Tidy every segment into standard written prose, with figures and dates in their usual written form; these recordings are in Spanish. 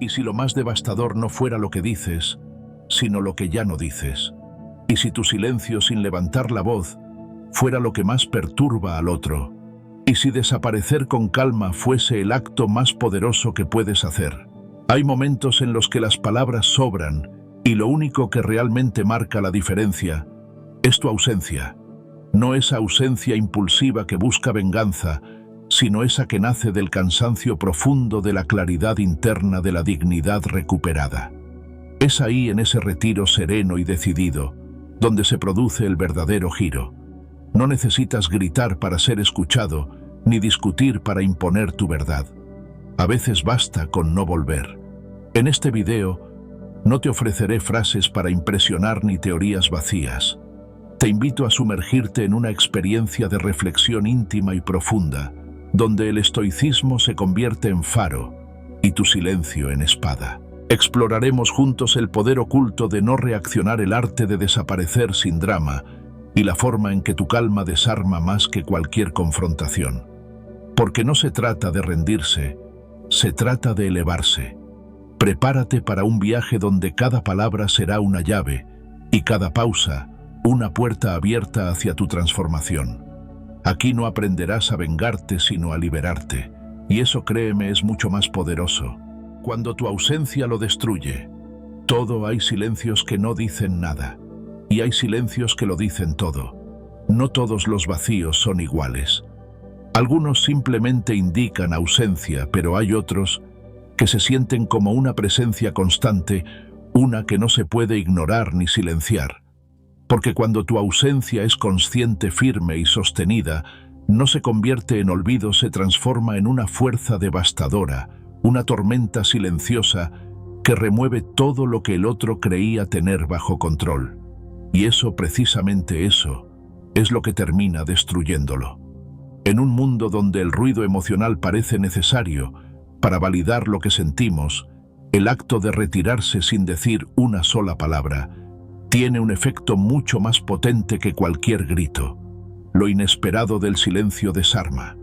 Y si lo más devastador no fuera lo que dices, sino lo que ya no dices. Y si tu silencio sin levantar la voz fuera lo que más perturba al otro. Y si desaparecer con calma fuese el acto más poderoso que puedes hacer. Hay momentos en los que las palabras sobran y lo único que realmente marca la diferencia es tu ausencia. No esa ausencia impulsiva que busca venganza, sino esa que nace del cansancio profundo de la claridad interna de la dignidad recuperada. Es ahí, en ese retiro sereno y decidido, donde se produce el verdadero giro. No necesitas gritar para ser escuchado, ni discutir para imponer tu verdad. A veces basta con no volver. En este video, no te ofreceré frases para impresionar ni teorías vacías. Te invito a sumergirte en una experiencia de reflexión íntima y profunda, donde el estoicismo se convierte en faro y tu silencio en espada. Exploraremos juntos el poder oculto de no reaccionar, el arte de desaparecer sin drama y la forma en que tu calma desarma más que cualquier confrontación. Porque no se trata de rendirse, se trata de elevarse. Prepárate para un viaje donde cada palabra será una llave y cada pausa una puerta abierta hacia tu transformación. Aquí no aprenderás a vengarte sino a liberarte, y eso, créeme, es mucho más poderoso. Cuando tu ausencia lo destruye, hay silencios que no dicen nada, y hay silencios que lo dicen todo. No todos los vacíos son iguales. Algunos simplemente indican ausencia, pero hay otros que se sienten como una presencia constante, una que no se puede ignorar ni silenciar. Porque cuando tu ausencia es consciente, firme y sostenida, no se convierte en olvido, se transforma en una fuerza devastadora, una tormenta silenciosa que remueve todo lo que el otro creía tener bajo control. Y eso, precisamente eso, es lo que termina destruyéndolo. En un mundo donde el ruido emocional parece necesario para validar lo que sentimos, el acto de retirarse sin decir una sola palabra tiene un efecto mucho más potente que cualquier grito. Lo inesperado del silencio desarma.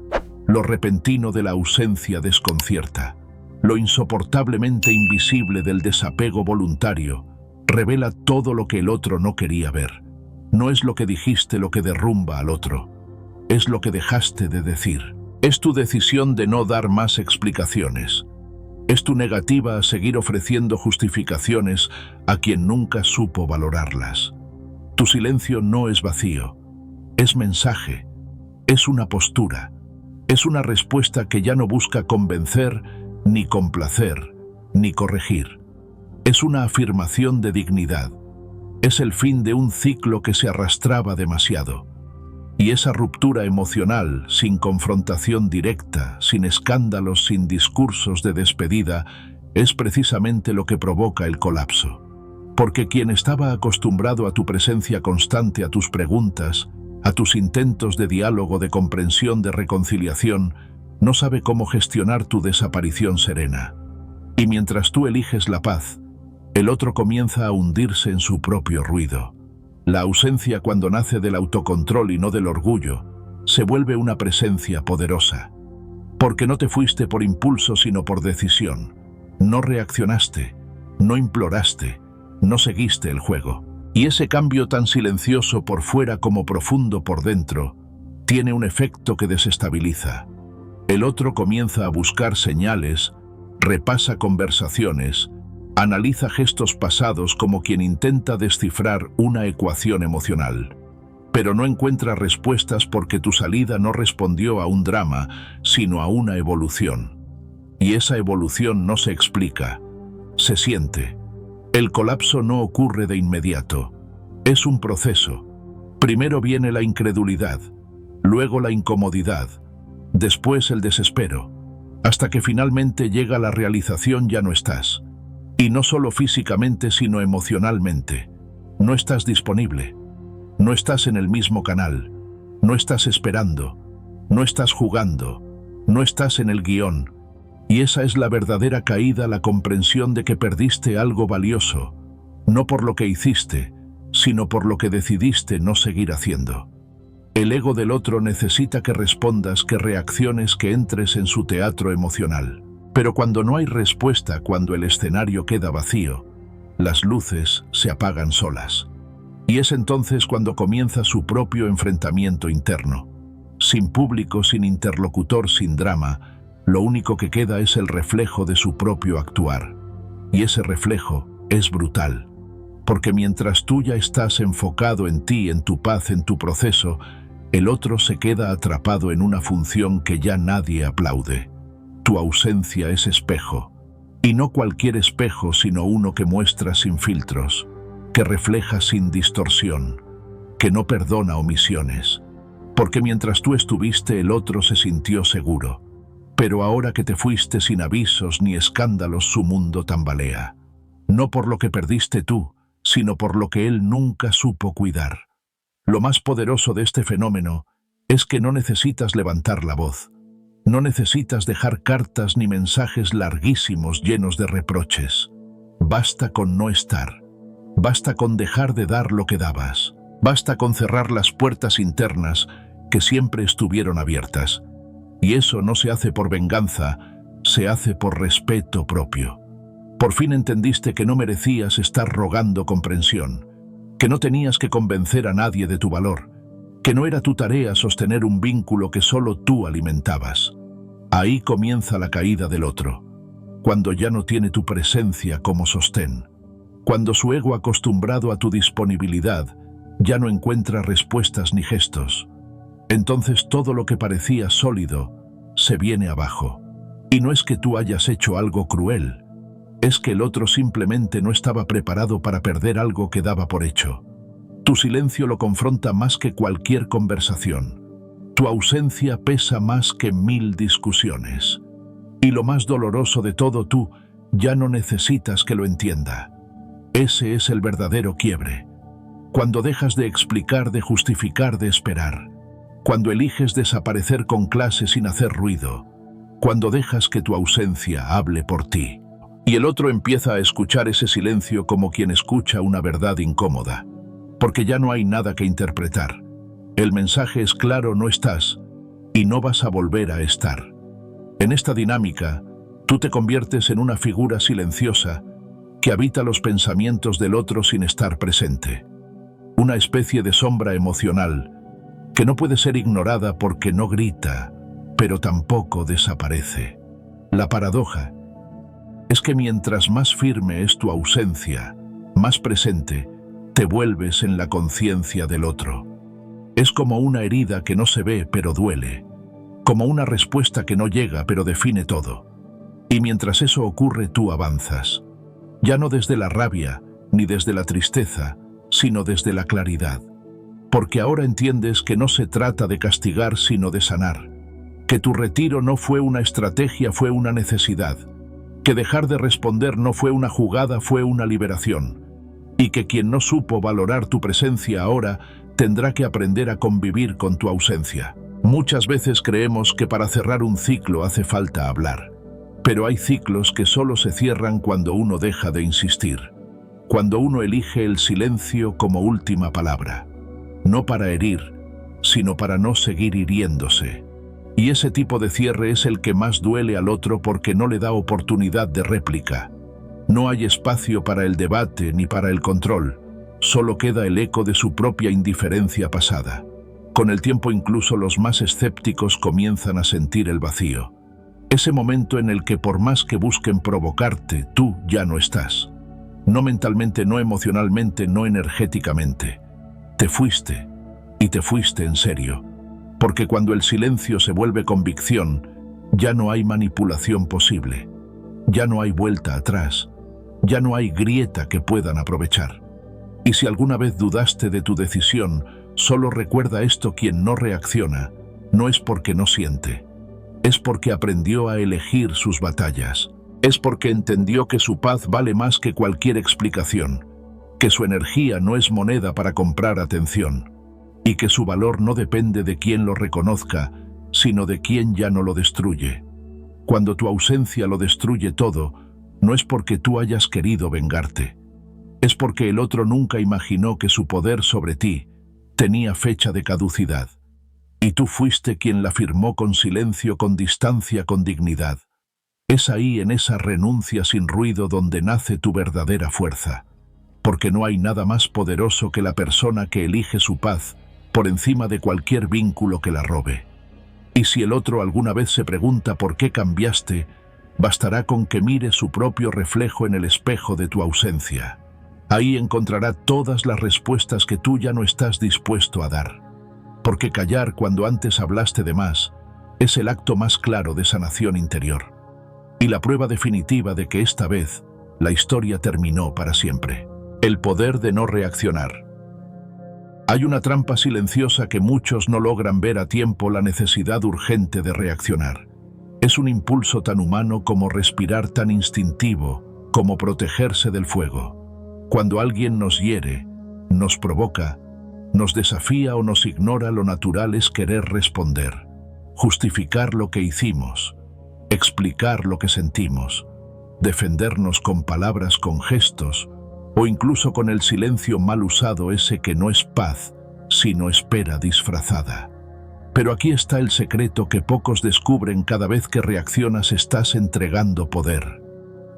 Lo repentino de la ausencia desconcierta. Lo insoportablemente invisible del desapego voluntario revela todo lo que el otro no quería ver. No es lo que dijiste lo que derrumba al otro. Es lo que dejaste de decir. Es tu decisión de no dar más explicaciones. Es tu negativa a seguir ofreciendo justificaciones a quien nunca supo valorarlas. Tu silencio no es vacío, es mensaje, es una postura, es una respuesta que ya no busca convencer, ni complacer, ni corregir. Es una afirmación de dignidad, es el fin de un ciclo que se arrastraba demasiado. Y esa ruptura emocional, sin confrontación directa, sin escándalos, sin discursos de despedida, es precisamente lo que provoca el colapso. Porque quien estaba acostumbrado a tu presencia constante, a tus preguntas, a tus intentos de diálogo, de comprensión, de reconciliación, no sabe cómo gestionar tu desaparición serena. Y mientras tú eliges la paz, el otro comienza a hundirse en su propio ruido. La ausencia, cuando nace del autocontrol y no del orgullo, se vuelve una presencia poderosa. Porque no te fuiste por impulso sino por decisión. No reaccionaste, no imploraste, no seguiste el juego. Y ese cambio tan silencioso por fuera como profundo por dentro, tiene un efecto que desestabiliza. El otro comienza a buscar señales, repasa conversaciones, analiza gestos pasados como quien intenta descifrar una ecuación emocional. Pero no encuentra respuestas porque tu salida no respondió a un drama, sino a una evolución. Y esa evolución no se explica, se siente. El colapso no ocurre de inmediato. Es un proceso. Primero viene la incredulidad, luego la incomodidad, después el desespero, hasta que finalmente llega la realización: ya no estás. Y no solo físicamente sino emocionalmente. No estás disponible. No estás en el mismo canal. No estás esperando. No estás jugando. No estás en el guión. Y esa es la verdadera caída, la comprensión de que perdiste algo valioso, no por lo que hiciste, sino por lo que decidiste no seguir haciendo. El ego del otro necesita que respondas, que reacciones, que entres en su teatro emocional. Pero cuando no hay respuesta, cuando el escenario queda vacío, las luces se apagan solas. Y es entonces cuando comienza su propio enfrentamiento interno. Sin público, sin interlocutor, sin drama, lo único que queda es el reflejo de su propio actuar. Y ese reflejo es brutal. Porque mientras tú ya estás enfocado en ti, en tu paz, en tu proceso, el otro se queda atrapado en una función que ya nadie aplaude. Tu ausencia es espejo. Y no cualquier espejo, sino uno que muestra sin filtros, que refleja sin distorsión, que no perdona omisiones. Porque mientras tú estuviste, el otro se sintió seguro. Pero ahora que te fuiste sin avisos ni escándalos, su mundo tambalea. No por lo que perdiste tú, sino por lo que él nunca supo cuidar. Lo más poderoso de este fenómeno es que no necesitas levantar la voz. No necesitas dejar cartas ni mensajes larguísimos llenos de reproches. Basta con no estar. Basta con dejar de dar lo que dabas. Basta con cerrar las puertas internas que siempre estuvieron abiertas. Y eso no se hace por venganza, se hace por respeto propio. Por fin entendiste que no merecías estar rogando comprensión, que no tenías que convencer a nadie de tu valor, que no era tu tarea sostener un vínculo que solo tú alimentabas. Ahí comienza la caída del otro, cuando ya no tiene tu presencia como sostén, cuando su ego acostumbrado a tu disponibilidad ya no encuentra respuestas ni gestos. Entonces todo lo que parecía sólido se viene abajo. Y no es que tú hayas hecho algo cruel, es que el otro simplemente no estaba preparado para perder algo que daba por hecho. Tu silencio lo confronta más que cualquier conversación. Tu ausencia pesa más que 1000 discusiones. Y lo más doloroso de todo, tú ya no necesitas que lo entienda. Ese es el verdadero quiebre. Cuando dejas de explicar, de justificar, de esperar. Cuando eliges desaparecer con clase sin hacer ruido. Cuando dejas que tu ausencia hable por ti. Y el otro empieza a escuchar ese silencio como quien escucha una verdad incómoda. Porque ya no hay nada que interpretar. El mensaje es claro: no estás y no vas a volver a estar. En esta dinámica, tú te conviertes en una figura silenciosa que habita los pensamientos del otro sin estar presente. Una especie de sombra emocional que no puede ser ignorada porque no grita, pero tampoco desaparece. La paradoja es que mientras más firme es tu ausencia, más presente te vuelves en la conciencia del otro. Es como una herida que no se ve pero duele, como una respuesta que no llega pero define todo. Y mientras eso ocurre, tú avanzas, ya no desde la rabia ni desde la tristeza, sino desde la claridad. Porque ahora entiendes que no se trata de castigar sino de sanar, que tu retiro no fue una estrategia, fue una necesidad, que dejar de responder no fue una jugada, fue una liberación, y que quien no supo valorar tu presencia ahora tendrá que aprender a convivir con tu ausencia. Muchas veces creemos que para cerrar un ciclo hace falta hablar, pero hay ciclos que solo se cierran cuando uno deja de insistir, cuando uno elige el silencio como última palabra, no para herir, sino para no seguir hiriéndose. Y ese tipo de cierre es el que más duele al otro porque no le da oportunidad de réplica. No hay espacio para el debate ni para el control, solo queda el eco de su propia indiferencia pasada. Con el tiempo incluso los más escépticos comienzan a sentir el vacío. Ese momento en el que por más que busquen provocarte, tú ya no estás. No mentalmente, no emocionalmente, no energéticamente. Te fuiste, y te fuiste en serio. Porque cuando el silencio se vuelve convicción, ya no hay manipulación posible. Ya no hay vuelta atrás. Ya no hay grieta que puedan aprovechar. Y si alguna vez dudaste de tu decisión, solo recuerda esto: quien no reacciona, no es porque no siente. Es porque aprendió a elegir sus batallas. Es porque entendió que su paz vale más que cualquier explicación. Que su energía no es moneda para comprar atención. Y que su valor no depende de quien lo reconozca, sino de quien ya no lo destruye. Cuando tu ausencia lo destruye todo, no es porque tú hayas querido vengarte. Es porque el otro nunca imaginó que su poder sobre ti tenía fecha de caducidad. Y tú fuiste quien la firmó con silencio, con distancia, con dignidad. Es ahí, en esa renuncia sin ruido, donde nace tu verdadera fuerza, porque no hay nada más poderoso que la persona que elige su paz por encima de cualquier vínculo que la robe. Y si el otro alguna vez se pregunta por qué cambiaste, bastará con que mire su propio reflejo en el espejo de tu ausencia. Ahí encontrará todas las respuestas que tú ya no estás dispuesto a dar. Porque callar cuando antes hablaste de más es el acto más claro de sanación interior. Y la prueba definitiva de que esta vez la historia terminó para siempre. El poder de no reaccionar. Hay una trampa silenciosa que muchos no logran ver a tiempo: la necesidad urgente de reaccionar. Es un impulso tan humano como respirar, tan instintivo como protegerse del fuego. Cuando alguien nos hiere, nos provoca, nos desafía o nos ignora, lo natural es querer responder, justificar lo que hicimos, explicar lo que sentimos, defendernos con palabras, con gestos, o incluso con el silencio mal usado, ese que no es paz, sino espera disfrazada. Pero aquí está el secreto que pocos descubren: cada vez que reaccionas estás entregando poder.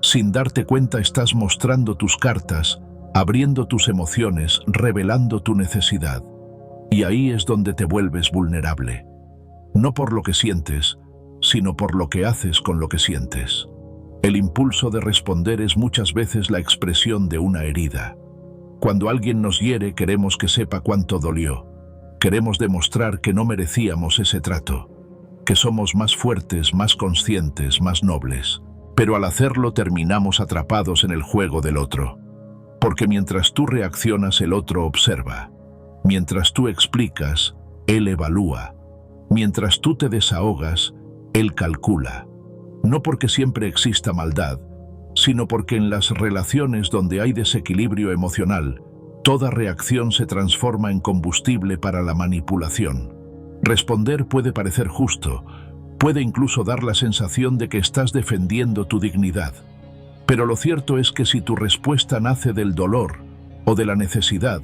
Sin darte cuenta estás mostrando tus cartas, abriendo tus emociones, revelando tu necesidad. Y ahí es donde te vuelves vulnerable. No por lo que sientes, sino por lo que haces con lo que sientes. El impulso de responder es muchas veces la expresión de una herida. Cuando alguien nos hiere, queremos que sepa cuánto dolió. Queremos demostrar que no merecíamos ese trato, que somos más fuertes, más conscientes, más nobles. Pero al hacerlo terminamos atrapados en el juego del otro. Porque mientras tú reaccionas, el otro observa. Mientras tú explicas, él evalúa. Mientras tú te desahogas, él calcula. No porque siempre exista maldad, sino porque en las relaciones donde hay desequilibrio emocional, toda reacción se transforma en combustible para la manipulación. Responder puede parecer justo, puede incluso dar la sensación de que estás defendiendo tu dignidad. Pero lo cierto es que si tu respuesta nace del dolor o de la necesidad,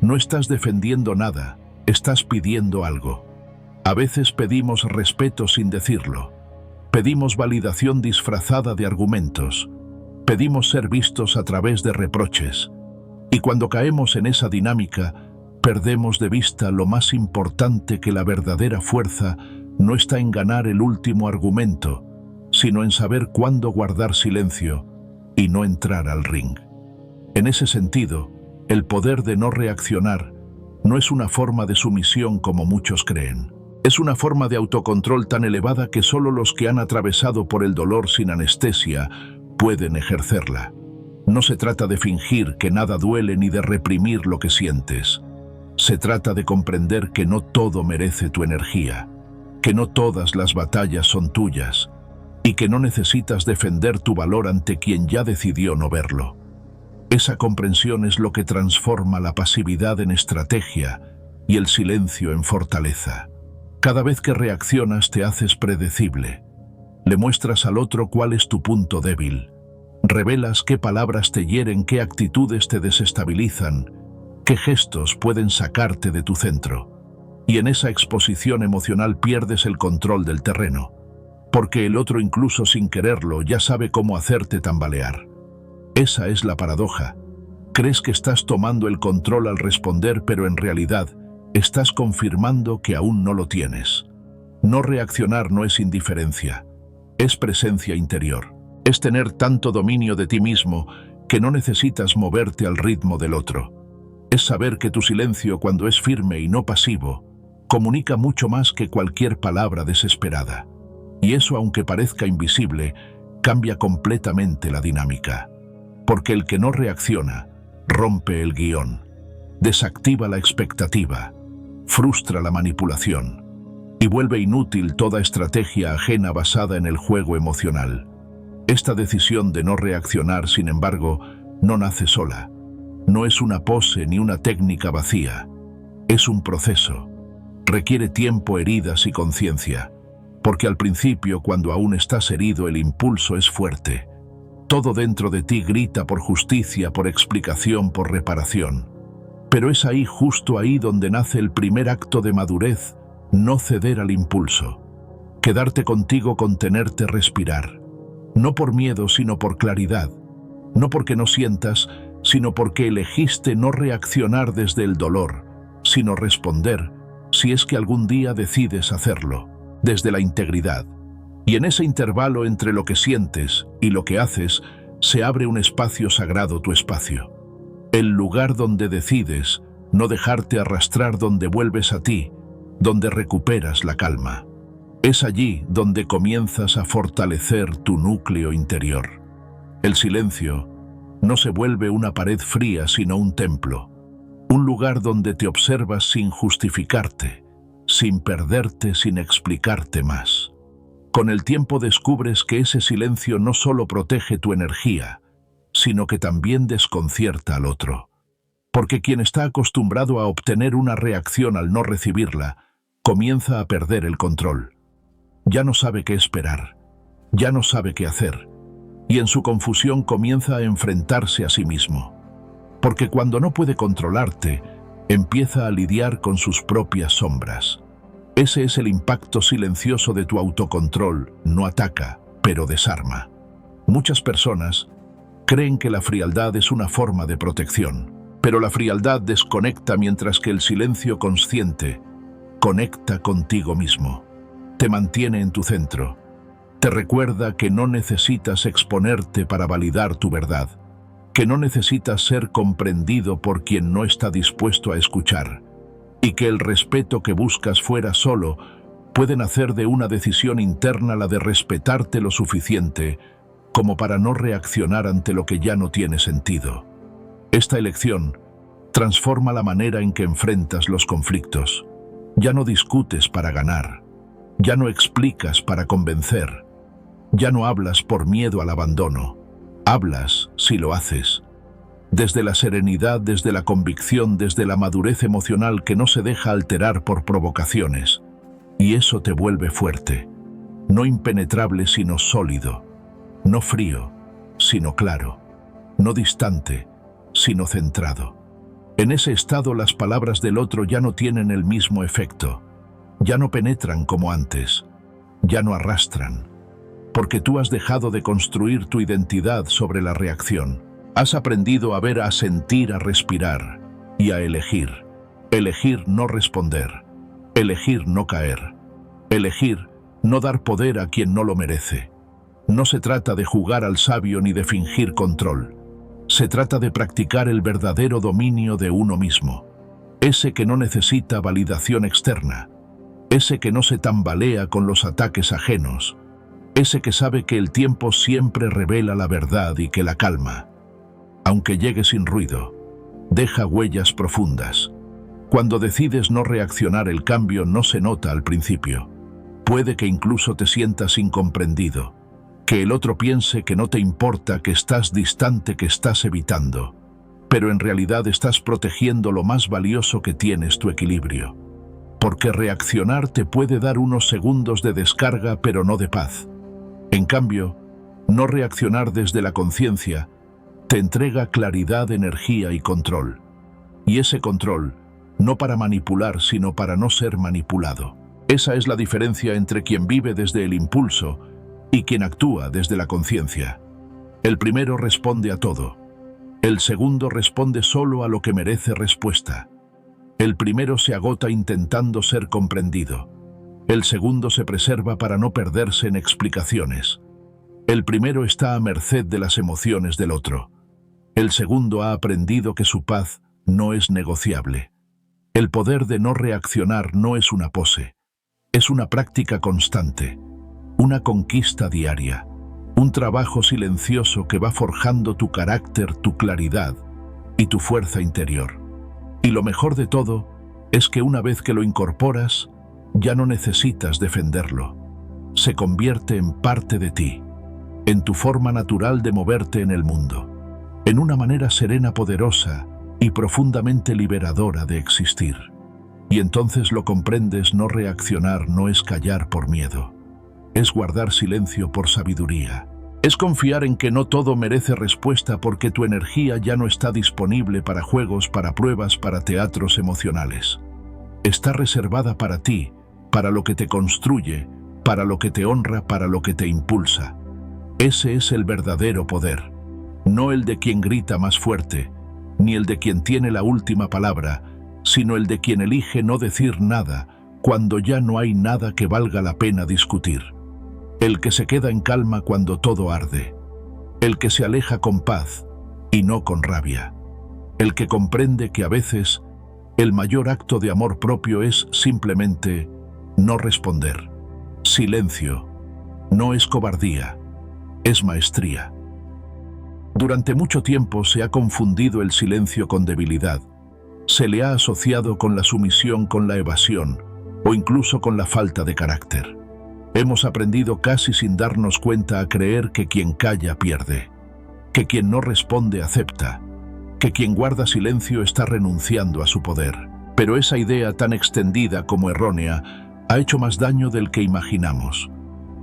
no estás defendiendo nada, estás pidiendo algo. A veces pedimos respeto sin decirlo. Pedimos validación disfrazada de argumentos. Pedimos ser vistos a través de reproches. Y cuando caemos en esa dinámica, perdemos de vista lo más importante: que la verdadera fuerza no está en ganar el último argumento, sino en saber cuándo guardar silencio y no entrar al ring. En ese sentido, el poder de no reaccionar no es una forma de sumisión como muchos creen. Es una forma de autocontrol tan elevada que solo los que han atravesado por el dolor sin anestesia pueden ejercerla. No se trata de fingir que nada duele ni de reprimir lo que sientes. Se trata de comprender que no todo merece tu energía, que no todas las batallas son tuyas y que no necesitas defender tu valor ante quien ya decidió no verlo. Esa comprensión es lo que transforma la pasividad en estrategia y el silencio en fortaleza. Cada vez que reaccionas te haces predecible. Le muestras al otro cuál es tu punto débil. Revelas qué palabras te hieren, qué actitudes te desestabilizan, qué gestos pueden sacarte de tu centro. Y en esa exposición emocional pierdes el control del terreno, porque el otro, incluso sin quererlo, ya sabe cómo hacerte tambalear. Esa es la paradoja. Crees que estás tomando el control al responder, pero en realidad estás confirmando que aún no lo tienes. No reaccionar no es indiferencia, es presencia interior. Es tener tanto dominio de ti mismo que no necesitas moverte al ritmo del otro. Es saber que tu silencio, cuando es firme y no pasivo, comunica mucho más que cualquier palabra desesperada. Y eso, aunque parezca invisible, cambia completamente la dinámica. Porque el que no reacciona rompe el guión, desactiva la expectativa, frustra la manipulación y vuelve inútil toda estrategia ajena basada en el juego emocional. Esta decisión de no reaccionar, sin embargo, no nace sola. No es una pose ni una técnica vacía. Es un proceso. Requiere tiempo, heridas y conciencia. Porque al principio, cuando aún estás herido, el impulso es fuerte. Todo dentro de ti grita por justicia, por explicación, por reparación. Pero es ahí, justo ahí, donde nace el primer acto de madurez: no ceder al impulso. Quedarte contigo, contenerte, respirar. No por miedo, sino por claridad. No porque no sientas, sino porque elegiste no reaccionar desde el dolor, sino responder, si es que algún día decides hacerlo, desde la integridad. Y en ese intervalo entre lo que sientes y lo que haces, se abre un espacio sagrado, tu espacio. El lugar donde decides no dejarte arrastrar, donde vuelves a ti, donde recuperas la calma. Es allí donde comienzas a fortalecer tu núcleo interior. El silencio no se vuelve una pared fría, sino un templo. Un lugar donde te observas sin justificarte, sin perderte, sin explicarte más. Con el tiempo descubres que ese silencio no solo protege tu energía, sino que también desconcierta al otro. Porque quien está acostumbrado a obtener una reacción al no recibirla, comienza a perder el control. Ya no sabe qué esperar, ya no sabe qué hacer, y en su confusión comienza a enfrentarse a sí mismo. Porque cuando no puede controlarte, empieza a lidiar con sus propias sombras. Ese es el impacto silencioso de tu autocontrol. No ataca, pero desarma. Muchas personas creen que la frialdad es una forma de protección, pero la frialdad desconecta, mientras que el silencio consciente conecta contigo mismo. Te mantiene en tu centro. Te recuerda que no necesitas exponerte para validar tu verdad, que no necesitas ser comprendido por quien no está dispuesto a escuchar, y que el respeto que buscas fuera solo puede nacer de una decisión interna, la de respetarte lo suficiente como para no reaccionar ante lo que ya no tiene sentido. Esta elección transforma la manera en que enfrentas los conflictos. Ya no discutes para ganar, ya no explicas para convencer, ya no hablas por miedo al abandono. Hablas, si lo haces, desde la serenidad, desde la convicción, desde la madurez emocional que no se deja alterar por provocaciones. Y eso te vuelve fuerte, no impenetrable sino sólido, no frío, sino claro, no distante, sino centrado. En ese estado las palabras del otro ya no tienen el mismo efecto, ya no penetran como antes, ya no arrastran. Porque tú has dejado de construir tu identidad sobre la reacción. Has aprendido a ver, a sentir, a respirar y a elegir. Elegir no responder. Elegir no caer. Elegir no dar poder a quien no lo merece. No se trata de jugar al sabio ni de fingir control. Se trata de practicar el verdadero dominio de uno mismo. Ese que no necesita validación externa. Ese que no se tambalea con los ataques ajenos. Ese que sabe que el tiempo siempre revela la verdad y que la calma, aunque llegue sin ruido, deja huellas profundas. Cuando decides no reaccionar, el cambio no se nota al principio. Puede que incluso te sientas incomprendido, que el otro piense que no te importa, que estás distante, que estás evitando. Pero en realidad estás protegiendo lo más valioso que tienes, tu equilibrio. Porque reaccionar te puede dar unos segundos de descarga, pero no de paz. En cambio, no reaccionar desde la conciencia te entrega claridad, energía y control. Y ese control, no para manipular, sino para no ser manipulado. Esa es la diferencia entre quien vive desde el impulso y quien actúa desde la conciencia. El primero responde a todo. El segundo responde solo a lo que merece respuesta. El primero se agota intentando ser comprendido. El segundo se preserva para no perderse en explicaciones. El primero está a merced de las emociones del otro. El segundo ha aprendido que su paz no es negociable. El poder de no reaccionar no es una pose. Es una práctica constante, una conquista diaria, un trabajo silencioso que va forjando tu carácter, tu claridad y tu fuerza interior. Y lo mejor de todo es que una vez que lo incorporas, ya no necesitas defenderlo. Se convierte en parte de ti, en tu forma natural de moverte en el mundo, en una manera serena, poderosa y profundamente liberadora de existir. Y entonces lo comprendes, no reaccionar no es callar por miedo, es guardar silencio por sabiduría. Es confiar en que no todo merece respuesta porque tu energía ya no está disponible para juegos, para pruebas, para teatros emocionales. Está reservada para ti, para lo que te construye, para lo que te honra, para lo que te impulsa. Ese es el verdadero poder, no el de quien grita más fuerte, ni el de quien tiene la última palabra, sino el de quien elige no decir nada cuando ya no hay nada que valga la pena discutir. El que se queda en calma cuando todo arde. El que se aleja con paz y no con rabia. El que comprende que a veces el mayor acto de amor propio es simplemente no responder. Silencio no es cobardía, es maestría. Durante mucho tiempo se ha confundido el silencio con debilidad. Se le ha asociado con la sumisión, con la evasión o incluso con la falta de carácter. Hemos aprendido casi sin darnos cuenta a creer que quien calla pierde, que quien no responde acepta, que quien guarda silencio está renunciando a su poder. Pero esa idea tan extendida como errónea ha hecho más daño del que imaginamos,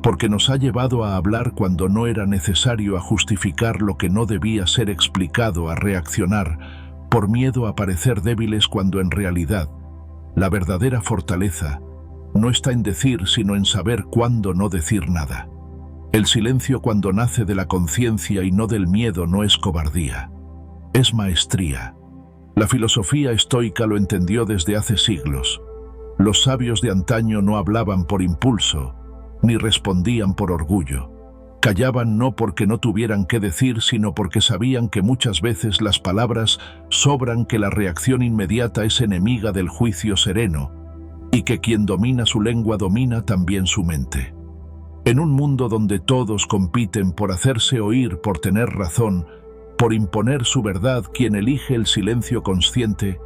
porque nos ha llevado a hablar cuando no era necesario, a justificar lo que no debía ser explicado, a reaccionar por miedo a parecer débiles cuando en realidad la verdadera fortaleza no está en decir, sino en saber cuándo no decir nada. El silencio, cuando nace de la conciencia y no del miedo, no es cobardía, es maestría. La filosofía estoica lo entendió desde hace siglos. Los sabios de antaño no hablaban por impulso, ni respondían por orgullo. Callaban no porque no tuvieran qué decir, sino porque sabían que muchas veces las palabras sobran, que la reacción inmediata es enemiga del juicio sereno, y que quien domina su lengua domina también su mente. En un mundo donde todos compiten por hacerse oír, por tener razón, por imponer su verdad, quien elige el silencio consciente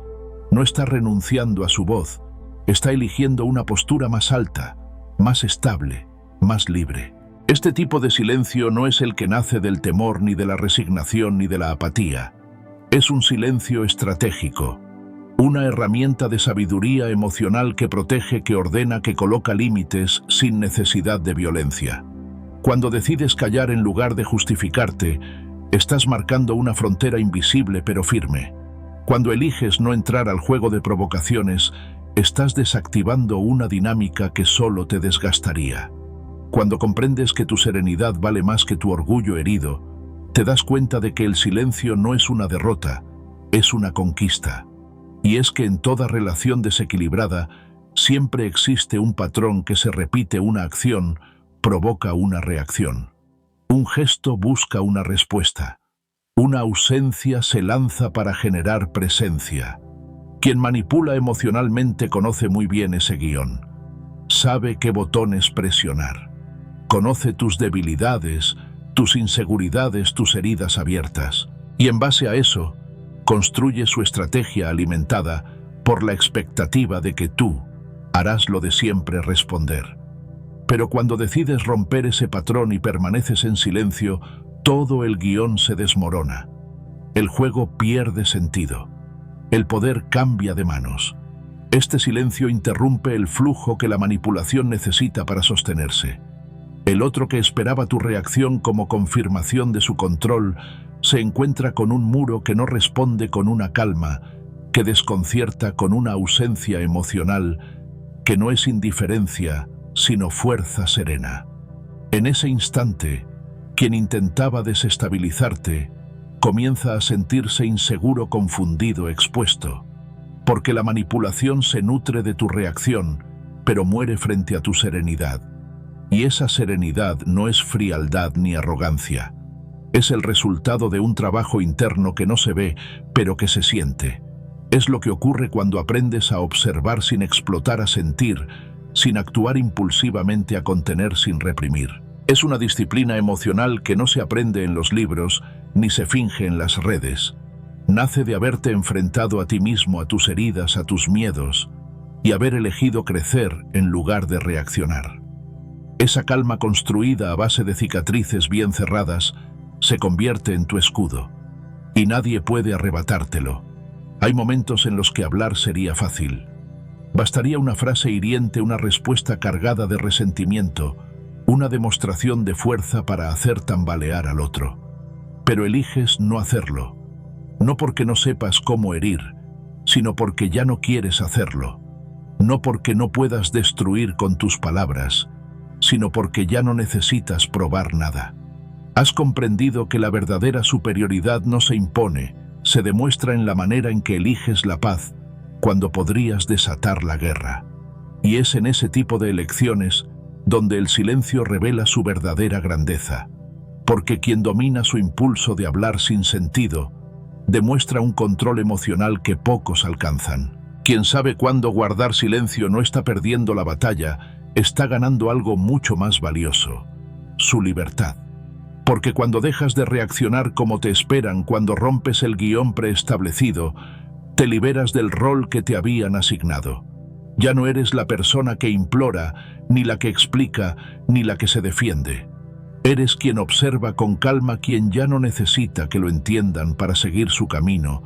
no está renunciando a su voz, está eligiendo una postura más alta, más estable, más libre. Este tipo de silencio no es el que nace del temor, ni de la resignación, ni de la apatía. Es un silencio estratégico, una herramienta de sabiduría emocional que protege, que ordena, que coloca límites sin necesidad de violencia. Cuando decides callar en lugar de justificarte, estás marcando una frontera invisible pero firme. Cuando eliges no entrar al juego de provocaciones, estás desactivando una dinámica que solo te desgastaría. Cuando comprendes que tu serenidad vale más que tu orgullo herido, te das cuenta de que el silencio no es una derrota, es una conquista. Y es que en toda relación desequilibrada siempre existe un patrón que se repite: una acción provoca una reacción. Un gesto busca una respuesta. Una ausencia se lanza para generar presencia. Quien manipula emocionalmente conoce muy bien ese guión. Sabe qué botones presionar. Conoce tus debilidades, tus inseguridades, tus heridas abiertas. Y en base a eso, construye su estrategia alimentada por la expectativa de que tú harás lo de siempre: responder. Pero cuando decides romper ese patrón y permaneces en silencio, todo el guión se desmorona. El juego pierde sentido. El poder cambia de manos. Este silencio interrumpe el flujo que la manipulación necesita para sostenerse. El otro, que esperaba tu reacción como confirmación de su control, se encuentra con un muro que no responde con una calma, que desconcierta con una ausencia emocional, que no es indiferencia, sino fuerza serena. En ese instante, quien intentaba desestabilizarte comienza a sentirse inseguro, confundido, expuesto, porque la manipulación se nutre de tu reacción, pero muere frente a tu serenidad. Y esa serenidad no es frialdad ni arrogancia. Es el resultado de un trabajo interno que no se ve, pero que se siente. Es lo que ocurre cuando aprendes a observar sin explotar, a sentir, sin actuar impulsivamente, a contener sin reprimir. Es una disciplina emocional que no se aprende en los libros, ni se finge en las redes. Nace de haberte enfrentado a ti mismo, a tus heridas, a tus miedos, y haber elegido crecer en lugar de reaccionar. Esa calma construida a base de cicatrices bien cerradas se convierte en tu escudo, y nadie puede arrebatártelo. Hay momentos en los que hablar sería fácil. Bastaría una frase hiriente, una respuesta cargada de resentimiento, una demostración de fuerza para hacer tambalear al otro. Pero eliges no hacerlo, no porque no sepas cómo herir, sino porque ya no quieres hacerlo, no porque no puedas destruir con tus palabras, sino porque ya no necesitas probar nada. Has comprendido que la verdadera superioridad no se impone, se demuestra en la manera en que eliges la paz cuando podrías desatar la guerra. Y es en ese tipo de elecciones donde el silencio revela su verdadera grandeza, porque quien domina su impulso de hablar sin sentido demuestra un control emocional que pocos alcanzan. Quien sabe cuándo guardar silencio no está perdiendo la batalla, está ganando algo mucho más valioso: su libertad. Porque cuando dejas de reaccionar como te esperan, cuando rompes el guión preestablecido, te liberas del rol que te habían asignado. Ya no eres la persona que implora, ni la que explica, ni la que se defiende. Eres quien observa con calma, quien ya no necesita que lo entiendan para seguir su camino,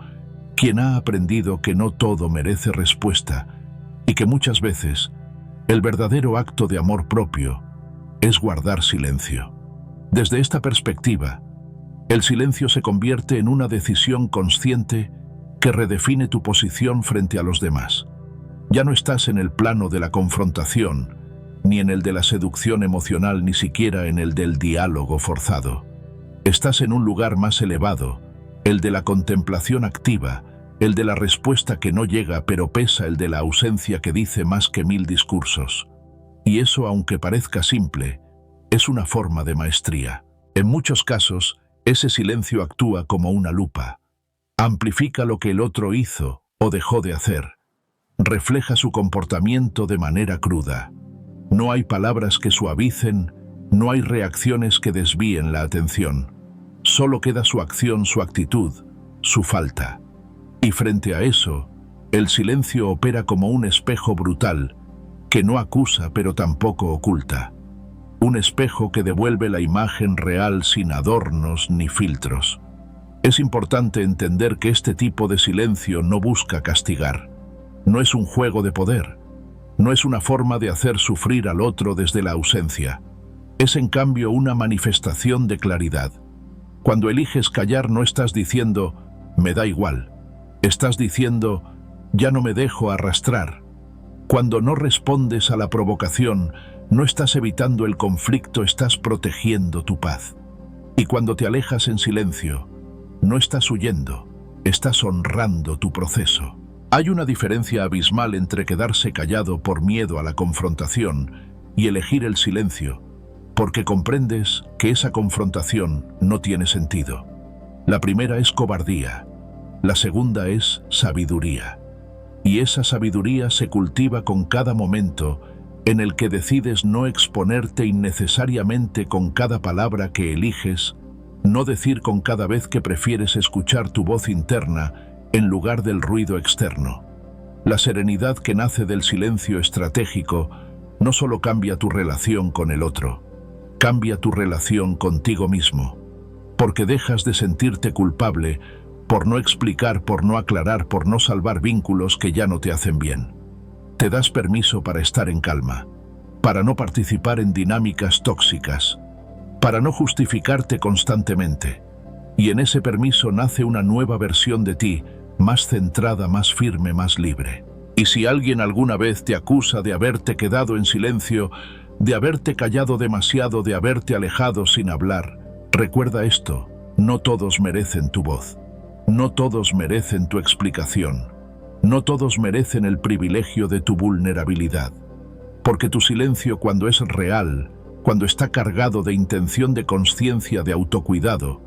quien ha aprendido que no todo merece respuesta y que muchas veces el verdadero acto de amor propio es guardar silencio. Desde esta perspectiva, el silencio se convierte en una decisión consciente que redefine tu posición frente a los demás. Ya no estás en el plano de la confrontación, ni en el de la seducción emocional, ni siquiera en el del diálogo forzado. Estás en un lugar más elevado, el de la contemplación activa, el de la respuesta que no llega pero pesa, el de la ausencia que dice más que 1000 discursos. Y eso, aunque parezca simple, es una forma de maestría. En muchos casos, ese silencio actúa como una lupa. Amplifica lo que el otro hizo o dejó de hacer. Refleja su comportamiento de manera cruda. No hay palabras que suavicen, no hay reacciones que desvíen la atención. Solo queda su acción, su actitud, su falta. Y frente a eso, el silencio opera como un espejo brutal, que no acusa pero tampoco oculta. Un espejo que devuelve la imagen real sin adornos ni filtros. Es importante entender que este tipo de silencio no busca castigar. No es un juego de poder. No es una forma de hacer sufrir al otro desde la ausencia. Es en cambio una manifestación de claridad. Cuando eliges callar no estás diciendo «me da igual». Estás diciendo «ya no me dejo arrastrar». Cuando no respondes a la provocación, no estás evitando el conflicto, estás protegiendo tu paz. Y cuando te alejas en silencio, no estás huyendo, estás honrando tu proceso. Hay una diferencia abismal entre quedarse callado por miedo a la confrontación y elegir el silencio, porque comprendes que esa confrontación no tiene sentido. La primera es cobardía, la segunda es sabiduría. Y esa sabiduría se cultiva con cada momento en el que decides no exponerte innecesariamente, con cada palabra que eliges, no decir con cada vez que prefieres escuchar tu voz interna en lugar del ruido externo. La serenidad que nace del silencio estratégico no solo cambia tu relación con el otro, cambia tu relación contigo mismo, porque dejas de sentirte culpable por no explicar, por no aclarar, por no salvar vínculos que ya no te hacen bien. Te das permiso para estar en calma, para no participar en dinámicas tóxicas, para no justificarte constantemente. Y en ese permiso nace una nueva versión de ti, más centrada, más firme, más libre. Y si alguien alguna vez te acusa de haberte quedado en silencio, de haberte callado demasiado, de haberte alejado sin hablar, recuerda esto: no todos merecen tu voz, no todos merecen tu explicación. No todos merecen el privilegio de tu vulnerabilidad, porque tu silencio, cuando es real, cuando está cargado de intención, de conciencia, de autocuidado,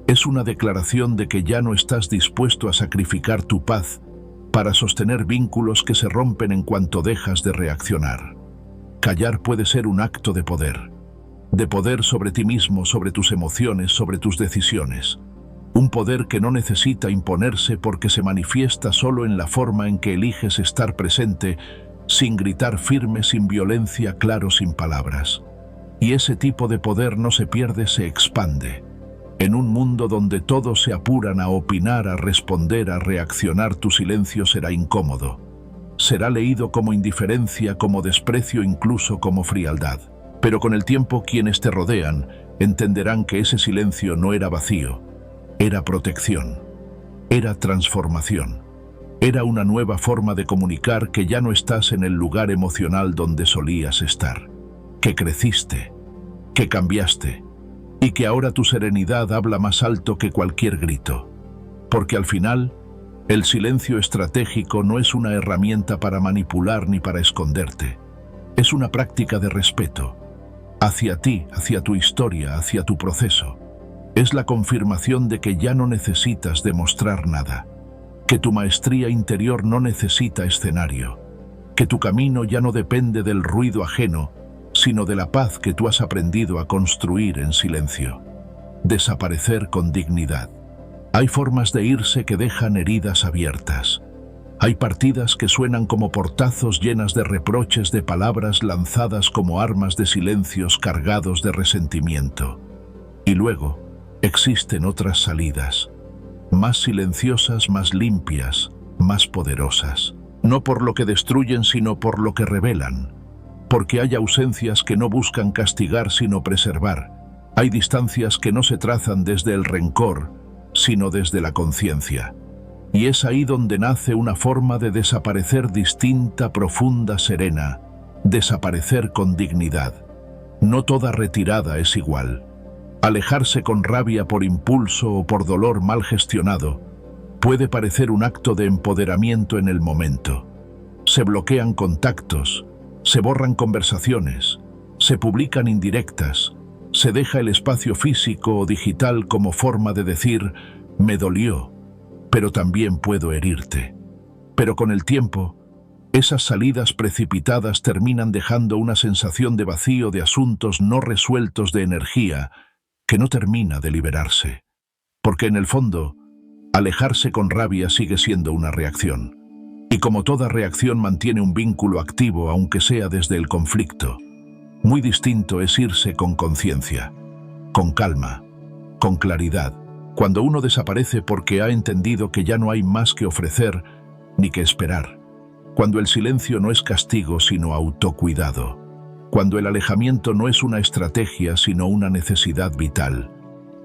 es una declaración de que ya no estás dispuesto a sacrificar tu paz para sostener vínculos que se rompen en cuanto dejas de reaccionar. Callar puede ser un acto de poder sobre ti mismo, sobre tus emociones, sobre tus decisiones. Un poder que no necesita imponerse porque se manifiesta solo en la forma en que eliges estar presente, sin gritar firme, sin violencia, claro, sin palabras. Y ese tipo de poder no se pierde, se expande. En un mundo donde todos se apuran a opinar, a responder, a reaccionar, tu silencio será incómodo. Será leído como indiferencia, como desprecio, incluso como frialdad. Pero con el tiempo, quienes te rodean entenderán que ese silencio no era vacío. Era protección, era transformación, era una nueva forma de comunicar que ya no estás en el lugar emocional donde solías estar, que creciste, que cambiaste, y que ahora tu serenidad habla más alto que cualquier grito. Porque al final, el silencio estratégico no es una herramienta para manipular ni para esconderte. Es una práctica de respeto. Hacia ti, hacia tu historia, hacia tu proceso. Es la confirmación de que ya no necesitas demostrar nada. Que tu maestría interior no necesita escenario. Que tu camino ya no depende del ruido ajeno, sino de la paz que tú has aprendido a construir en silencio. Desaparecer con dignidad. Hay formas de irse que dejan heridas abiertas. Hay partidas que suenan como portazos llenas de reproches, de palabras lanzadas como armas de silencios cargados de resentimiento. Y luego, existen otras salidas, más silenciosas, más limpias, más poderosas. No por lo que destruyen, sino por lo que revelan. Porque hay ausencias que no buscan castigar, sino preservar. Hay distancias que no se trazan desde el rencor, sino desde la conciencia. Y es ahí donde nace una forma de desaparecer distinta, profunda, serena. Desaparecer con dignidad. No toda retirada es igual. Alejarse con rabia por impulso o por dolor mal gestionado puede parecer un acto de empoderamiento en el momento. Se bloquean contactos, se borran conversaciones, se publican indirectas, se deja el espacio físico o digital como forma de decir, me dolió, pero también puedo herirte. Pero con el tiempo, esas salidas precipitadas terminan dejando una sensación de vacío, de asuntos no resueltos, de energía que no termina de liberarse. Porque en el fondo, alejarse con rabia sigue siendo una reacción. Y como toda reacción mantiene un vínculo activo, aunque sea desde el conflicto. Muy distinto es irse con conciencia, con calma, con claridad, cuando uno desaparece porque ha entendido que ya no hay más que ofrecer ni que esperar. Cuando el silencio no es castigo, sino autocuidado. Cuando el alejamiento no es una estrategia, sino una necesidad vital.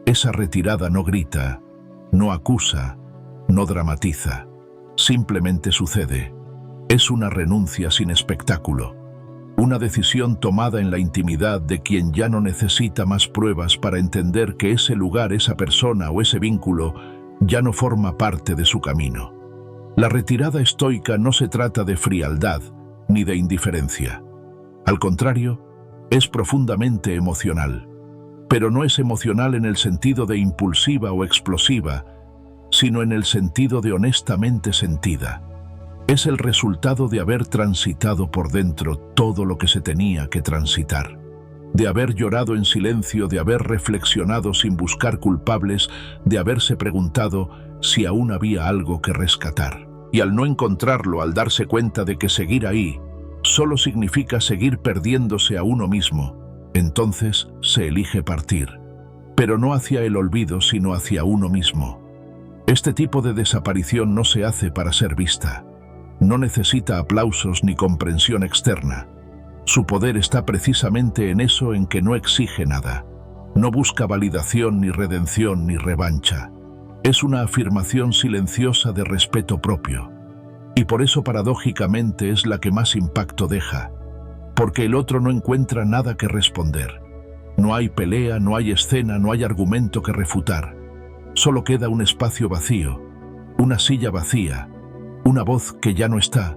Esa retirada no grita, no acusa, no dramatiza. Simplemente sucede. Es una renuncia sin espectáculo. Una decisión tomada en la intimidad de quien ya no necesita más pruebas para entender que ese lugar, esa persona o ese vínculo ya no forma parte de su camino. La retirada estoica no se trata de frialdad ni de indiferencia. Al contrario, es profundamente emocional. Pero no es emocional en el sentido de impulsiva o explosiva, sino en el sentido de honestamente sentida. Es el resultado de haber transitado por dentro todo lo que se tenía que transitar. De haber llorado en silencio, de haber reflexionado sin buscar culpables, de haberse preguntado si aún había algo que rescatar. Y al no encontrarlo, al darse cuenta de que seguir ahí solo significa seguir perdiéndose a uno mismo, entonces se elige partir. Pero no hacia el olvido, sino hacia uno mismo. Este tipo de desaparición no se hace para ser vista. No necesita aplausos ni comprensión externa. Su poder está precisamente en eso, en que no exige nada. No busca validación, ni redención, ni revancha. Es una afirmación silenciosa de respeto propio. Y por eso paradójicamente es la que más impacto deja. Porque el otro no encuentra nada que responder. No hay pelea, no hay escena, no hay argumento que refutar. Solo queda un espacio vacío, una silla vacía, una voz que ya no está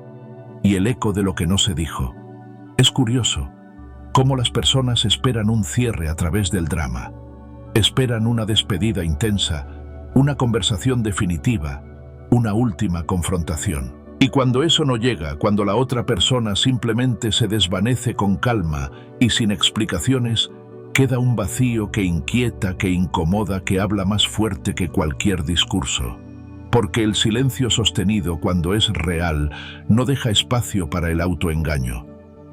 y el eco de lo que no se dijo. Es curioso cómo las personas esperan un cierre a través del drama. Esperan una despedida intensa, una conversación definitiva, una última confrontación. Y cuando eso no llega, cuando la otra persona simplemente se desvanece con calma y sin explicaciones, queda un vacío que inquieta, que incomoda, que habla más fuerte que cualquier discurso. Porque el silencio sostenido, cuando es real, no deja espacio para el autoengaño.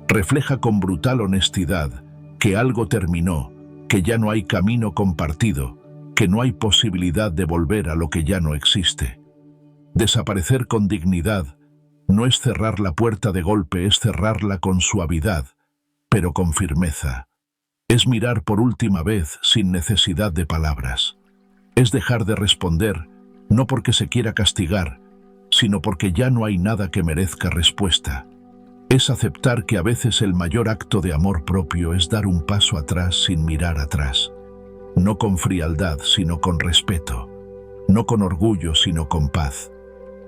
Refleja con brutal honestidad que algo terminó, que ya no hay camino compartido, que no hay posibilidad de volver a lo que ya no existe. Desaparecer con dignidad no es cerrar la puerta de golpe, es cerrarla con suavidad, pero con firmeza. Es mirar por última vez sin necesidad de palabras. Es dejar de responder, no porque se quiera castigar, sino porque ya no hay nada que merezca respuesta. Es aceptar que a veces el mayor acto de amor propio es dar un paso atrás sin mirar atrás. no con frialdad, sino con respeto, no con orgullo, sino con paz.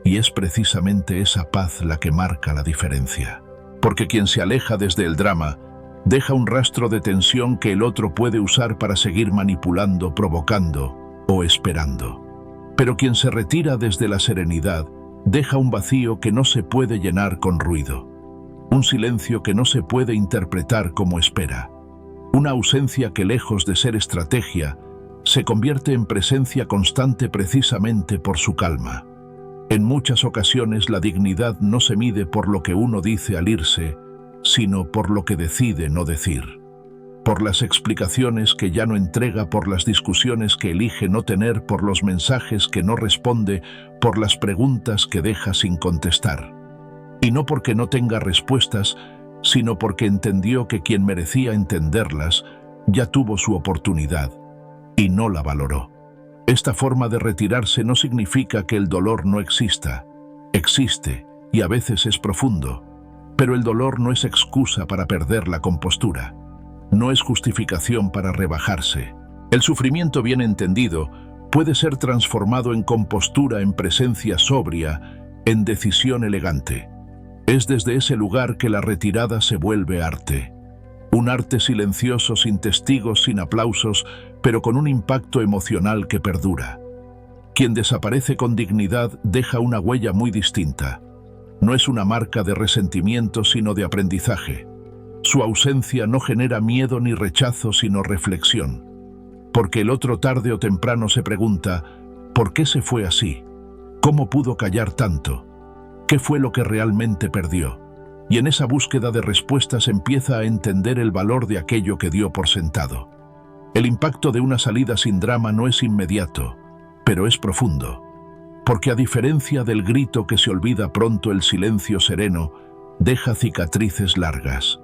Y es precisamente esa paz la que marca la diferencia. Porque quien se aleja desde el drama deja un rastro de tensión que el otro puede usar para seguir manipulando, provocando o esperando. Pero quien se retira desde la serenidad deja un vacío que no se puede llenar con ruido, un silencio que no se puede interpretar como espera, una ausencia que, lejos de ser estrategia, se convierte en presencia constante precisamente por su calma. En muchas ocasiones la dignidad no se mide por lo que uno dice al irse, sino por lo que decide no decir, por las explicaciones que ya no entrega, por las discusiones que elige no tener, por los mensajes que no responde, por las preguntas que deja sin contestar. Y no porque no tenga respuestas, sino porque entendió que quien merecía entenderlas ya tuvo su oportunidad y no la valoró. Esta forma de retirarse no significa que el dolor no exista. Existe, y a veces es profundo, pero el dolor no es excusa para perder la compostura. No es justificación para rebajarse. El sufrimiento bien entendido puede ser transformado en compostura, en presencia sobria, en decisión elegante. Es desde ese lugar que la retirada se vuelve arte. Un arte silencioso, sin testigos, sin aplausos, pero con un impacto emocional que perdura. Quien desaparece con dignidad deja una huella muy distinta. No es una marca de resentimiento, sino de aprendizaje. Su ausencia no genera miedo ni rechazo, sino reflexión. Porque el otro tarde o temprano se pregunta, ¿por qué se fue así? ¿Cómo pudo callar tanto? ¿Qué fue lo que realmente perdió? Y en esa búsqueda de respuestas empieza a entender el valor de aquello que dio por sentado. El impacto de una salida sin drama no es inmediato, pero es profundo. Porque a diferencia del grito que se olvida pronto, el silencio sereno deja cicatrices largas.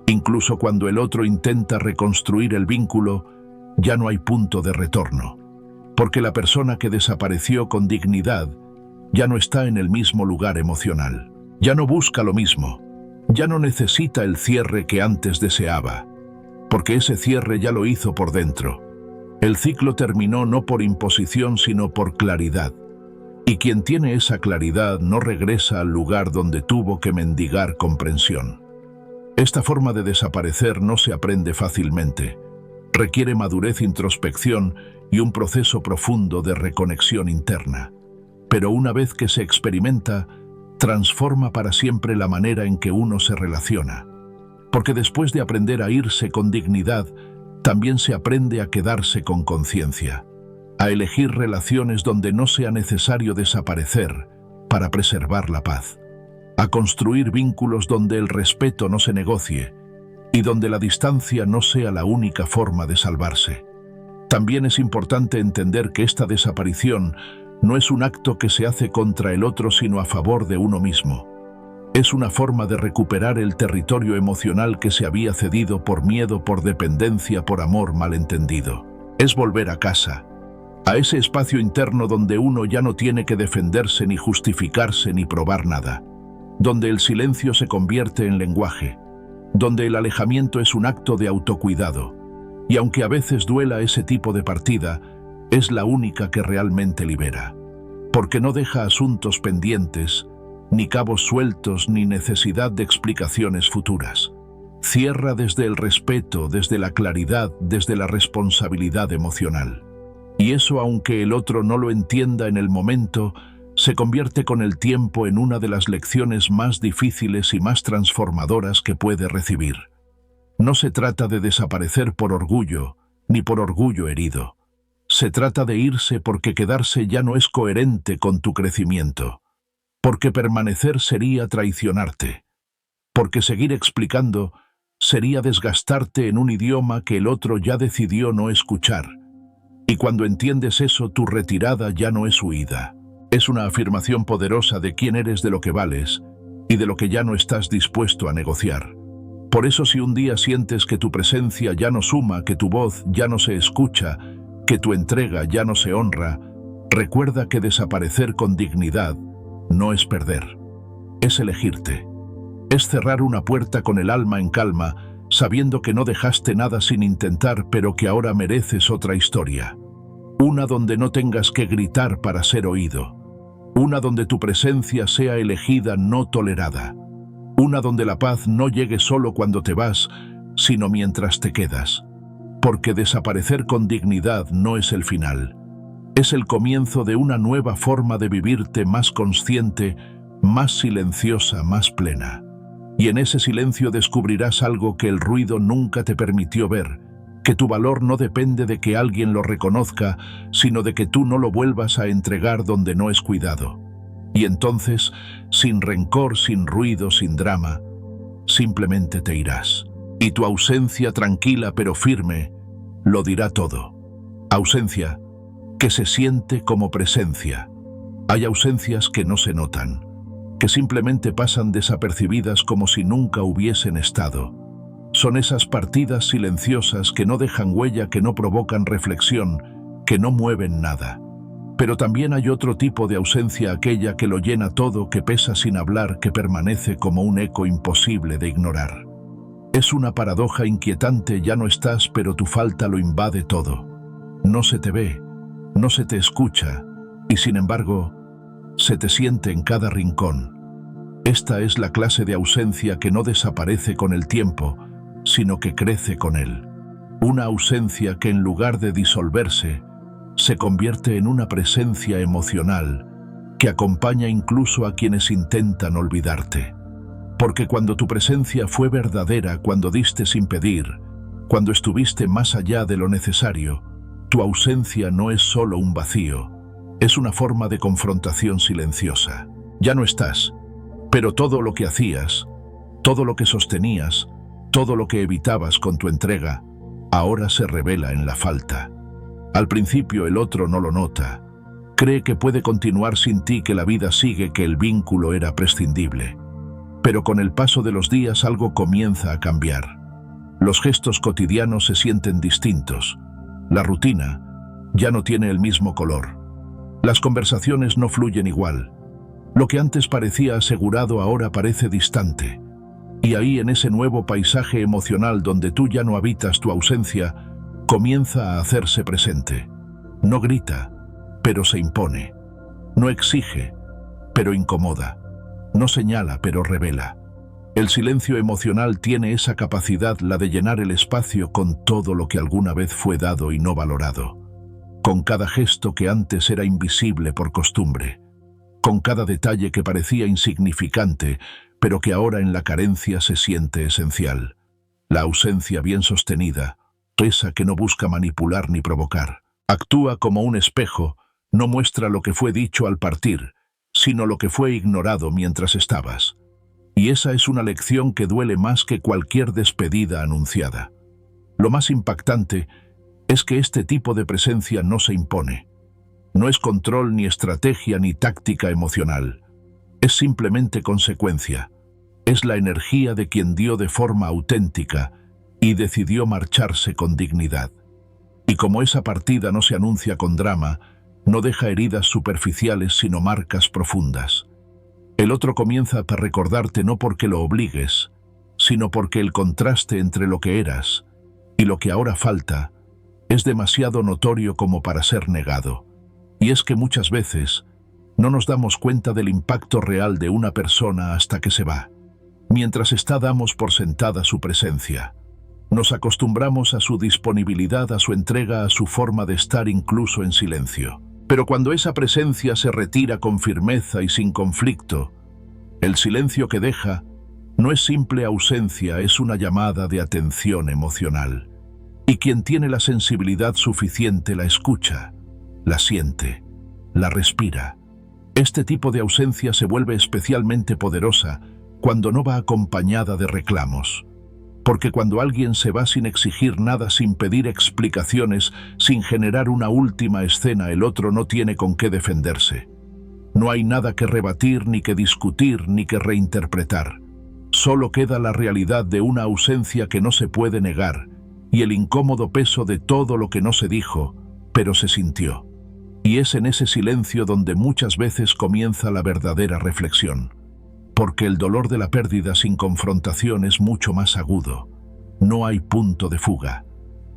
Incluso cuando el otro intenta reconstruir el vínculo, ya no hay punto de retorno. Porque la persona que desapareció con dignidad ya no está en el mismo lugar emocional. Ya no busca lo mismo. Ya no necesita el cierre que antes deseaba. Porque ese cierre ya lo hizo por dentro. El ciclo terminó no por imposición, sino por claridad. Y quien tiene esa claridad no regresa al lugar donde tuvo que mendigar comprensión. Esta forma de desaparecer no se aprende fácilmente. Requiere madurez, introspección y un proceso profundo de reconexión interna. Pero una vez que se experimenta, transforma para siempre la manera en que uno se relaciona. Porque después de aprender a irse con dignidad, también se aprende a quedarse con conciencia, a elegir relaciones donde no sea necesario desaparecer para preservar la paz, a construir vínculos donde el respeto no se negocie y donde la distancia no sea la única forma de salvarse. También es importante entender que esta desaparición no es un acto que se hace contra el otro, sino a favor de uno mismo. Es una forma de recuperar el territorio emocional que se había cedido por miedo, por dependencia, por amor malentendido. Es volver a casa, a ese espacio interno donde uno ya no tiene que defenderse, ni justificarse, ni probar nada. Donde el silencio se convierte en lenguaje. Donde el alejamiento es un acto de autocuidado. Y aunque a veces duela ese tipo de partida, es la única que realmente libera. Porque no deja asuntos pendientes, ni cabos sueltos, ni necesidad de explicaciones futuras. Cierra desde el respeto, desde la claridad, desde la responsabilidad emocional. Y eso, aunque el otro no lo entienda en el momento, se convierte con el tiempo en una de las lecciones más difíciles y más transformadoras que puede recibir. No se trata de desaparecer por orgullo, ni por orgullo herido. Se trata de irse porque quedarse ya no es coherente con tu crecimiento. Porque permanecer sería traicionarte. Porque seguir explicando sería desgastarte en un idioma que el otro ya decidió no escuchar. Y cuando entiendes eso, tu retirada ya no es huida. Es una afirmación poderosa de quién eres, de lo que vales y de lo que ya no estás dispuesto a negociar. Por eso, si un día sientes que tu presencia ya no suma, que tu voz ya no se escucha, que tu entrega ya no se honra, recuerda que desaparecer con dignidad no es perder, es elegirte. Es cerrar una puerta con el alma en calma, sabiendo que no dejaste nada sin intentar, pero que ahora mereces otra historia. Una donde no tengas que gritar para ser oído. Una donde tu presencia sea elegida, no tolerada. Una donde la paz no llegue solo cuando te vas, sino mientras te quedas. Porque desaparecer con dignidad no es el final. Es el comienzo de una nueva forma de vivirte más consciente, más silenciosa, más plena. Y en ese silencio descubrirás algo que el ruido nunca te permitió ver, que tu valor no depende de que alguien lo reconozca, sino de que tú no lo vuelvas a entregar donde no es cuidado. Y entonces, sin rencor, sin ruido, sin drama, simplemente te irás. Y tu ausencia tranquila pero firme lo dirá todo. Ausencia que se siente como presencia. Hay ausencias que no se notan, que simplemente pasan desapercibidas como si nunca hubiesen estado. Son esas partidas silenciosas que no dejan huella, que no provocan reflexión, que no mueven nada. Pero también hay otro tipo de ausencia, aquella que lo llena todo, que pesa sin hablar, que permanece como un eco imposible de ignorar. Es una paradoja inquietante, ya no estás, pero tu falta lo invade todo. No se te ve, no se te escucha, y sin embargo, se te siente en cada rincón. Esta es la clase de ausencia que no desaparece con el tiempo, sino que crece con él. Una ausencia que en lugar de disolverse, se convierte en una presencia emocional que acompaña incluso a quienes intentan olvidarte. Porque cuando tu presencia fue verdadera, cuando diste sin pedir, cuando estuviste más allá de lo necesario, tu ausencia no es solo un vacío, es una forma de confrontación silenciosa. Ya no estás, pero todo lo que hacías, todo lo que sostenías, todo lo que evitabas con tu entrega, ahora se revela en la falta. Al principio el otro no lo nota, cree que puede continuar sin ti, que la vida sigue, que el vínculo era prescindible. Pero con el paso de los días algo comienza a cambiar. Los gestos cotidianos se sienten distintos. La rutina ya no tiene el mismo color. Las conversaciones no fluyen igual. Lo que antes parecía asegurado ahora parece distante. Y ahí, en ese nuevo paisaje emocional donde tú ya no habitas, tu ausencia comienza a hacerse presente. No grita, pero se impone. No exige, pero incomoda. No señala, pero revela. El silencio emocional tiene esa capacidad, la de llenar el espacio con todo lo que alguna vez fue dado y no valorado. Con cada gesto que antes era invisible por costumbre. Con cada detalle que parecía insignificante, pero que ahora en la carencia se siente esencial. La ausencia bien sostenida, esa que no busca manipular ni provocar. Actúa como un espejo, no muestra lo que fue dicho al partir, sino lo que fue ignorado mientras estabas. Y esa es una lección que duele más que cualquier despedida anunciada. Lo más impactante es que este tipo de presencia no se impone. No es control, ni estrategia, ni táctica emocional. Es simplemente consecuencia. Es la energía de quien dio de forma auténtica y decidió marcharse con dignidad. Y como esa partida no se anuncia con drama, no deja heridas superficiales sino marcas profundas. El otro comienza a recordarte no porque lo obligues, sino porque el contraste entre lo que eras y lo que ahora falta es demasiado notorio como para ser negado. Y es que muchas veces no nos damos cuenta del impacto real de una persona hasta que se va. Mientras está, damos por sentada su presencia. Nos acostumbramos a su disponibilidad, a su entrega, a su forma de estar incluso en silencio. Pero cuando esa presencia se retira con firmeza y sin conflicto, el silencio que deja no es simple ausencia, es una llamada de atención emocional. Y quien tiene la sensibilidad suficiente la escucha, la siente, la respira. Este tipo de ausencia se vuelve especialmente poderosa cuando no va acompañada de reclamos. Porque cuando alguien se va sin exigir nada, sin pedir explicaciones, sin generar una última escena, el otro no tiene con qué defenderse. No hay nada que rebatir, ni que discutir, ni que reinterpretar. Solo queda la realidad de una ausencia que no se puede negar y el incómodo peso de todo lo que no se dijo, pero se sintió. Y es en ese silencio donde muchas veces comienza la verdadera reflexión. Porque el dolor de la pérdida sin confrontación es mucho más agudo. No hay punto de fuga.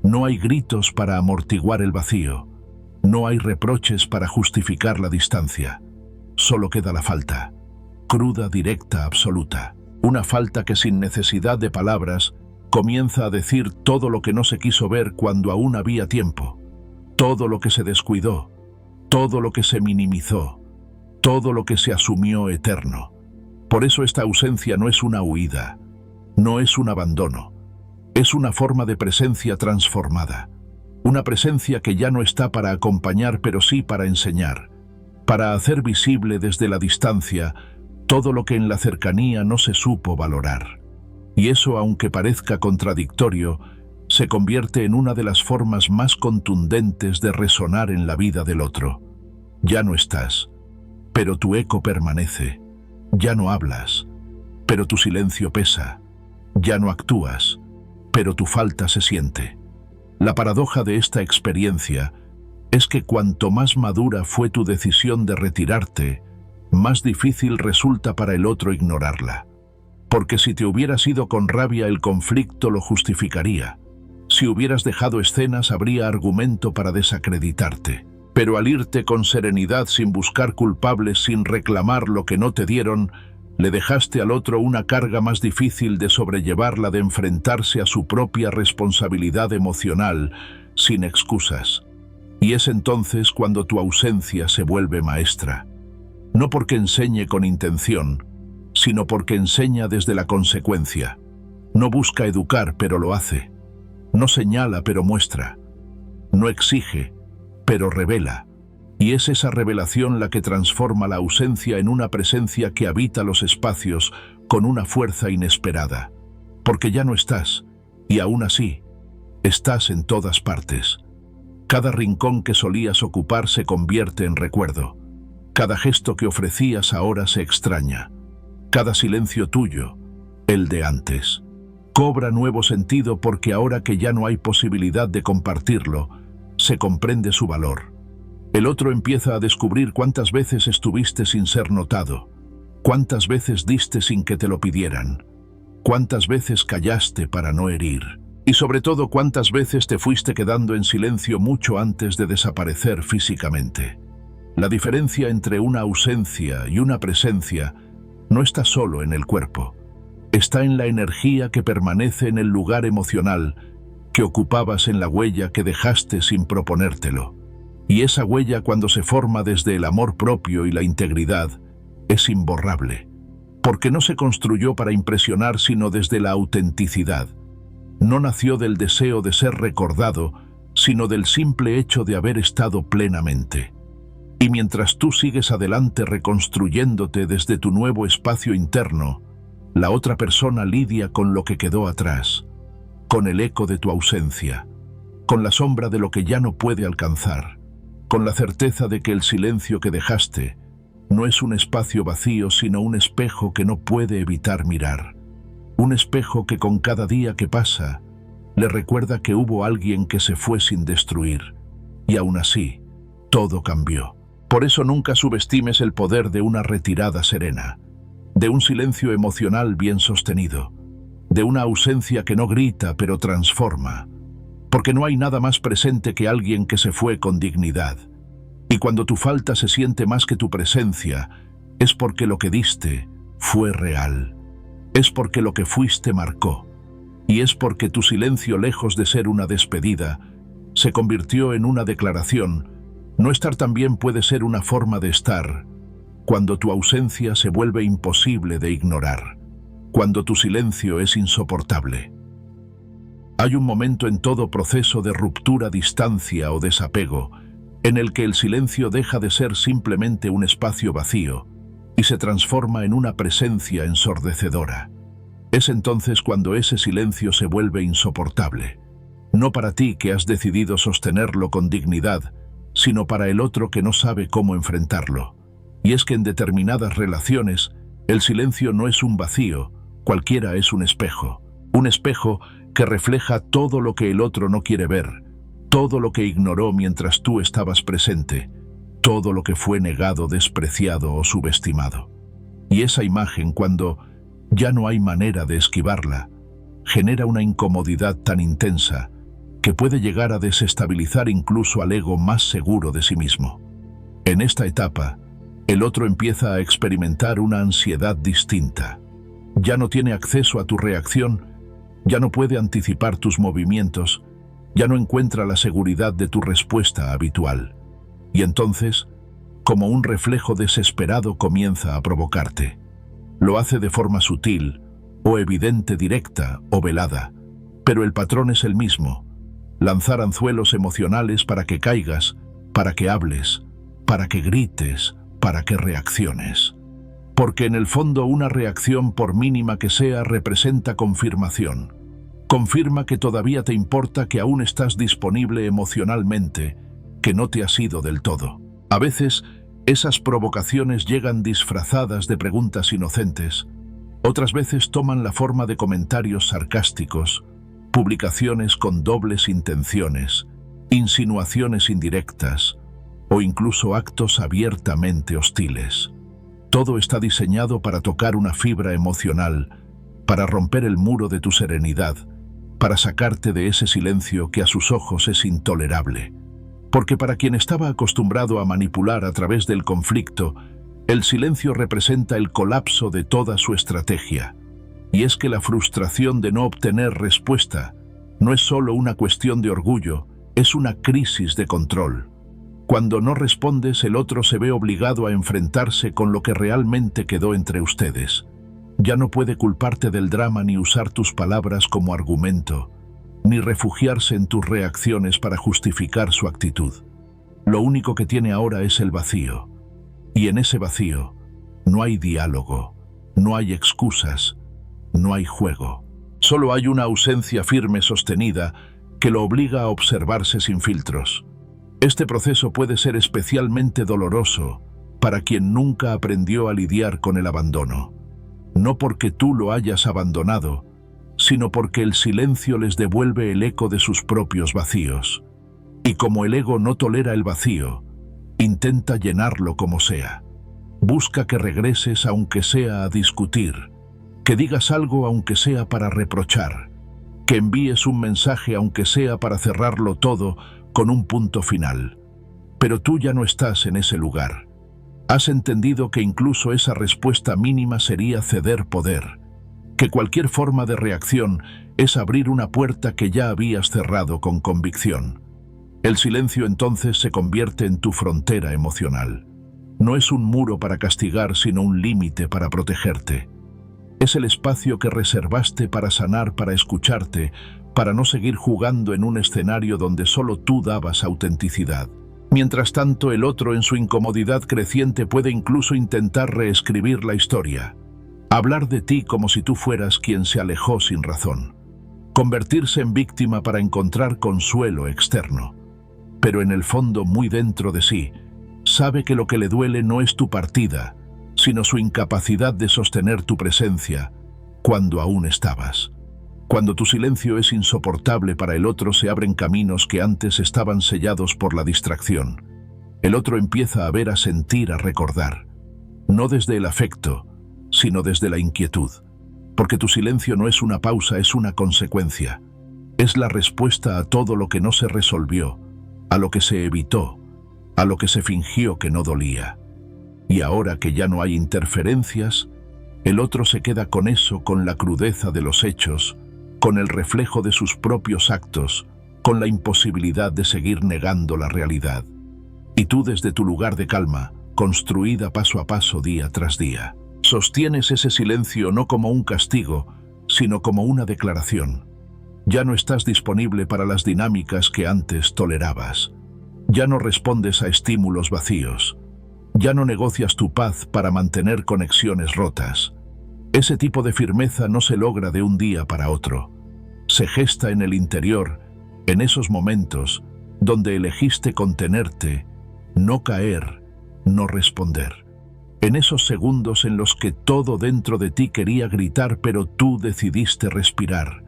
No hay gritos para amortiguar el vacío. No hay reproches para justificar la distancia. Solo queda la falta. Cruda, directa, absoluta. Una falta que sin necesidad de palabras comienza a decir todo lo que no se quiso ver cuando aún había tiempo. Todo lo que se descuidó. Todo lo que se minimizó. Todo lo que se asumió eterno. Por eso esta ausencia no es una huida. No es un abandono. Es una forma de presencia transformada. Una presencia que ya no está para acompañar, pero sí para enseñar. Para hacer visible desde la distancia todo lo que en la cercanía no se supo valorar. Y eso, aunque parezca contradictorio, se convierte en una de las formas más contundentes de resonar en la vida del otro. Ya no estás, pero tu eco permanece. Ya no hablas, pero tu silencio pesa. Ya no actúas, pero tu falta se siente. La paradoja de esta experiencia es que cuanto más madura fue tu decisión de retirarte, más difícil resulta para el otro ignorarla. Porque si te hubieras ido con rabia, el conflicto lo justificaría. Si hubieras dejado escenas, habría argumento para desacreditarte. Pero al irte con serenidad, sin buscar culpables, sin reclamar lo que no te dieron, le dejaste al otro una carga más difícil de sobrellevar, la de enfrentarse a su propia responsabilidad emocional, sin excusas. Y es entonces cuando tu ausencia se vuelve maestra. No porque enseñe con intención, sino porque enseña desde la consecuencia. No busca educar, pero lo hace. No señala, pero muestra. No exige, pero revela. Y es esa revelación la que transforma la ausencia en una presencia que habita los espacios con una fuerza inesperada. Porque ya no estás, y aún así, estás en todas partes. Cada rincón que solías ocupar se convierte en recuerdo. Cada gesto que ofrecías ahora se extraña. Cada silencio tuyo, el de antes, cobra nuevo sentido porque ahora que ya no hay posibilidad de compartirlo, se comprende su valor. El otro empieza a descubrir cuántas veces estuviste sin ser notado, cuántas veces diste sin que te lo pidieran, cuántas veces callaste para no herir, y sobre todo cuántas veces te fuiste quedando en silencio mucho antes de desaparecer físicamente. La diferencia entre una ausencia y una presencia no está solo en el cuerpo, está en la energía que permanece en el lugar emocional que ocupabas, en la huella que dejaste sin proponértelo. Y esa huella, cuando se forma desde el amor propio y la integridad, es imborrable, porque no se construyó para impresionar, sino desde la autenticidad. No nació del deseo de ser recordado, sino del simple hecho de haber estado plenamente. Y mientras tú sigues adelante reconstruyéndote desde tu nuevo espacio interno, la otra persona lidia con lo que quedó atrás, con el eco de tu ausencia, con la sombra de lo que ya no puede alcanzar, con la certeza de que el silencio que dejaste no es un espacio vacío, sino un espejo que no puede evitar mirar. Un espejo que con cada día que pasa le recuerda que hubo alguien que se fue sin destruir, y aún así, todo cambió. Por eso nunca subestimes el poder de una retirada serena, de un silencio emocional bien sostenido, de una ausencia que no grita pero transforma, porque no hay nada más presente que alguien que se fue con dignidad. Y cuando tu falta se siente más que tu presencia, es porque lo que diste fue real, es porque lo que fuiste marcó, y es porque tu silencio, lejos de ser una despedida, se convirtió en una declaración. No estar también puede ser una forma de estar, cuando tu ausencia se vuelve imposible de ignorar, cuando tu silencio es insoportable. Hay un momento en todo proceso de ruptura, distancia o desapego, en el que el silencio deja de ser simplemente un espacio vacío y se transforma en una presencia ensordecedora. Es entonces cuando ese silencio se vuelve insoportable, no para ti que has decidido sostenerlo con dignidad, sino para el otro que no sabe cómo enfrentarlo. Y es que en determinadas relaciones, el silencio no es un vacío, cualquiera es un espejo que refleja todo lo que el otro no quiere ver, todo lo que ignoró mientras tú estabas presente, todo lo que fue negado, despreciado o subestimado. Y esa imagen, cuando ya no hay manera de esquivarla, genera una incomodidad tan intensa que puede llegar a desestabilizar incluso al ego más seguro de sí mismo. En esta etapa, el otro empieza a experimentar una ansiedad distinta. Ya no tiene acceso a tu reacción, ya no puede anticipar tus movimientos, ya no encuentra la seguridad de tu respuesta habitual. Y entonces, como un reflejo desesperado, comienza a provocarte. Lo hace de forma sutil, o evidente, directa o velada, pero el patrón es el mismo: lanzar anzuelos emocionales para que caigas, para que hables, para que grites, para que reacciones. Porque en el fondo una reacción, por mínima que sea, representa confirmación. Confirma que todavía te importa, que aún estás disponible emocionalmente, que no te has ido del todo. A veces, esas provocaciones llegan disfrazadas de preguntas inocentes. Otras veces toman la forma de comentarios sarcásticos, publicaciones con dobles intenciones, insinuaciones indirectas o incluso actos abiertamente hostiles. Todo está diseñado para tocar una fibra emocional, para romper el muro de tu serenidad, para sacarte de ese silencio que a sus ojos es intolerable. Porque para quien estaba acostumbrado a manipular a través del conflicto, el silencio representa el colapso de toda su estrategia. Y es que la frustración de no obtener respuesta no es solo una cuestión de orgullo, es una crisis de control. Cuando no respondes, el otro se ve obligado a enfrentarse con lo que realmente quedó entre ustedes. Ya no puede culparte del drama ni usar tus palabras como argumento, ni refugiarse en tus reacciones para justificar su actitud. Lo único que tiene ahora es el vacío. Y en ese vacío no hay diálogo, no hay excusas, no hay juego. Solo hay una ausencia firme, sostenida, que lo obliga a observarse sin filtros. Este proceso puede ser especialmente doloroso para quien nunca aprendió a lidiar con el abandono. No porque tú lo hayas abandonado, sino porque el silencio les devuelve el eco de sus propios vacíos. Y como el ego no tolera el vacío, intenta llenarlo como sea. Busca que regreses aunque sea a discutir, que digas algo aunque sea para reprochar, que envíes un mensaje aunque sea para cerrarlo todo con un punto final. Pero tú ya no estás en ese lugar. Has entendido que incluso esa respuesta mínima sería ceder poder, que cualquier forma de reacción es abrir una puerta que ya habías cerrado con convicción. El silencio entonces se convierte en tu frontera emocional. No es un muro para castigar, sino un límite para protegerte. Es el espacio que reservaste para sanar, para escucharte, para no seguir jugando en un escenario donde solo tú dabas autenticidad. Mientras tanto, el otro, en su incomodidad creciente, puede incluso intentar reescribir la historia. Hablar de ti como si tú fueras quien se alejó sin razón. Convertirse en víctima para encontrar consuelo externo. Pero en el fondo, muy dentro de sí, sabe que lo que le duele no es tu partida, sino su incapacidad de sostener tu presencia cuando aún estabas. Cuando tu silencio es insoportable para el otro, se abren caminos que antes estaban sellados por la distracción. El otro empieza a ver, a sentir, a recordar. No desde el afecto, sino desde la inquietud. Porque tu silencio no es una pausa, es una consecuencia. Es la respuesta a todo lo que no se resolvió, a lo que se evitó, a lo que se fingió que no dolía. Y ahora que ya no hay interferencias, el otro se queda con eso, con la crudeza de los hechos, con el reflejo de sus propios actos, con la imposibilidad de seguir negando la realidad. Y tú, desde tu lugar de calma, construida paso a paso, día tras día, sostienes ese silencio no como un castigo, sino como una declaración. Ya no estás disponible para las dinámicas que antes tolerabas. Ya no respondes a estímulos vacíos. Ya no negocias tu paz para mantener conexiones rotas. Ese tipo de firmeza no se logra de un día para otro. Se gesta en el interior, en esos momentos donde elegiste contenerte, no caer, no responder. En esos segundos en los que todo dentro de ti quería gritar, pero tú decidiste respirar.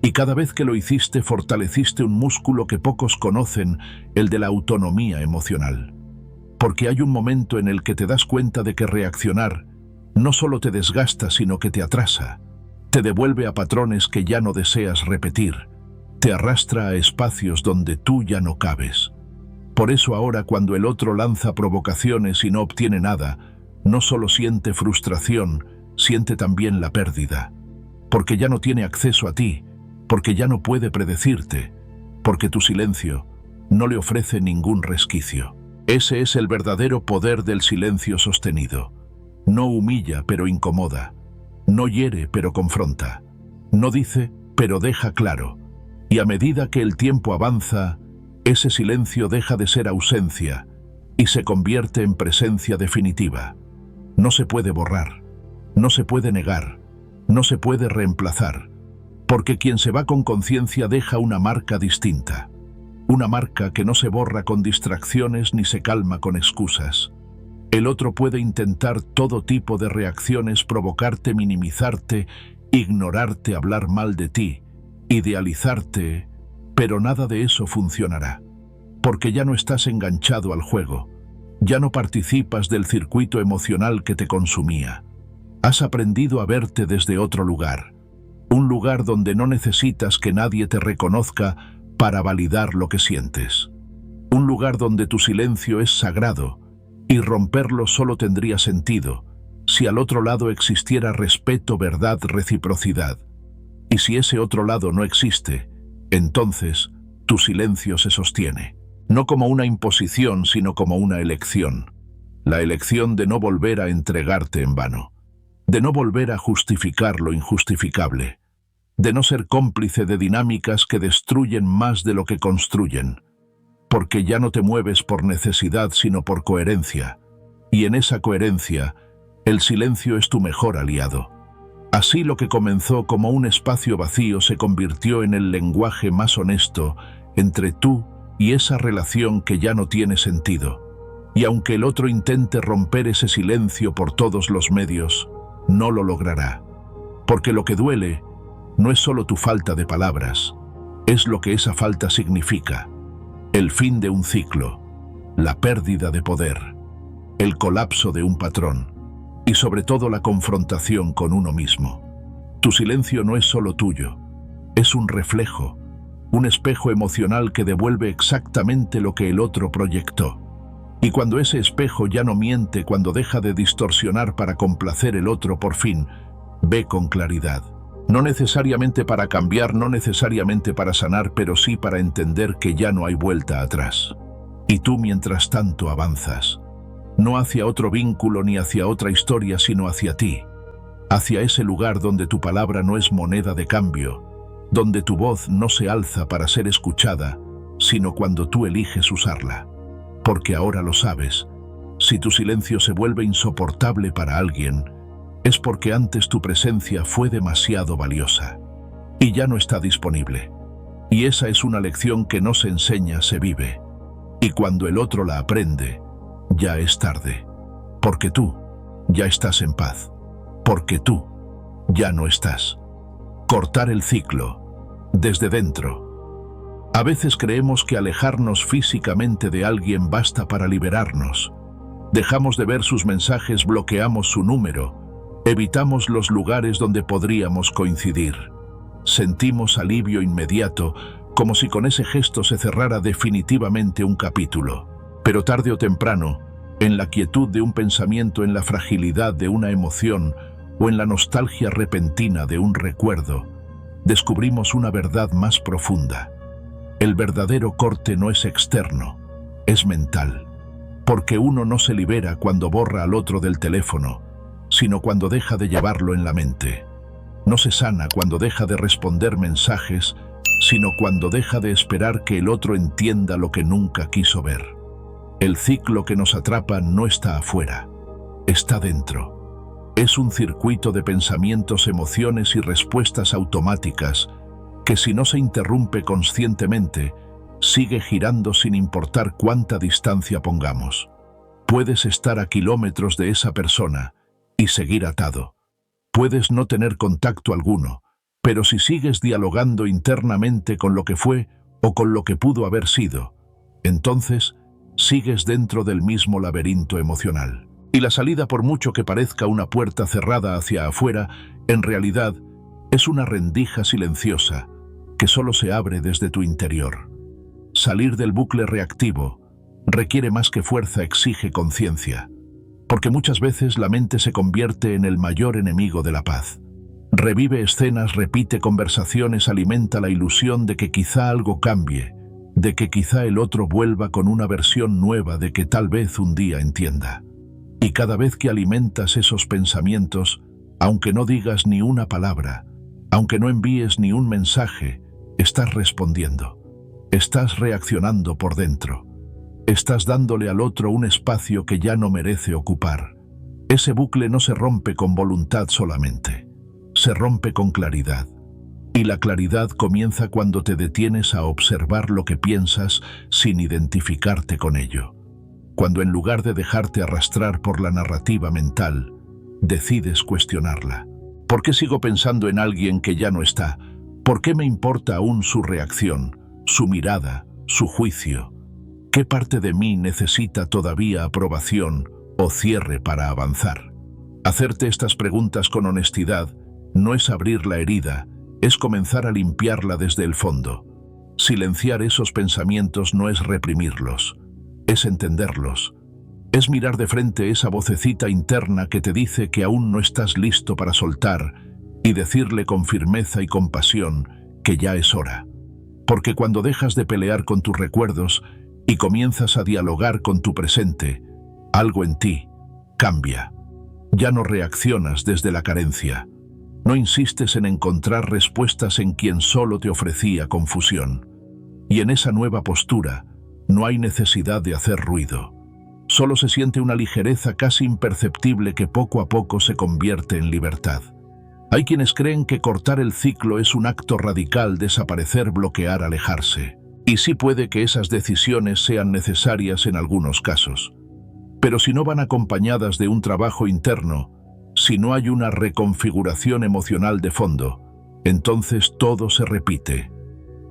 Y cada vez que lo hiciste, fortaleciste un músculo que pocos conocen, el de la autonomía emocional. Porque hay un momento en el que te das cuenta de que reaccionar no solo te desgasta, sino que te atrasa. Te devuelve a patrones que ya no deseas repetir. Te arrastra a espacios donde tú ya no cabes. Por eso ahora cuando el otro lanza provocaciones y no obtiene nada, no solo siente frustración, siente también la pérdida. Porque ya no tiene acceso a ti, porque ya no puede predecirte, porque tu silencio no le ofrece ningún resquicio. Ese es el verdadero poder del silencio sostenido. No humilla, pero incomoda. No hiere, pero confronta. No dice, pero deja claro. Y a medida que el tiempo avanza, ese silencio deja de ser ausencia y se convierte en presencia definitiva. No se puede borrar, no se puede negar, no se puede reemplazar, porque quien se va con conciencia deja una marca distinta. Una marca que no se borra con distracciones ni se calma con excusas. El otro puede intentar todo tipo de reacciones, provocarte, minimizarte, ignorarte, hablar mal de ti, idealizarte, pero nada de eso funcionará, porque ya no estás enganchado al juego, ya no participas del circuito emocional que te consumía. Has aprendido a verte desde otro lugar, un lugar donde no necesitas que nadie te reconozca para validar lo que sientes. Un lugar donde tu silencio es sagrado y romperlo solo tendría sentido si al otro lado existiera respeto, verdad, reciprocidad. Y si ese otro lado no existe, entonces tu silencio se sostiene, no como una imposición, sino como una elección. La elección de no volver a entregarte en vano, de no volver a justificar lo injustificable, de no ser cómplice de dinámicas que destruyen más de lo que construyen, porque ya no te mueves por necesidad sino por coherencia, y en esa coherencia el silencio es tu mejor aliado. Así lo que comenzó como un espacio vacío se convirtió en el lenguaje más honesto entre tú y esa relación que ya no tiene sentido. Y aunque el otro intente romper ese silencio por todos los medios, no lo logrará, porque lo que duele no es solo tu falta de palabras, es lo que esa falta significa: el fin de un ciclo, la pérdida de poder, el colapso de un patrón y sobre todo la confrontación con uno mismo. Tu silencio no es solo tuyo, es un reflejo, un espejo emocional que devuelve exactamente lo que el otro proyectó. Y cuando ese espejo ya no miente, cuando deja de distorsionar para complacer el otro, por fin ve con claridad. No necesariamente para cambiar, no necesariamente para sanar, pero sí para entender que ya no hay vuelta atrás. Y tú mientras tanto avanzas, no hacia otro vínculo ni hacia otra historia, sino hacia ti, hacia ese lugar donde tu palabra no es moneda de cambio, donde tu voz no se alza para ser escuchada, sino cuando tú eliges usarla. Porque ahora lo sabes, si tu silencio se vuelve insoportable para alguien, es porque antes tu presencia fue demasiado valiosa y ya no está disponible. Y esa es una lección que no se enseña, se vive. Y cuando el otro la aprende, ya es tarde. Porque tú ya estás en paz. Porque tú ya no estás. Cortar el ciclo desde dentro. A veces creemos que alejarnos físicamente de alguien basta para liberarnos. Dejamos de ver sus mensajes, bloqueamos su número, evitamos los lugares donde podríamos coincidir. Sentimos alivio inmediato, como si con ese gesto se cerrara definitivamente un capítulo. Pero tarde o temprano, en la quietud de un pensamiento, en la fragilidad de una emoción o en la nostalgia repentina de un recuerdo, descubrimos una verdad más profunda. El verdadero corte no es externo, es mental. Porque uno no se libera cuando borra al otro del teléfono, sino cuando deja de llevarlo en la mente. No se sana cuando deja de responder mensajes, sino cuando deja de esperar que el otro entienda lo que nunca quiso ver. El ciclo que nos atrapa no está afuera, está dentro. Es un circuito de pensamientos, emociones y respuestas automáticas que, si no se interrumpe conscientemente, sigue girando sin importar cuánta distancia pongamos. Puedes estar a kilómetros de esa persona y seguir atado. Puedes no tener contacto alguno, pero si sigues dialogando internamente con lo que fue o con lo que pudo haber sido, entonces sigues dentro del mismo laberinto emocional. Y la salida, por mucho que parezca una puerta cerrada hacia afuera, en realidad Es una rendija silenciosa que solo se abre desde tu interior. Salir del bucle reactivo requiere más que fuerza, exige conciencia, porque muchas veces la mente se convierte en el mayor enemigo de la paz. Revive escenas, repite conversaciones, alimenta la ilusión de que quizá algo cambie, de que quizá el otro vuelva con una versión nueva de que tal vez un día entienda. Y cada vez que alimentas esos pensamientos, aunque no digas ni una palabra, aunque no envíes ni un mensaje, estás respondiendo. Estás reaccionando por dentro. Estás dándole al otro un espacio que ya no merece ocupar. Ese bucle no se rompe con voluntad solamente. Se rompe con claridad. Y la claridad comienza cuando te detienes a observar lo que piensas sin identificarte con ello. Cuando en lugar de dejarte arrastrar por la narrativa mental, decides cuestionarla. ¿Por qué sigo pensando en alguien que ya no está? ¿Por qué me importa aún su reacción, su mirada, su juicio? ¿Qué parte de mí necesita todavía aprobación o cierre para avanzar? Hacerte estas preguntas con honestidad no es abrir la herida, es comenzar a limpiarla desde el fondo. Silenciar esos pensamientos no es reprimirlos, es entenderlos. Es mirar de frente esa vocecita interna que te dice que aún no estás listo para soltar y decirle con firmeza y compasión que ya es hora. Porque cuando dejas de pelear con tus recuerdos y comienzas a dialogar con tu presente, algo en ti cambia. Ya no reaccionas desde la carencia. No insistes en encontrar respuestas en quien solo te ofrecía confusión. Y en esa nueva postura no hay necesidad de hacer ruido. Solo se siente una ligereza casi imperceptible que poco a poco se convierte en libertad. Hay quienes creen que cortar el ciclo es un acto radical, desaparecer, bloquear, alejarse. Y sí puede que esas decisiones sean necesarias en algunos casos. Pero si no van acompañadas de un trabajo interno, si no hay una reconfiguración emocional de fondo, entonces todo se repite.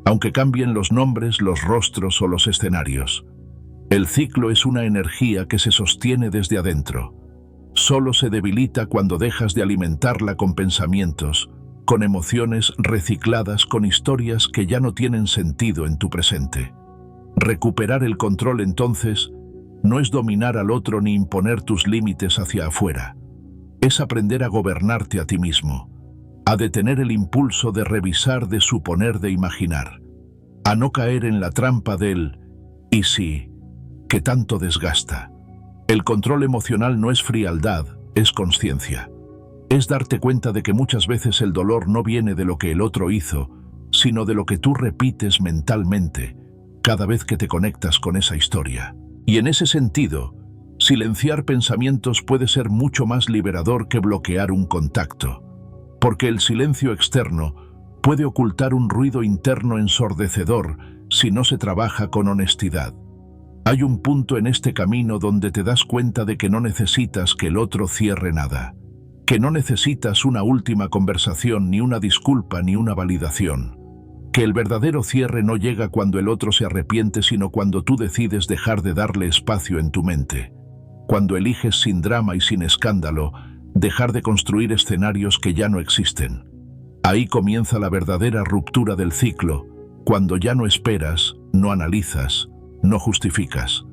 Aunque cambien los nombres, los rostros o los escenarios. El ciclo es una energía que se sostiene desde adentro. Solo se debilita cuando dejas de alimentarla con pensamientos, con emociones recicladas, con historias que ya no tienen sentido en tu presente. Recuperar el control entonces no es dominar al otro ni imponer tus límites hacia afuera. Es aprender a gobernarte a ti mismo, a detener el impulso de revisar, de suponer, de imaginar, a no caer en la trampa del «y sí», que tanto desgasta. El control emocional no es frialdad, es conciencia. Es darte cuenta de que muchas veces el dolor no viene de lo que el otro hizo, sino de lo que tú repites mentalmente cada vez que te conectas con esa historia. Y en ese sentido, silenciar pensamientos puede ser mucho más liberador que bloquear un contacto, porque el silencio externo puede ocultar un ruido interno ensordecedor si no se trabaja con honestidad. Hay un punto en este camino donde te das cuenta de que no necesitas que el otro cierre nada, que no necesitas una última conversación, ni una disculpa, ni una validación, que el verdadero cierre no llega cuando el otro se arrepiente, sino cuando tú decides dejar de darle espacio en tu mente, cuando eliges sin drama y sin escándalo dejar de construir escenarios que ya no existen. Ahí comienza la verdadera ruptura del ciclo, cuando ya no esperas, no analizas, no justificas,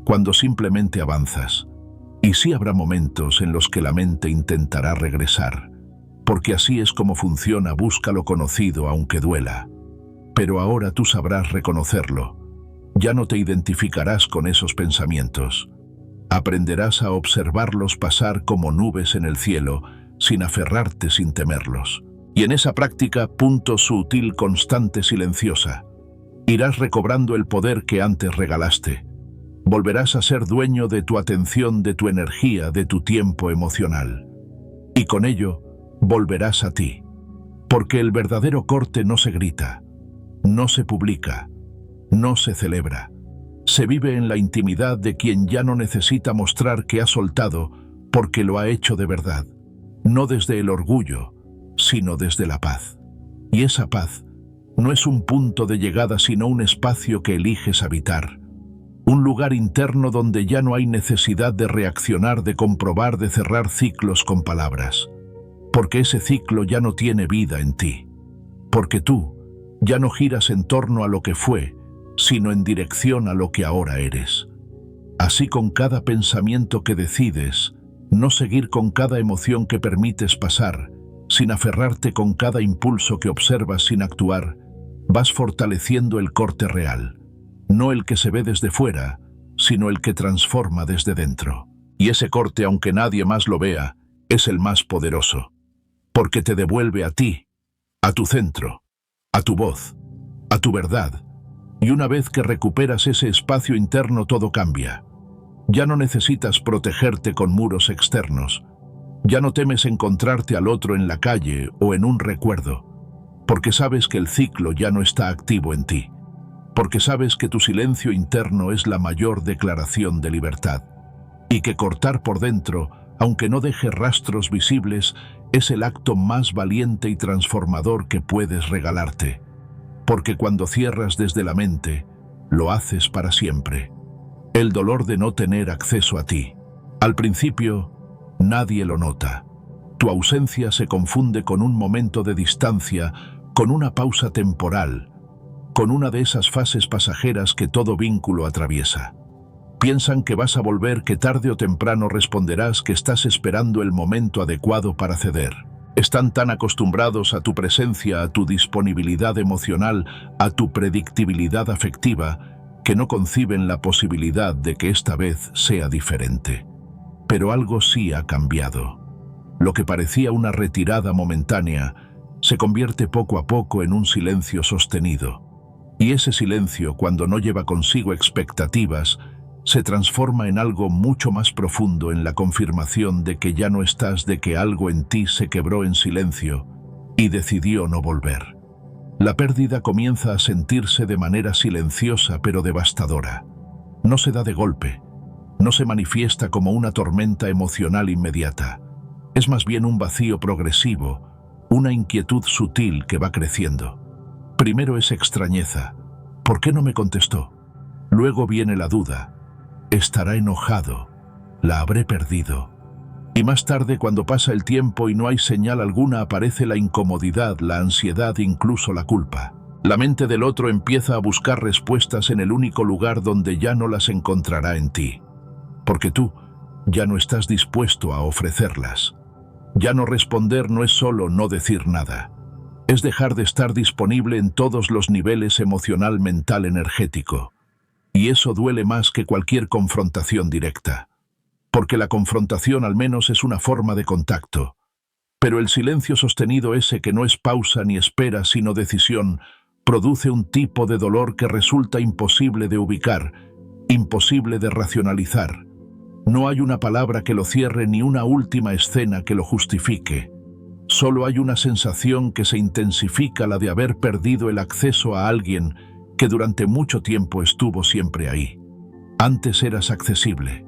cuando simplemente avanzas. Y sí habrá momentos en los que la mente intentará regresar, porque así es como funciona, busca lo conocido aunque duela. Pero ahora tú sabrás reconocerlo. Ya no te identificarás con esos pensamientos. Aprenderás a observarlos pasar como nubes en el cielo, sin aferrarte, sin temerlos. Y en esa práctica, sutil, constante, silenciosa, irás recobrando el poder que antes regalaste. Volverás a ser dueño de tu atención, de tu energía, de tu tiempo emocional. Y con ello, volverás a ti. Porque el verdadero corte no se grita, no se publica, no se celebra. Se vive en la intimidad de quien ya no necesita mostrar que ha soltado porque lo ha hecho de verdad. No desde el orgullo, sino desde la paz. Y esa paz no es un punto de llegada, sino un espacio que eliges habitar. Un lugar interno donde ya no hay necesidad de reaccionar, de comprobar, de cerrar ciclos con palabras. porque ese ciclo ya no tiene vida en ti, porque tú ya no giras en torno a lo que fue, sino en dirección a lo que ahora eres. Así con cada pensamiento que decides, no seguir con cada emoción que permites pasar, sin aferrarte con cada impulso que observas sin actuar, vas fortaleciendo el corte real, no el que se ve desde fuera, sino el que transforma desde dentro. Y ese corte, aunque nadie más lo vea, es el más poderoso, porque te devuelve a ti, a tu centro, a tu voz, a tu verdad. Y una vez que recuperas ese espacio interno, todo cambia. Ya no necesitas protegerte con muros externos. Ya no temes encontrarte al otro en la calle o en un recuerdo, porque sabes que el ciclo ya no está activo en ti, porque sabes que tu silencio interno es la mayor declaración de libertad, y que cortar por dentro, aunque no deje rastros visibles, es el acto más valiente y transformador que puedes regalarte, porque cuando cierras desde la mente, lo haces para siempre. El dolor de no tener acceso a ti. Al principio, nadie lo nota. Tu ausencia se confunde con un momento de distancia, con una pausa temporal, con una de esas fases pasajeras que todo vínculo atraviesa. Piensan que vas a volver, que tarde o temprano responderás, que estás esperando el momento adecuado para ceder. Están tan acostumbrados a tu presencia, a tu disponibilidad emocional, a tu predictibilidad afectiva, que no conciben la posibilidad de que esta vez sea diferente. Pero algo sí ha cambiado. Lo que parecía una retirada momentánea se convierte poco a poco en un silencio sostenido. Y ese silencio, cuando no lleva consigo expectativas, se transforma en algo mucho más profundo, en la confirmación de que ya no estás, de que algo en ti se quebró en silencio y decidió no volver. La pérdida comienza a sentirse de manera silenciosa pero devastadora. No se da de golpe, no se manifiesta como una tormenta emocional inmediata. Es más bien un vacío progresivo, una inquietud sutil que va creciendo. Primero es extrañeza. ¿Por qué no me contestó? Luego viene la duda. ¿Estará enojado? ¿La habré perdido? Y más tarde, cuando pasa el tiempo y no hay señal alguna, aparece la incomodidad, la ansiedad, incluso la culpa. La mente del otro empieza a buscar respuestas en el único lugar donde ya no las encontrará, en ti. Porque tú ya no estás dispuesto a ofrecerlas. Ya no responder no es solo no decir nada. Es dejar de estar disponible en todos los niveles: emocional, mental, energético. Y eso duele más que cualquier confrontación directa. Porque la confrontación al menos es una forma de contacto. Pero el silencio sostenido, ese que no es pausa ni espera sino decisión, produce un tipo de dolor que resulta imposible de ubicar, imposible de racionalizar. No hay una palabra que lo cierre ni una última escena que lo justifique. Solo hay una sensación que se intensifica, la de haber perdido el acceso a alguien que durante mucho tiempo estuvo siempre ahí. Antes eras accesible.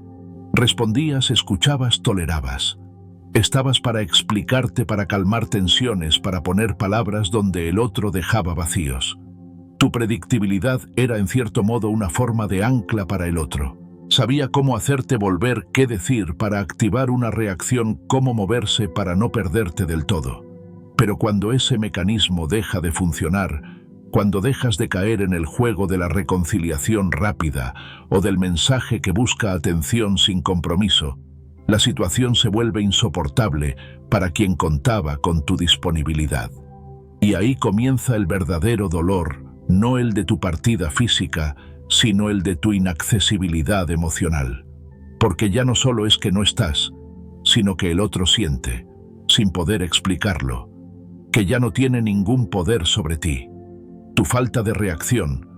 Respondías, escuchabas, tolerabas. Estabas para explicarte, para calmar tensiones, para poner palabras donde el otro dejaba vacíos. Tu predictibilidad era en cierto modo una forma de ancla para el otro. Sabía cómo hacerte volver, qué decir para activar una reacción, cómo moverse para no perderte del todo. Pero cuando ese mecanismo deja de funcionar, cuando dejas de caer en el juego de la reconciliación rápida o del mensaje que busca atención sin compromiso, la situación se vuelve insoportable para quien contaba con tu disponibilidad. Y ahí comienza el verdadero dolor, no el de tu partida física, sino el de tu inaccesibilidad emocional. Porque ya no solo es que no estás, sino que el otro siente, sin poder explicarlo, que ya no tiene ningún poder sobre ti. Tu falta de reacción,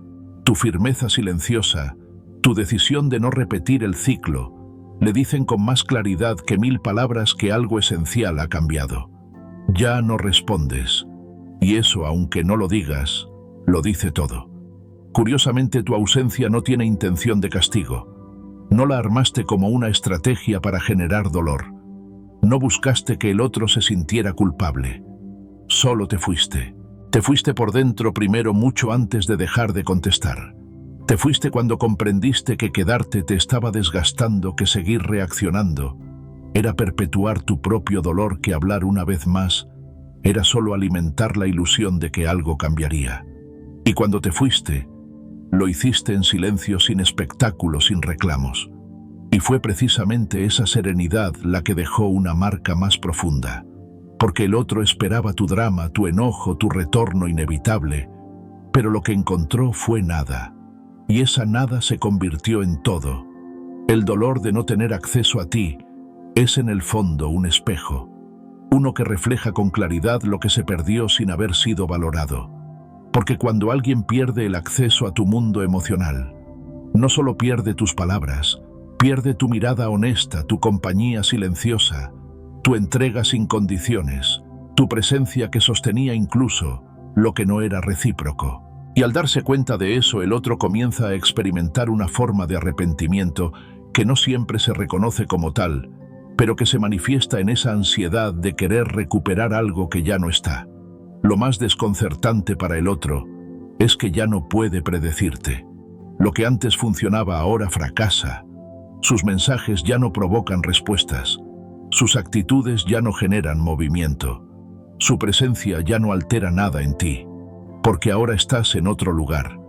tu firmeza silenciosa, tu decisión de no repetir el ciclo, le dicen con más claridad que 1000 palabras que algo esencial ha cambiado. Ya no respondes. Y eso, aunque no lo digas, lo dice todo. Curiosamente, tu ausencia no tiene intención de castigo. No la armaste como una estrategia para generar dolor. No buscaste que el otro se sintiera culpable. Solo te fuiste. Te fuiste por dentro primero, mucho antes de dejar de contestar. Te fuiste cuando comprendiste que quedarte te estaba desgastando, que seguir reaccionando era perpetuar tu propio dolor que hablar una vez más era solo alimentar la ilusión de que algo cambiaría. Y cuando te fuiste, lo hiciste en silencio, sin espectáculo, sin reclamos. Y fue precisamente esa serenidad la que dejó una marca más profunda, porque el otro esperaba tu drama, tu enojo, tu retorno inevitable, pero lo que encontró fue nada, y esa nada se convirtió en todo. El dolor de no tener acceso a ti es en el fondo un espejo, uno que refleja con claridad lo que se perdió sin haber sido valorado. Porque cuando alguien pierde el acceso a tu mundo emocional, no solo pierde tus palabras, pierde tu mirada honesta, tu compañía silenciosa, tu entrega sin condiciones, tu presencia que sostenía incluso lo que no era recíproco. Y al darse cuenta de eso, el otro comienza a experimentar una forma de arrepentimiento que no siempre se reconoce como tal, pero que se manifiesta en esa ansiedad de querer recuperar algo que ya no está. Lo más desconcertante para el otro es que ya no puede predecirte. Lo que antes funcionaba ahora fracasa. Sus mensajes ya no provocan respuestas. Sus actitudes ya no generan movimiento. Su presencia ya no altera nada en ti, porque ahora estás en otro lugar.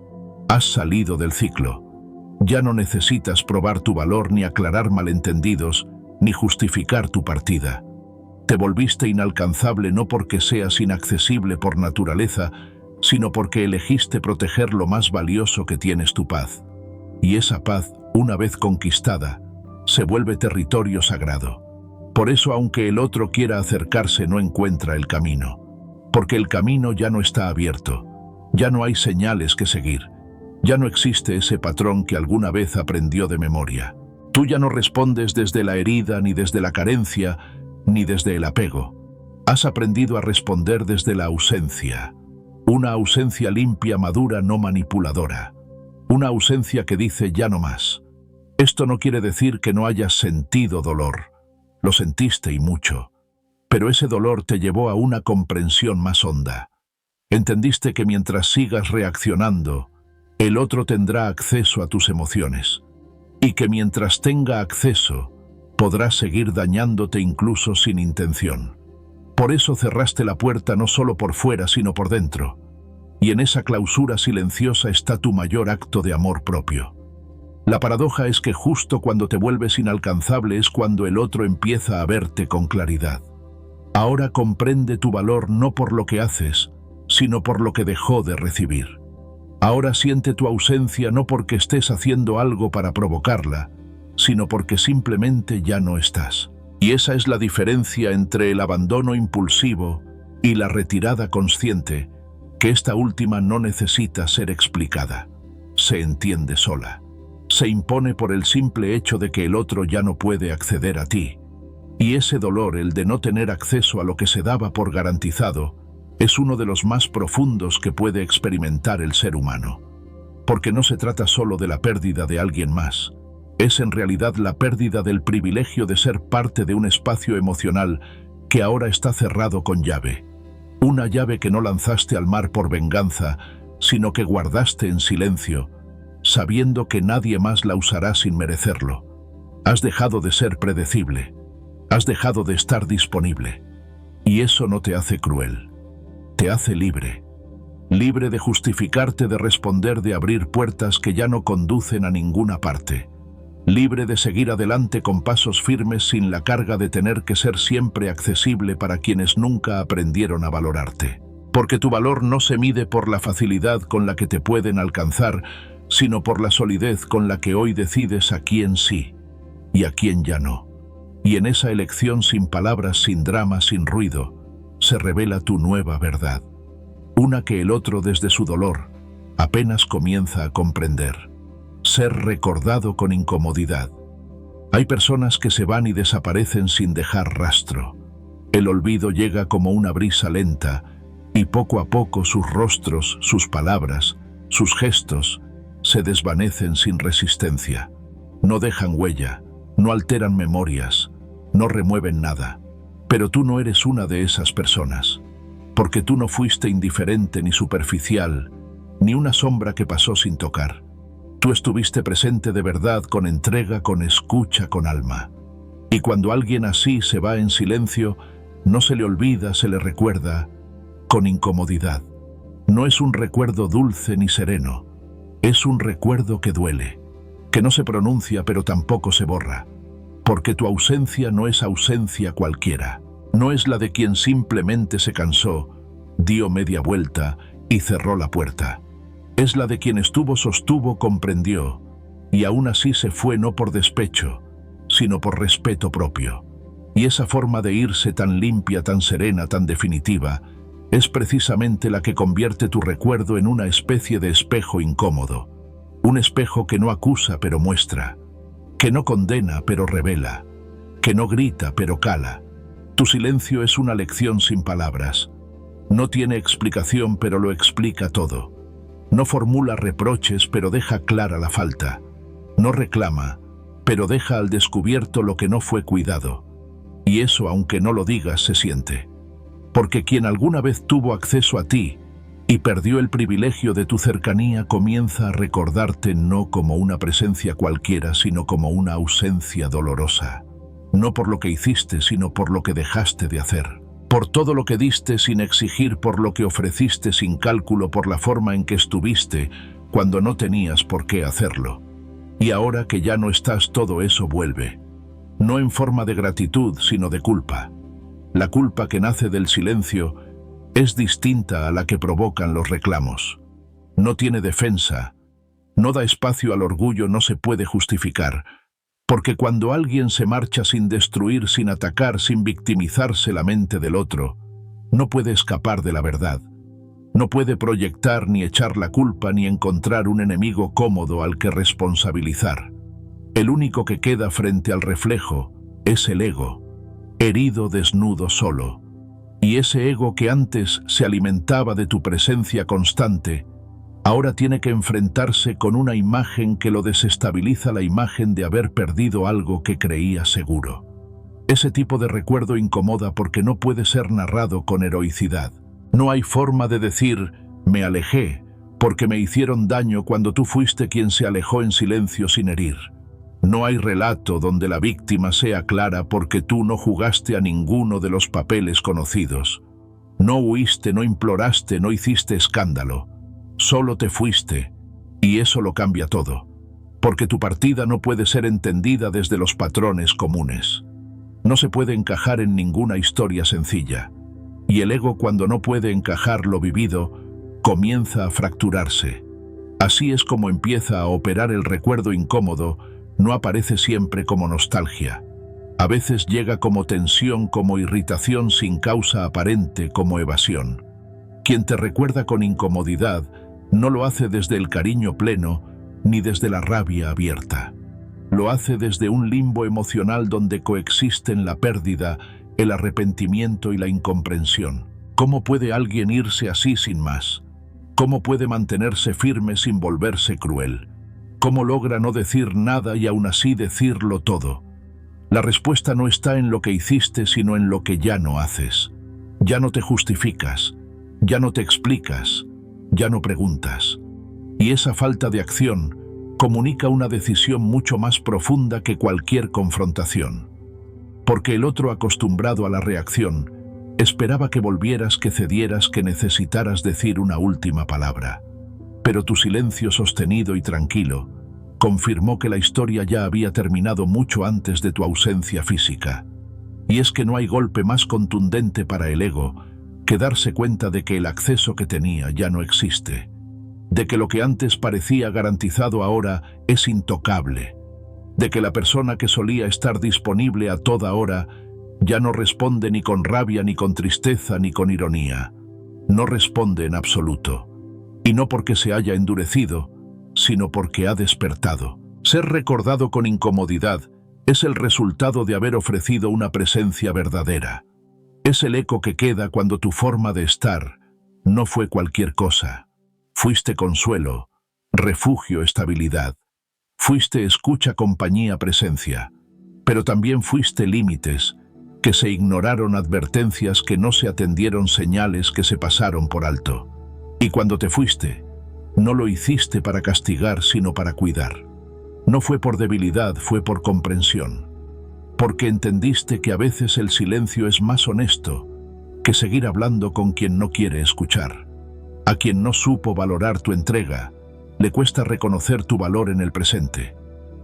Has salido del ciclo. Ya no necesitas probar tu valor, ni aclarar malentendidos, ni justificar tu partida. Te volviste inalcanzable no porque seas inaccesible por naturaleza, sino porque elegiste proteger lo más valioso que tienes, tu paz. Y esa paz, una vez conquistada, se vuelve territorio sagrado. Por eso, aunque el otro quiera acercarse, no encuentra el camino. Porque el camino ya no está abierto. Ya no hay señales que seguir. Ya no existe ese patrón que alguna vez aprendió de memoria. Tú ya no respondes desde la herida, ni desde la carencia, ni desde el apego. Has aprendido a responder desde la ausencia. Una ausencia limpia, madura, no manipuladora. Una ausencia que dice ya no más. Esto no quiere decir que no hayas sentido dolor. Lo sentiste y mucho. Pero ese dolor te llevó a una comprensión más honda. Entendiste que mientras sigas reaccionando, el otro tendrá acceso a tus emociones. Y que mientras tenga acceso, podrás seguir dañándote incluso sin intención. Por eso cerraste la puerta no solo por fuera, sino por dentro. Y en esa clausura silenciosa está tu mayor acto de amor propio. La paradoja es que justo cuando te vuelves inalcanzable es cuando el otro empieza a verte con claridad. Ahora comprende tu valor no por lo que haces, sino por lo que dejó de recibir. Ahora siente tu ausencia no porque estés haciendo algo para provocarla, sino porque simplemente ya no estás. Y esa es la diferencia entre el abandono impulsivo y la retirada consciente, que esta última no necesita ser explicada. Se entiende sola. Se impone por el simple hecho de que el otro ya no puede acceder a ti. Y ese dolor, el de no tener acceso a lo que se daba por garantizado, es uno de los más profundos que puede experimentar el ser humano. Porque no se trata solo de la pérdida de alguien más. Es en realidad la pérdida del privilegio de ser parte de un espacio emocional que ahora está cerrado con llave. Una llave que no lanzaste al mar por venganza, sino que guardaste en silencio, sabiendo que nadie más la usará sin merecerlo. Has dejado de ser predecible. Has dejado de estar disponible. Y eso no te hace cruel. Te hace libre. Libre de justificarte, de responder, de abrir puertas que ya no conducen a ninguna parte. Libre de seguir adelante con pasos firmes sin la carga de tener que ser siempre accesible para quienes nunca aprendieron a valorarte. Porque tu valor no se mide por la facilidad con la que te pueden alcanzar, sino por la solidez con la que hoy decides a quién sí y a quién ya no. Y en esa elección, sin palabras, sin drama, sin ruido, se revela tu nueva verdad. Una que el otro, desde su dolor, apenas comienza a comprender. Ser recordado con incomodidad. Hay personas que se van y desaparecen sin dejar rastro. El olvido llega como una brisa lenta, y poco a poco sus rostros, sus palabras, sus gestos, se desvanecen sin resistencia. No dejan huella, no alteran memorias, no remueven nada. Pero tú no eres una de esas personas, porque tú no fuiste indiferente ni superficial, ni una sombra que pasó sin tocar. Tú estuviste presente de verdad, con entrega, con escucha, con alma. Y cuando alguien así se va en silencio, no se le olvida, se le recuerda con incomodidad. No es un recuerdo dulce ni sereno, es un recuerdo que duele, que no se pronuncia pero tampoco se borra, porque tu ausencia no es ausencia cualquiera, no es la de quien simplemente se cansó, dio media vuelta y cerró la puerta. Es la de quien estuvo, sostuvo, comprendió, y aún así se fue no por despecho, sino por respeto propio. Y esa forma de irse tan limpia, tan serena, tan definitiva, es precisamente la que convierte tu recuerdo en una especie de espejo incómodo, un espejo que no acusa pero muestra, que no condena pero revela, que no grita pero cala. Tu silencio es una lección sin palabras. No tiene explicación pero lo explica todo. No formula reproches pero deja clara la falta. No reclama, pero deja al descubierto lo que no fue cuidado. Y eso, aunque no lo digas, se siente. Porque quien alguna vez tuvo acceso a ti y perdió el privilegio de tu cercanía comienza a recordarte no como una presencia cualquiera, sino como una ausencia dolorosa. No por lo que hiciste, sino por lo que dejaste de hacer. Por todo lo que diste sin exigir, por lo que ofreciste sin cálculo, por la forma en que estuviste cuando no tenías por qué hacerlo. Y ahora que ya no estás, todo eso vuelve. No en forma de gratitud, sino de culpa. La culpa que nace del silencio es distinta a la que provocan los reclamos. No tiene defensa, no da espacio al orgullo, no se puede justificar. Porque cuando alguien se marcha sin destruir, sin atacar, sin victimizarse la mente del otro, no puede escapar de la verdad. No puede proyectar ni echar la culpa ni encontrar un enemigo cómodo al que responsabilizar. El único que queda frente al reflejo es el ego, herido, desnudo, solo. Y ese ego que antes se alimentaba de tu presencia constante, ahora tiene que enfrentarse con una imagen que lo desestabiliza, la imagen de haber perdido algo que creía seguro. Ese tipo de recuerdo incomoda porque no puede ser narrado con heroicidad. No hay forma de decir, me alejé, porque me hicieron daño cuando tú fuiste quien se alejó en silencio sin herir. No hay relato donde la víctima sea clara porque tú no jugaste a ninguno de los papeles conocidos. No huiste, no imploraste, no hiciste escándalo. Solo te fuiste, y eso lo cambia todo. Porque tu partida no puede ser entendida desde los patrones comunes. No se puede encajar en ninguna historia sencilla. Y el ego, cuando no puede encajar lo vivido, comienza a fracturarse. Así es como empieza a operar el recuerdo incómodo. No aparece siempre como nostalgia. A veces llega como tensión, como irritación sin causa aparente, como evasión. Quien te recuerda con incomodidad no lo hace desde el cariño pleno ni desde la rabia abierta. Lo hace desde un limbo emocional donde coexisten la pérdida, el arrepentimiento y la incomprensión. ¿Cómo puede alguien irse así sin más? ¿Cómo puede mantenerse firme sin volverse cruel? ¿Cómo logra no decir nada y aún así decirlo todo? La respuesta no está en lo que hiciste, sino en lo que ya no haces. Ya no te justificas, ya no te explicas, ya no preguntas. Y esa falta de acción comunica una decisión mucho más profunda que cualquier confrontación. Porque el otro, acostumbrado a la reacción, esperaba que volvieras, que cedieras, que necesitaras decir una última palabra. Pero tu silencio sostenido y tranquilo confirmó que la historia ya había terminado mucho antes de tu ausencia física. Y es que no hay golpe más contundente para el ego que darse cuenta de que el acceso que tenía ya no existe, de que lo que antes parecía garantizado ahora es intocable, de que la persona que solía estar disponible a toda hora ya no responde ni con rabia, ni con tristeza, ni con ironía. No responde en absoluto. Y no porque se haya endurecido, sino porque ha despertado. Ser recordado con incomodidad es el resultado de haber ofrecido una presencia verdadera. Es el eco que queda cuando tu forma de estar no fue cualquier cosa. Fuiste consuelo, refugio, estabilidad. Fuiste escucha, compañía, presencia. Pero también fuiste límites, que se ignoraron, advertencias que no se atendieron, señales que se pasaron por alto. Y cuando te fuiste, no lo hiciste para castigar, sino para cuidar. No fue por debilidad, fue por comprensión. porque entendiste que a veces el silencio es más honesto que seguir hablando con quien no quiere escuchar. A quien no supo valorar tu entrega, le cuesta reconocer tu valor en el presente,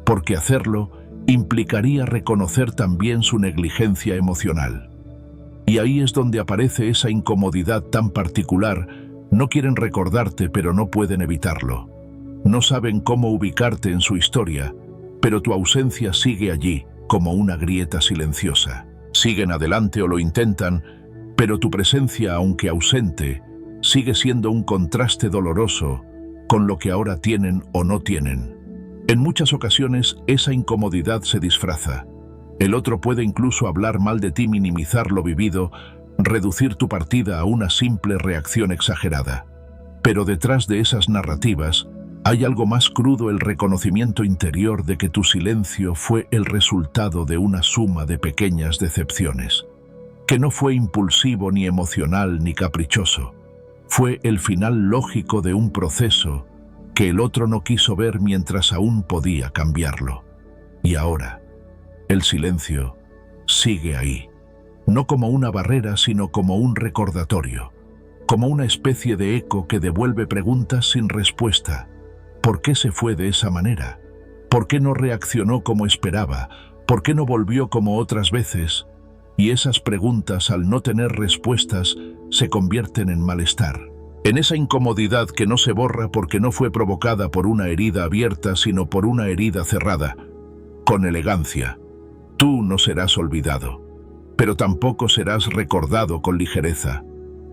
porque hacerlo implicaría reconocer también su negligencia emocional. Y ahí es donde aparece esa incomodidad tan particular. No quieren recordarte, pero no pueden evitarlo. No saben cómo ubicarte en su historia, pero tu ausencia sigue allí, como una grieta silenciosa. Siguen adelante o lo intentan, pero tu presencia, aunque ausente, sigue siendo un contraste doloroso con lo que ahora tienen o no tienen. En muchas ocasiones esa incomodidad se disfraza. El otro puede incluso hablar mal de ti, minimizar lo vivido, reducir tu partida a una simple reacción exagerada. Pero detrás de esas narrativas hay algo más crudo: el reconocimiento interior de que tu silencio fue el resultado de una suma de pequeñas decepciones, que no fue impulsivo, ni emocional, ni caprichoso. Fue el final lógico de un proceso que el otro no quiso ver mientras aún podía cambiarlo. Y ahora, el silencio sigue ahí, no como una barrera, sino como un recordatorio, como una especie de eco que devuelve preguntas sin respuesta. ¿Por qué se fue de esa manera? ¿Por qué no reaccionó como esperaba? ¿Por qué no volvió como otras veces? Y esas preguntas, al no tener respuestas, se convierten en malestar, en esa incomodidad que no se borra porque no fue provocada por una herida abierta, sino por una herida cerrada. Con elegancia, tú no serás olvidado, pero tampoco serás recordado con ligereza.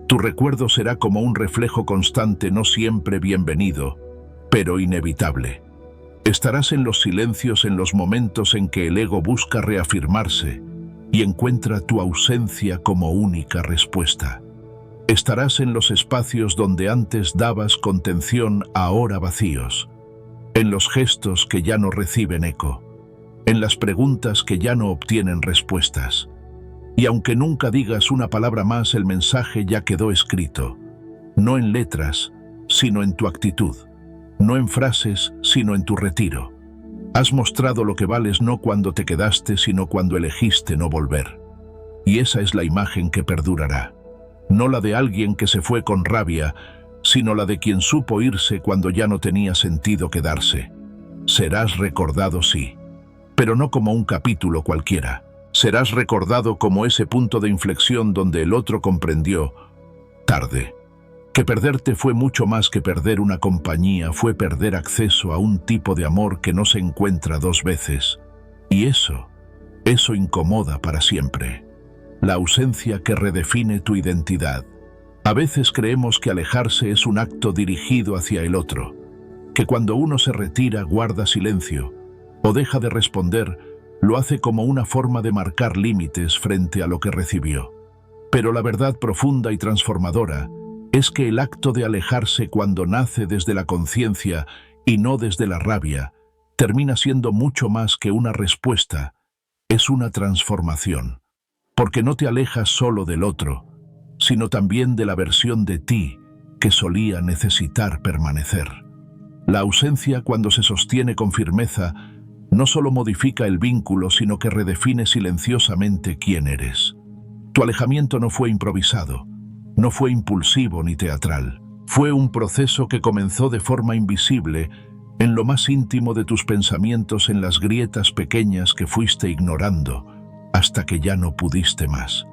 Tu recuerdo será como un reflejo constante, no siempre bienvenido, pero inevitable. Estarás en los silencios, en los momentos en que el ego busca reafirmarse y encuentra tu ausencia como única respuesta. Estarás en los espacios donde antes dabas contención, ahora vacíos, en los gestos que ya no reciben eco, en las preguntas que ya no obtienen respuestas. Y aunque nunca digas una palabra más, el mensaje ya quedó escrito, no en letras, sino en tu actitud, no en frases, sino en tu retiro. Has mostrado lo que vales, no cuando te quedaste, sino cuando elegiste no volver. Y esa es la imagen que perdurará, no la de alguien que se fue con rabia, sino la de quien supo irse cuando ya no tenía sentido quedarse. Serás recordado, sí, pero no como un capítulo cualquiera. Serás recordado como ese punto de inflexión donde el otro comprendió, tarde, que perderte fue mucho más que perder una compañía, fue perder acceso a un tipo de amor que no se encuentra dos veces. Y eso incomoda para siempre. La ausencia que redefine tu identidad. A veces creemos que alejarse es un acto dirigido hacia el otro, que cuando uno se retira, guarda silencio o deja de responder, lo hace como una forma de marcar límites frente a lo que recibió. Pero la verdad profunda y transformadora es que el acto de alejarse, cuando nace desde la conciencia y no desde la rabia, termina siendo mucho más que una respuesta, es una transformación. Porque no te alejas solo del otro, sino también de la versión de ti que solía necesitar permanecer. La ausencia, cuando se sostiene con firmeza, no solo modifica el vínculo, sino que redefine silenciosamente quién eres. Tu alejamiento no fue improvisado, no fue impulsivo ni teatral. Fue un proceso que comenzó de forma invisible, en lo más íntimo de tus pensamientos, en las grietas pequeñas que fuiste ignorando, hasta que ya no pudiste más.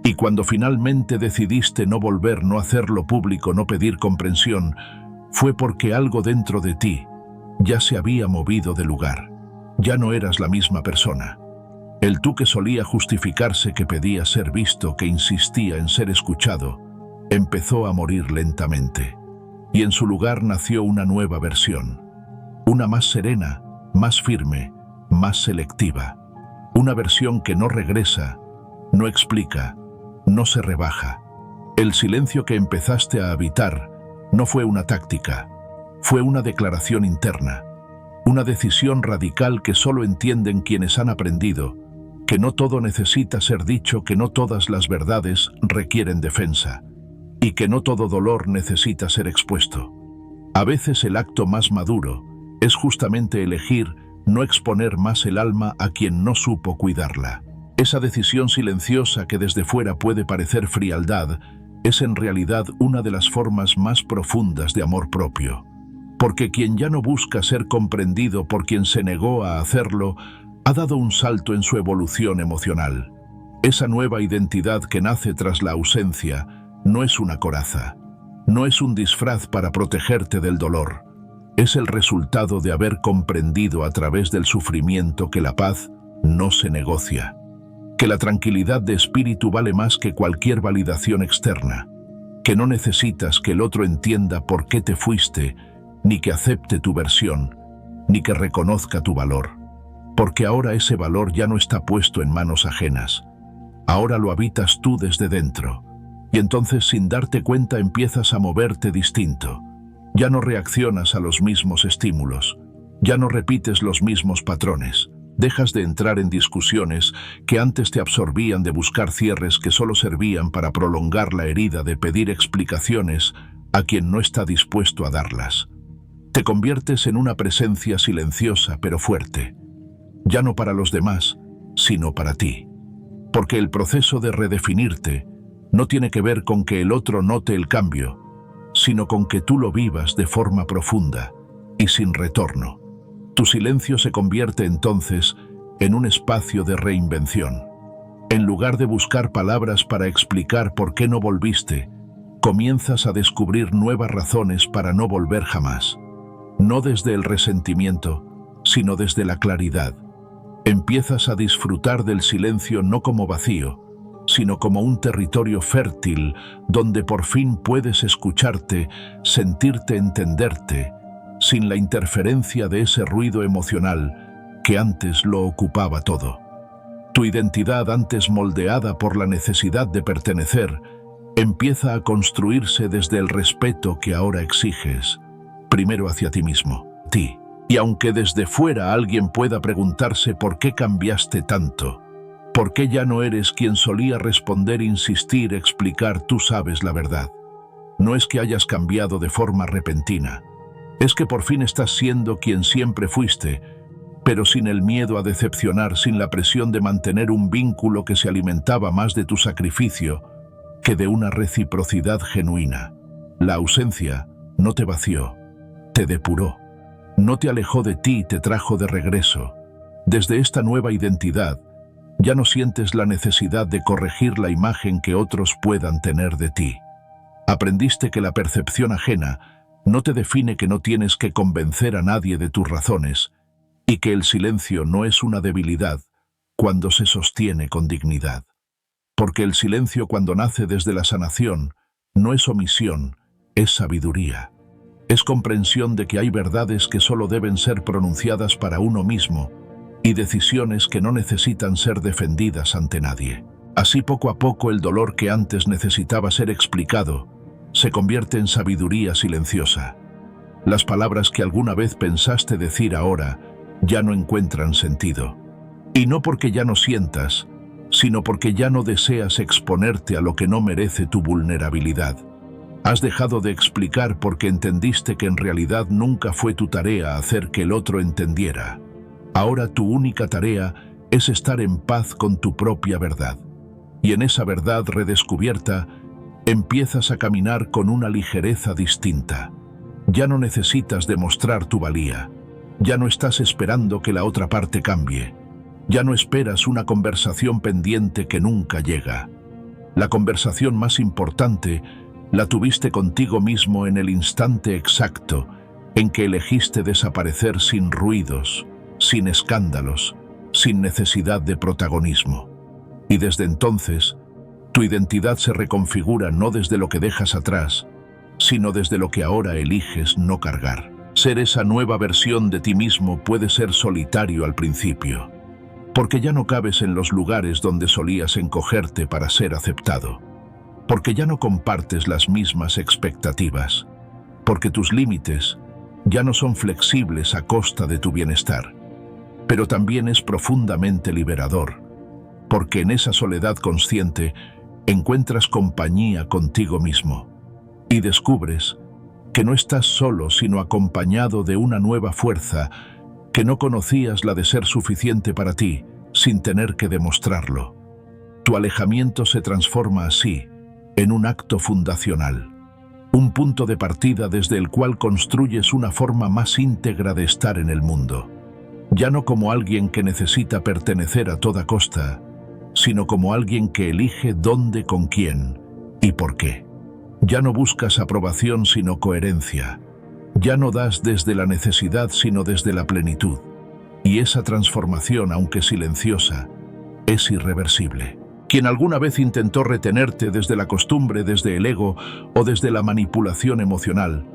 Y cuando finalmente decidiste no volver, no hacerlo público, no pedir comprensión, fue porque algo dentro de ti ya se había movido de lugar. Ya no eras la misma persona. El tú que solía justificarse, que pedía ser visto, que insistía en ser escuchado, empezó a morir lentamente. Y en su lugar nació una nueva versión. Una más serena, más firme, más selectiva. Una versión que no regresa, no explica, no se rebaja. El silencio que empezaste a habitar no fue una táctica, fue una declaración interna, una decisión radical que solo entienden quienes han aprendido que no todo necesita ser dicho, que no todas las verdades requieren defensa y que no todo dolor necesita ser expuesto. A veces el acto más maduro es justamente elegir no exponer más el alma a quien no supo cuidarla. Esa decisión silenciosa que desde fuera puede parecer frialdad, es en realidad una de las formas más profundas de amor propio. Porque quien ya no busca ser comprendido por quien se negó a hacerlo, ha dado un salto en su evolución emocional. Esa nueva identidad que nace tras la ausencia no es una coraza, no es un disfraz para protegerte del dolor. Es el resultado de haber comprendido a través del sufrimiento que la paz no se negocia, que la tranquilidad de espíritu vale más que cualquier validación externa, que no necesitas que el otro entienda por qué te fuiste, ni que acepte tu versión, ni que reconozca tu valor. Porque ahora ese valor ya no está puesto en manos ajenas. Ahora lo habitas tú desde dentro. Y entonces, sin darte cuenta, empiezas a moverte distinto. Ya no reaccionas a los mismos estímulos. Ya no repites los mismos patrones. Dejas de entrar en discusiones que antes te absorbían, de buscar cierres que solo servían para prolongar la herida, de pedir explicaciones a quien no está dispuesto a darlas. Te conviertes en una presencia silenciosa pero fuerte. Ya no para los demás, sino para ti. Porque el proceso de redefinirte no tiene que ver con que el otro note el cambio, sino con que tú lo vivas de forma profunda y sin retorno. Tu silencio se convierte entonces en un espacio de reinvención. En lugar de buscar palabras para explicar por qué no volviste, comienzas a descubrir nuevas razones para no volver jamás. No desde el resentimiento, sino desde la claridad. Empiezas a disfrutar del silencio no como vacío, sino como un territorio fértil donde por fin puedes escucharte, sentirte, entenderte, sin la interferencia de ese ruido emocional que antes lo ocupaba todo. Tu identidad, antes moldeada por la necesidad de pertenecer, empieza a construirse desde el respeto que ahora exiges, primero hacia ti mismo, ti. Y aunque desde fuera alguien pueda preguntarse por qué cambiaste tanto, por qué ya no eres quien solía responder, insistir, explicar, tú sabes la verdad. No es que hayas cambiado de forma repentina, es que por fin estás siendo quien siempre fuiste, pero sin el miedo a decepcionar, sin la presión de mantener un vínculo que se alimentaba más de tu sacrificio que de una reciprocidad genuina. La ausencia no te vació, te depuró. No te alejó de ti, te trajo de regreso. Desde esta nueva identidad, ya no sientes la necesidad de corregir la imagen que otros puedan tener de ti. Aprendiste que la percepción ajena no te define, que no tienes que convencer a nadie de tus razones, y que el silencio no es una debilidad cuando se sostiene con dignidad. Porque el silencio, cuando nace desde la sanación, no es omisión, es sabiduría. Es comprensión de que hay verdades que solo deben ser pronunciadas para uno mismo y decisiones que no necesitan ser defendidas ante nadie. Así, poco a poco, el dolor que antes necesitaba ser explicado se convierte en sabiduría silenciosa. Las palabras que alguna vez pensaste decir ahora ya no encuentran sentido. Y no porque ya no sientas, sino porque ya no deseas exponerte a lo que no merece tu vulnerabilidad. Has dejado de explicar porque entendiste que en realidad nunca fue tu tarea hacer que el otro entendiera. Ahora tu única tarea es estar en paz con tu propia verdad. Y en esa verdad redescubierta, empiezas a caminar con una ligereza distinta. Ya no necesitas demostrar tu valía. Ya no estás esperando que la otra parte cambie. Ya no esperas una conversación pendiente que nunca llega. La conversación más importante la tuviste contigo mismo en el instante exacto en que elegiste desaparecer sin ruidos, sin escándalos, sin necesidad de protagonismo. Y desde entonces, tu identidad se reconfigura no desde lo que dejas atrás, sino desde lo que ahora eliges no cargar. Ser esa nueva versión de ti mismo puede ser solitario al principio, porque ya no cabes en los lugares donde solías encogerte para ser aceptado. Porque ya no compartes las mismas expectativas, porque tus límites ya no son flexibles a costa de tu bienestar. Pero también es profundamente liberador, porque en esa soledad consciente encuentras compañía contigo mismo y descubres que no estás solo, sino acompañado de una nueva fuerza que no conocías la de ser suficiente para ti, sin tener que demostrarlo. Tu alejamiento se transforma así, en un acto fundacional, un punto de partida desde el cual construyes una forma más íntegra de estar en el mundo. Ya no como alguien que necesita pertenecer a toda costa, sino como alguien que elige dónde, con quién y por qué. Ya no buscas aprobación sino coherencia. Ya no das desde la necesidad sino desde la plenitud. Y esa transformación, aunque silenciosa, es irreversible. Quien alguna vez intentó retenerte desde la costumbre, desde el ego o desde la manipulación emocional,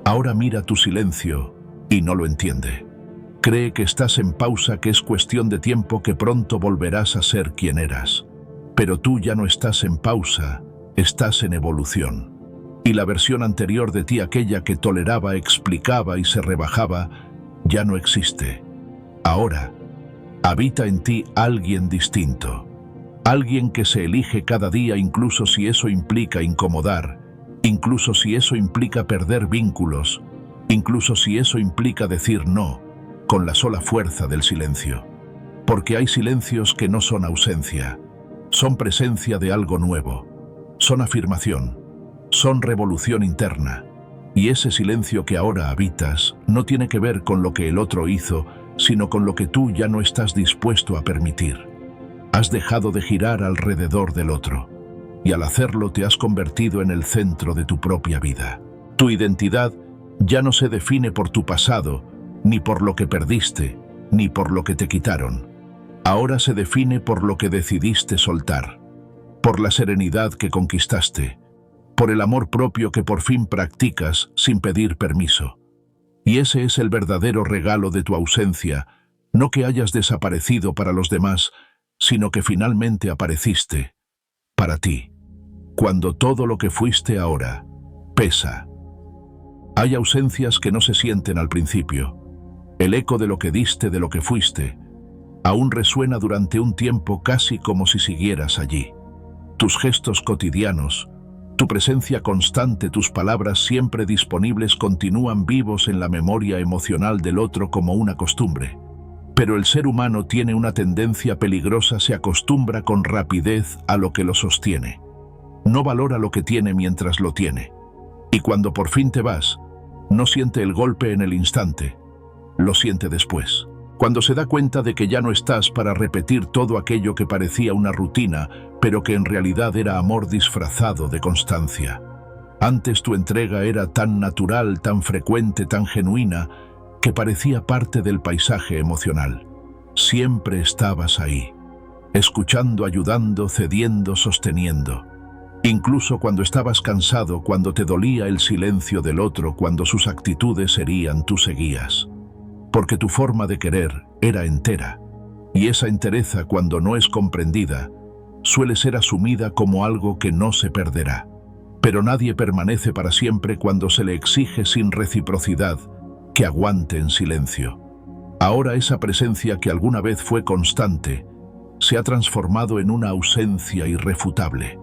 ahora mira tu silencio y no lo entiende. Cree que estás en pausa, que es cuestión de tiempo, que pronto volverás a ser quien eras. Pero tú ya no estás en pausa, estás en evolución. Y la versión anterior de ti, aquella que toleraba, explicaba y se rebajaba, ya no existe. Ahora, habita en ti alguien distinto. Alguien que se elige cada día, incluso si eso implica incomodar, incluso si eso implica perder vínculos, incluso si eso implica decir no, con la sola fuerza del silencio. Porque hay silencios que no son ausencia, son presencia de algo nuevo, son afirmación, son revolución interna. Y ese silencio que ahora habitas no tiene que ver con lo que el otro hizo, sino con lo que tú ya no estás dispuesto a permitir. Has dejado de girar alrededor del otro, y al hacerlo te has convertido en el centro de tu propia vida. Tu identidad ya no se define por tu pasado, ni por lo que perdiste, ni por lo que te quitaron. Ahora se define por lo que decidiste soltar, por la serenidad que conquistaste, por el amor propio que por fin practicas sin pedir permiso. Y ese es el verdadero regalo de tu ausencia, no que hayas desaparecido para los demás, sino que finalmente apareciste para ti, cuando todo lo que fuiste ahora pesa. Hay ausencias que no se sienten al principio. El eco de lo que diste, de lo que fuiste, aún resuena durante un tiempo, casi como si siguieras allí. Tus gestos cotidianos, tu presencia constante, tus palabras siempre disponibles continúan vivos en la memoria emocional del otro como una costumbre. Pero el ser humano tiene una tendencia peligrosa, se acostumbra con rapidez a lo que lo sostiene. No valora lo que tiene mientras lo tiene. Y cuando por fin te vas, no siente el golpe en el instante, lo siente después. Cuando se da cuenta de que ya no estás para repetir todo aquello que parecía una rutina, pero que en realidad era amor disfrazado de constancia. Antes tu entrega era tan natural, tan frecuente, tan genuina, que parecía parte del paisaje emocional. Siempre estabas ahí, escuchando, ayudando, cediendo, sosteniendo. Incluso cuando estabas cansado, cuando te dolía el silencio del otro, cuando sus actitudes herían, tú seguías. Porque tu forma de querer era entera, y esa entereza, cuando no es comprendida, suele ser asumida como algo que no se perderá. Pero nadie permanece para siempre cuando se le exige sin reciprocidad que aguante en silencio. Ahora esa presencia que alguna vez fue constante se ha transformado en una ausencia irrefutable.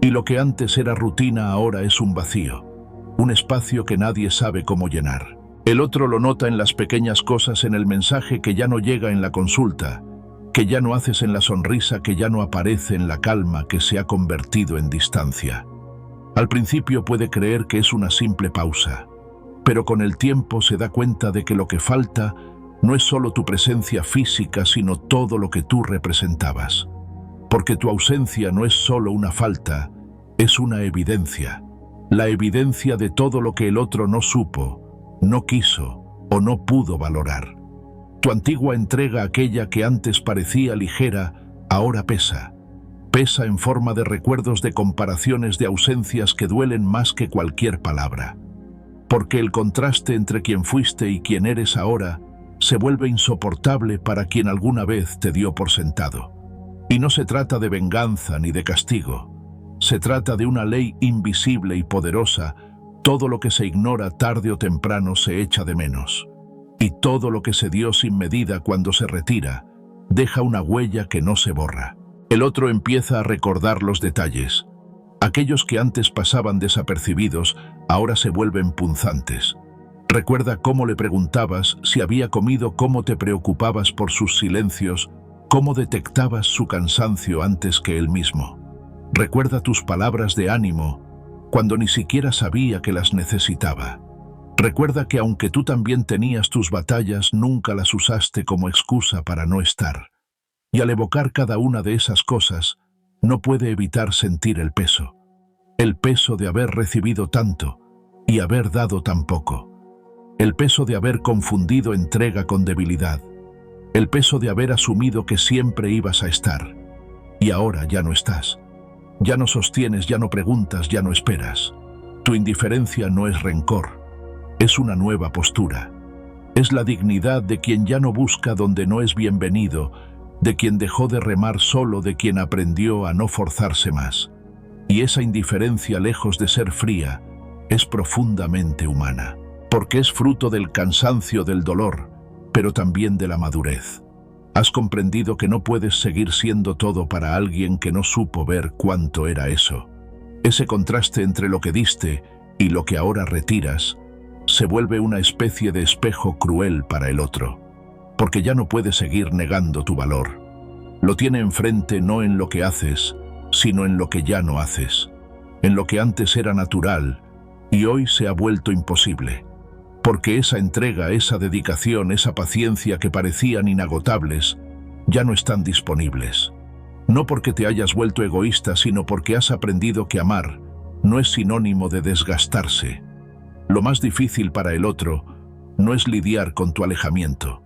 Y lo que antes era rutina ahora es un vacío, un espacio que nadie sabe cómo llenar. El otro lo nota en las pequeñas cosas, en el mensaje que ya no llega en la consulta, que ya no haces, en la sonrisa que ya no aparece, en la calma que se ha convertido en distancia. Al principio puede creer que es una simple pausa, pero con el tiempo se da cuenta de que lo que falta no es solo tu presencia física, sino todo lo que tú representabas. Porque tu ausencia no es solo una falta, es una evidencia. La evidencia de todo lo que el otro no supo, no quiso o no pudo valorar. Tu antigua entrega, aquella que antes parecía ligera, ahora pesa. Pesa en forma de recuerdos, de comparaciones, de ausencias que duelen más que cualquier palabra. Porque el contraste entre quien fuiste y quien eres ahora se vuelve insoportable para quien alguna vez te dio por sentado. Y no se trata de venganza ni de castigo. Se trata de una ley invisible y poderosa. Todo lo que se ignora tarde o temprano se echa de menos. Y todo lo que se dio sin medida, cuando se retira, deja una huella que no se borra. El otro empieza a recordar los detalles. Aquellos que antes pasaban desapercibidos, ahora se vuelven punzantes. Recuerda cómo le preguntabas si había comido, cómo te preocupabas por sus silencios, cómo detectabas su cansancio antes que él mismo. Recuerda tus palabras de ánimo cuando ni siquiera sabía que las necesitaba. Recuerda que aunque tú también tenías tus batallas, nunca las usaste como excusa para no estar. Y al evocar cada una de esas cosas, no puede evitar sentir el peso de haber recibido tanto y haber dado tan poco. El peso de haber confundido entrega con debilidad. El peso de haber asumido que siempre ibas a estar. Y ahora ya no estás. Ya no sostienes, ya no preguntas, ya no esperas. Tu indiferencia no es rencor. Es una nueva postura. Es la dignidad de quien ya no busca donde no es bienvenido, de quien dejó de remar solo, de quien aprendió a no forzarse más. Y esa indiferencia, lejos de ser fría, es profundamente humana, porque es fruto del cansancio, del dolor, pero también de la madurez. Has comprendido que no puedes seguir siendo todo para alguien que no supo ver cuánto era eso. Ese contraste entre lo que diste y lo que ahora retiras se vuelve una especie de espejo cruel para el otro, porque ya no puedes seguir negando tu valor. Lo tiene enfrente no en lo que haces, sino en lo que ya no haces, en lo que antes era natural y hoy se ha vuelto imposible. Porque esa entrega, esa dedicación, esa paciencia que parecían inagotables, ya no están disponibles. No porque te hayas vuelto egoísta, sino porque has aprendido que amar no es sinónimo de desgastarse. Lo más difícil para el otro no es lidiar con tu alejamiento,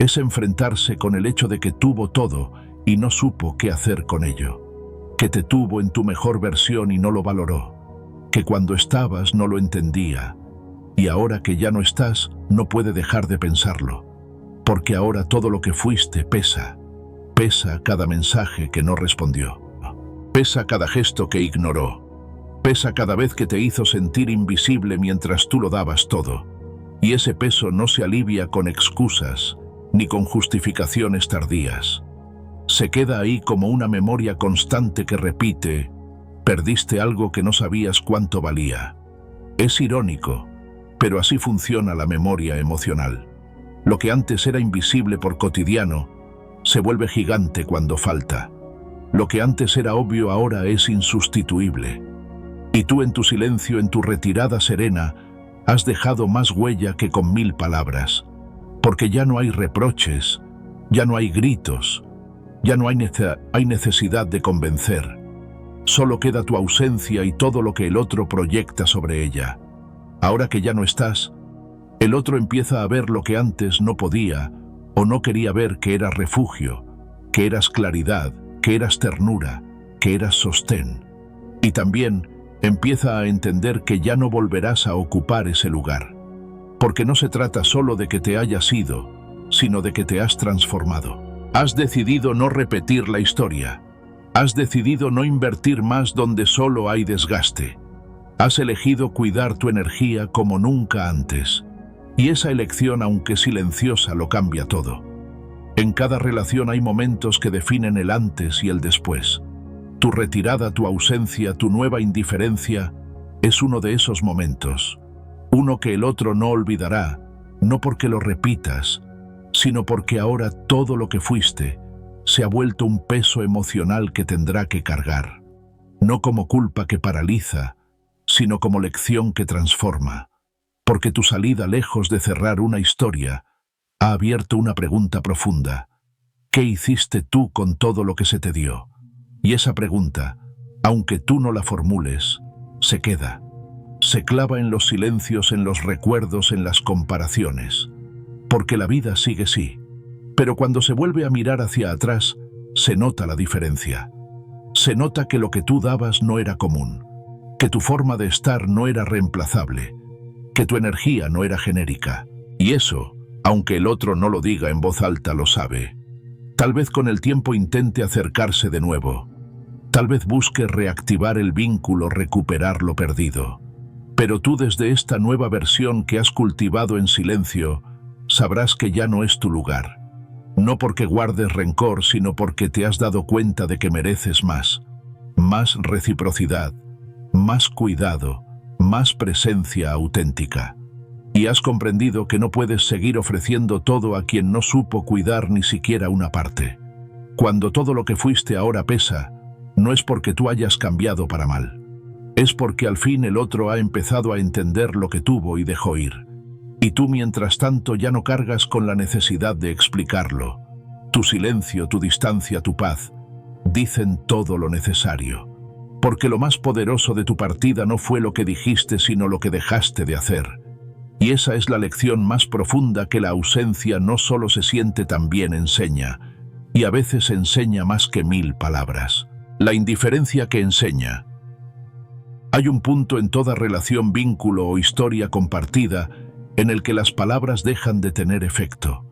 es enfrentarse con el hecho de que tuvo todo y no supo qué hacer con ello, que te tuvo en tu mejor versión y no lo valoró, que cuando estabas no lo entendía, y ahora que ya no estás, no puede dejar de pensarlo, porque ahora todo lo que fuiste pesa. Pesa cada mensaje que no respondió. Pesa cada gesto que ignoró. Pesa cada vez que te hizo sentir invisible mientras tú lo dabas todo. Y ese peso no se alivia con excusas ni con justificaciones tardías. Se queda ahí como una memoria constante que repite: perdiste algo que no sabías cuánto valía. Es irónico, pero así funciona la memoria emocional. Lo que antes era invisible por cotidiano, se vuelve gigante cuando falta. Lo que antes era obvio ahora es insustituible. Y tú en tu silencio, en tu retirada serena, has dejado más huella que con 1000 palabras. Porque ya no hay reproches, ya no hay gritos, ya no hay necesidad de convencer. Solo queda tu ausencia y todo lo que el otro proyecta sobre ella. Ahora que ya no estás, el otro empieza a ver lo que antes no podía o no quería ver, que eras refugio, que eras claridad, que eras ternura, que eras sostén. Y también empieza a entender que ya no volverás a ocupar ese lugar, porque no se trata solo de que te hayas ido, sino de que te has transformado. Has decidido no repetir la historia. Has decidido no invertir más donde solo hay desgaste. Has elegido cuidar tu energía como nunca antes. Y esa elección, aunque silenciosa, lo cambia todo. En cada relación hay momentos que definen el antes y el después. Tu retirada, tu ausencia, tu nueva indiferencia es uno de esos momentos. Uno que el otro no olvidará, no porque lo repitas, sino porque ahora todo lo que fuiste se ha vuelto un peso emocional que tendrá que cargar. No como culpa que paraliza, sino como lección que transforma. Porque tu salida, lejos de cerrar una historia, ha abierto una pregunta profunda. ¿Qué hiciste tú con todo lo que se te dio? Y esa pregunta, aunque tú no la formules, se queda. Se clava en los silencios, en los recuerdos, en las comparaciones. Porque la vida sigue sí. Pero cuando se vuelve a mirar hacia atrás, se nota la diferencia. Se nota que lo que tú dabas no era común, que tu forma de estar no era reemplazable, que tu energía no era genérica. Y eso, aunque el otro no lo diga en voz alta, lo sabe. Tal vez con el tiempo intente acercarse de nuevo. Tal vez busque reactivar el vínculo, recuperar lo perdido. Pero tú, desde esta nueva versión que has cultivado en silencio, sabrás que ya no es tu lugar. No porque guardes rencor, sino porque te has dado cuenta de que mereces más. Más reciprocidad, más cuidado, más presencia auténtica. y has comprendido que no puedes seguir ofreciendo todo a quien no supo cuidar ni siquiera una parte. Cuando todo lo que fuiste ahora pesa, no es porque tú hayas cambiado para mal. Es porque al fin el otro ha empezado a entender lo que tuvo y dejó ir. Y tú mientras tanto ya no cargas con la necesidad de explicarlo. Tu silencio, tu distancia, tu paz, dicen todo lo necesario. Porque lo más poderoso de tu partida no fue lo que dijiste, sino lo que dejaste de hacer. Y esa es la lección más profunda, que la ausencia no solo se siente, también enseña. Y a veces enseña más que 1000 palabras. La indiferencia que enseña. Hay un punto en toda relación, vínculo o historia compartida en el que las palabras dejan de tener efecto.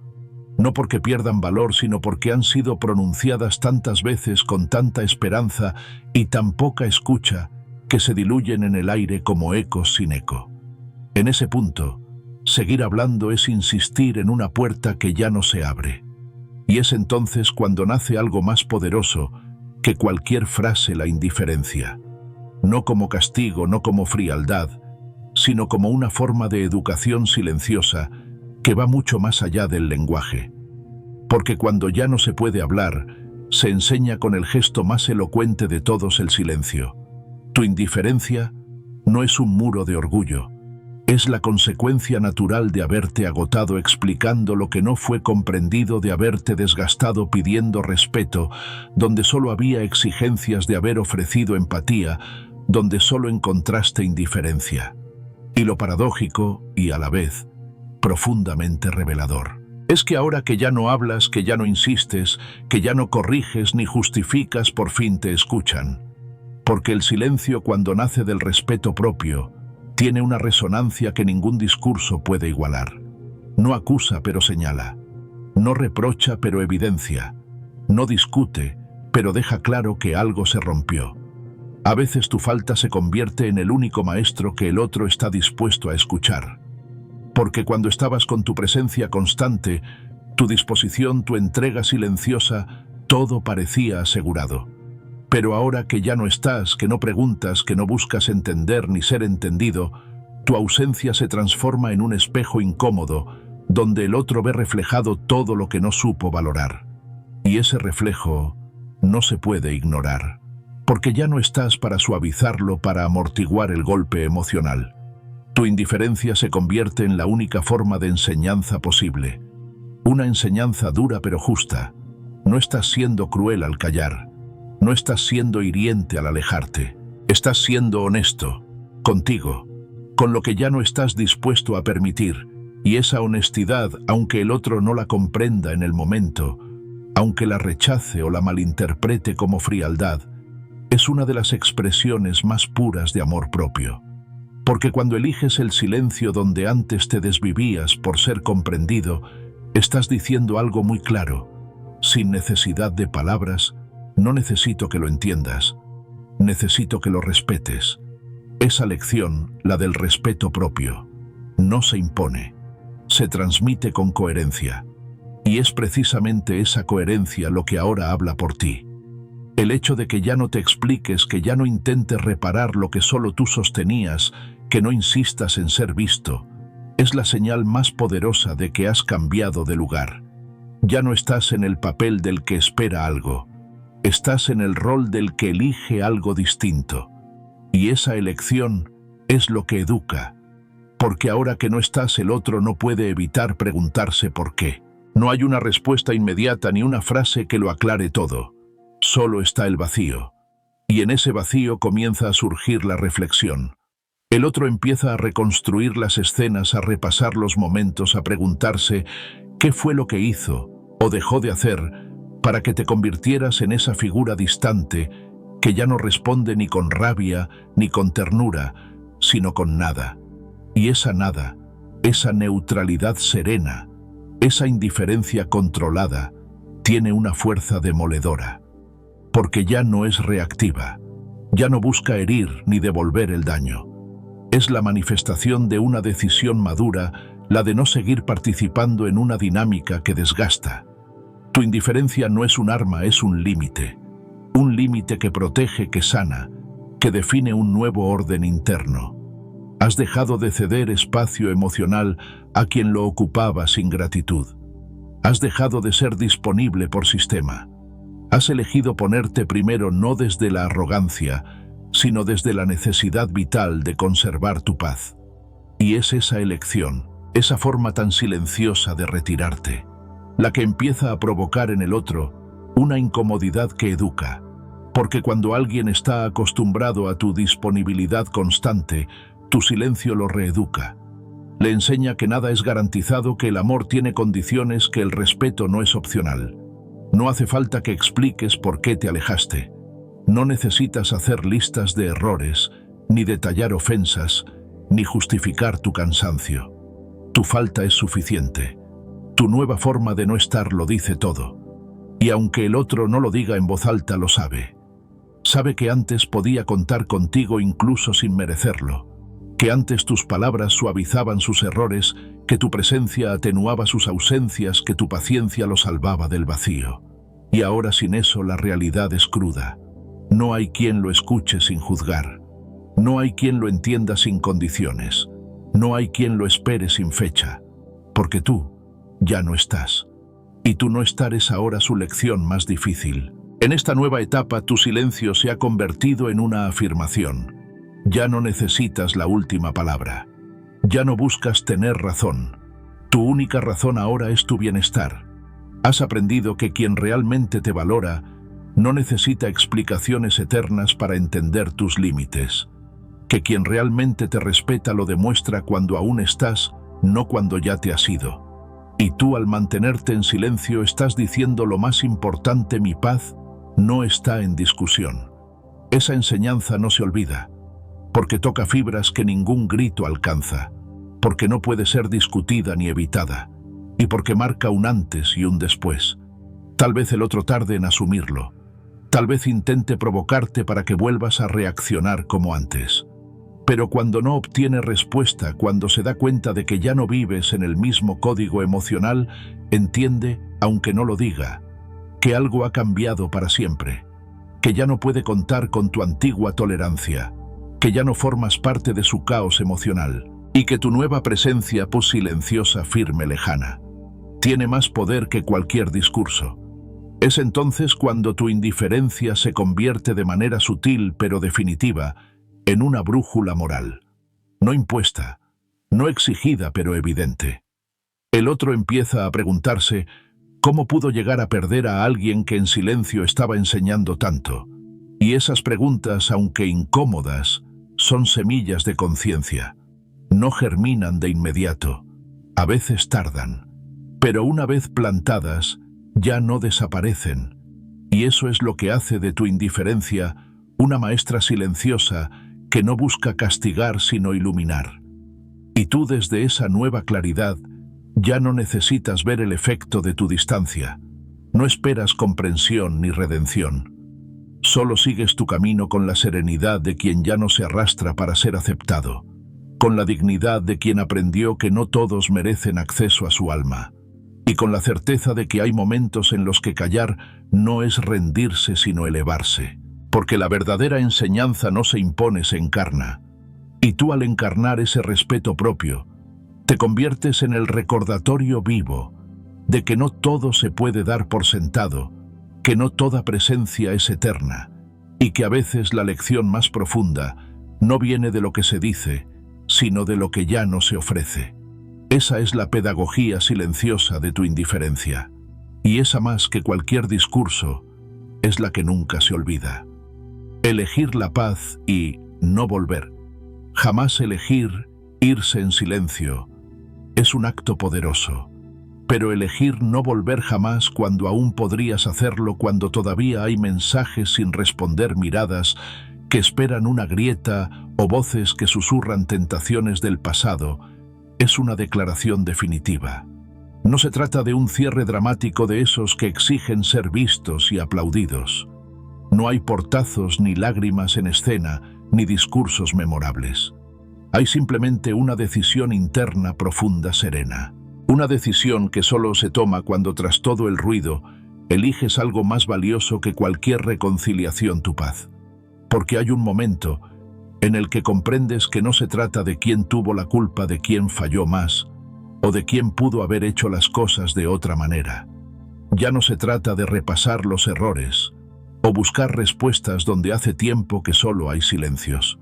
No porque pierdan valor, sino porque han sido pronunciadas tantas veces con tanta esperanza y tan poca escucha que se diluyen en el aire como ecos sin eco. En ese punto, seguir hablando es insistir en una puerta que ya no se abre. Y es entonces cuando nace algo más poderoso que cualquier frase: la indiferencia. No como castigo, no como frialdad, sino como una forma de educación silenciosa que va mucho más allá del lenguaje. Porque cuando ya no se puede hablar, se enseña con el gesto más elocuente de todos: el silencio. Tu indiferencia no es un muro de orgullo, es la consecuencia natural de haberte agotado explicando lo que no fue comprendido, de haberte desgastado pidiendo respeto, donde solo había exigencias, de haber ofrecido empatía, donde solo encontraste indiferencia. Y lo paradójico, y a la vez profundamente revelador, es que ahora que ya no hablas, que ya no insistes, que ya no corriges ni justificas, por fin te escuchan. Porque el silencio, cuando nace del respeto propio, tiene una resonancia que ningún discurso puede igualar. No acusa, pero señala. No reprocha, pero evidencia. No discute, pero deja claro que algo se rompió. A veces tu falta se convierte en el único maestro que el otro está dispuesto a escuchar. Porque cuando estabas con tu presencia constante, tu disposición, tu entrega silenciosa, todo parecía asegurado. Pero ahora que ya no estás, que no preguntas, que no buscas entender ni ser entendido, tu ausencia se transforma en un espejo incómodo, donde el otro ve reflejado todo lo que no supo valorar. Y ese reflejo no se puede ignorar, porque ya no estás para suavizarlo, para amortiguar el golpe emocional. Tu indiferencia se convierte en la única forma de enseñanza posible. Una enseñanza dura pero justa. No estás siendo cruel al callar. No estás siendo hiriente al alejarte. Estás siendo honesto contigo, con lo que ya no estás dispuesto a permitir. Y esa honestidad, aunque el otro no la comprenda en el momento, aunque la rechace o la malinterprete como frialdad, es una de las expresiones más puras de amor propio. Porque cuando eliges el silencio donde antes te desvivías por ser comprendido, estás diciendo algo muy claro, sin necesidad de palabras: no necesito que lo entiendas, necesito que lo respetes. Esa lección, la del respeto propio, no se impone, se transmite con coherencia. Y es precisamente esa coherencia lo que ahora habla por ti. El hecho de que ya no te expliques, que ya no intentes reparar lo que solo tú sostenías, que no insistas en ser visto, es la señal más poderosa de que has cambiado de lugar. Ya no estás en el papel del que espera algo, estás en el rol del que elige algo distinto. Y esa elección es lo que educa, porque ahora que no estás, el otro no puede evitar preguntarse por qué. No hay una respuesta inmediata ni una frase que lo aclare todo. Solo está el vacío. Y en ese vacío comienza a surgir la reflexión. El otro empieza a reconstruir las escenas, a repasar los momentos, a preguntarse qué fue lo que hizo o dejó de hacer para que te convirtieras en esa figura distante que ya no responde ni con rabia ni con ternura, sino con nada. Y esa nada, esa neutralidad serena, esa indiferencia controlada, tiene una fuerza demoledora, porque ya no es reactiva, ya no busca herir ni devolver el daño. Es la manifestación de una decisión madura, la de no seguir participando en una dinámica que desgasta. Tu indiferencia no es un arma, es un límite que protege, que sana, que define un nuevo orden interno. Has dejado de ceder espacio emocional a quien lo ocupaba sin gratitud. Has dejado de ser disponible por sistema. Has elegido ponerte primero no desde la arrogancia, sino desde la necesidad vital de conservar tu paz. Y es esa elección, esa forma tan silenciosa de retirarte, la que empieza a provocar en el otro una incomodidad que educa. Porque cuando alguien está acostumbrado a tu disponibilidad constante, tu silencio lo reeduca. Le enseña que nada es garantizado, que el amor tiene condiciones, que el respeto no es opcional. No hace falta que expliques por qué te alejaste. No necesitas hacer listas de errores, ni detallar ofensas, ni justificar tu cansancio. Tu falta es suficiente. Tu nueva forma de no estar lo dice todo. Y aunque el otro no lo diga en voz alta, lo sabe. Sabe que antes podía contar contigo incluso sin merecerlo. Que antes tus palabras suavizaban sus errores, que tu presencia atenuaba sus ausencias, que tu paciencia lo salvaba del vacío. Y ahora sin eso la realidad es cruda. No hay quien lo escuche sin juzgar. No hay quien lo entienda sin condiciones. No hay quien lo espere sin fecha. Porque tú ya no estás. Y tu no estar es ahora su lección más difícil. En esta nueva etapa tu silencio se ha convertido en una afirmación. Ya no necesitas la última palabra. Ya no buscas tener razón. Tu única razón ahora es tu bienestar. Has aprendido que quien realmente te valora no necesita explicaciones eternas para entender tus límites. Que quien realmente te respeta lo demuestra cuando aún estás, no cuando ya te has ido. Y tú, al mantenerte en silencio, estás diciendo lo más importante: mi paz no está en discusión. Esa enseñanza no se olvida, porque toca fibras que ningún grito alcanza, porque no puede ser discutida ni evitada, y porque marca un antes y un después. Tal vez el otro tarde en asumirlo, tal vez intente provocarte para que vuelvas a reaccionar como antes. Pero cuando no obtiene respuesta, cuando se da cuenta de que ya no vives en el mismo código emocional, entiende, aunque no lo diga, que algo ha cambiado para siempre, que ya no puede contar con tu antigua tolerancia, que ya no formas parte de su caos emocional, y que tu nueva presencia, pues silenciosa, firme, lejana, tiene más poder que cualquier discurso. Es entonces cuando tu indiferencia se convierte de manera sutil pero definitiva en una brújula moral, no impuesta, no exigida pero evidente. El otro empieza a preguntarse cómo pudo llegar a perder a alguien que en silencio estaba enseñando tanto. Y esas preguntas, aunque incómodas, son semillas de conciencia. No germinan de inmediato, a veces tardan, pero una vez plantadas, ya no desaparecen. Y eso es lo que hace de tu indiferencia una maestra silenciosa que no busca castigar sino iluminar. Y tú, desde esa nueva claridad, ya no necesitas ver el efecto de tu distancia. No esperas comprensión ni redención. Solo sigues tu camino con la serenidad de quien ya no se arrastra para ser aceptado, con la dignidad de quien aprendió que no todos merecen acceso a su alma, y con la certeza de que hay momentos en los que callar no es rendirse sino elevarse. Porque la verdadera enseñanza no se impone, se encarna. Y tú, al encarnar ese respeto propio, te conviertes en el recordatorio vivo de que no todo se puede dar por sentado, que no toda presencia es eterna, y que a veces la lección más profunda no viene de lo que se dice, sino de lo que ya no se ofrece. Esa es la pedagogía silenciosa de tu indiferencia. Y esa, más que cualquier discurso, es la que nunca se olvida. Elegir la paz y no volver. Jamás elegir irse en silencio es un acto poderoso. Pero elegir no volver jamás cuando aún podrías hacerlo, cuando todavía hay mensajes sin responder, miradas que esperan una grieta o voces que susurran tentaciones del pasado, es una declaración definitiva. No se trata de un cierre dramático de esos que exigen ser vistos y aplaudidos. No hay portazos ni lágrimas en escena, ni discursos memorables. Hay simplemente una decisión interna profunda, serena. Una decisión que solo se toma cuando, tras todo el ruido, eliges algo más valioso que cualquier reconciliación: tu paz. Porque hay un momento en el que comprendes que no se trata de quién tuvo la culpa, de quién falló más, o de quién pudo haber hecho las cosas de otra manera. Ya no se trata de repasar los errores, o buscar respuestas donde hace tiempo que solo hay silencios.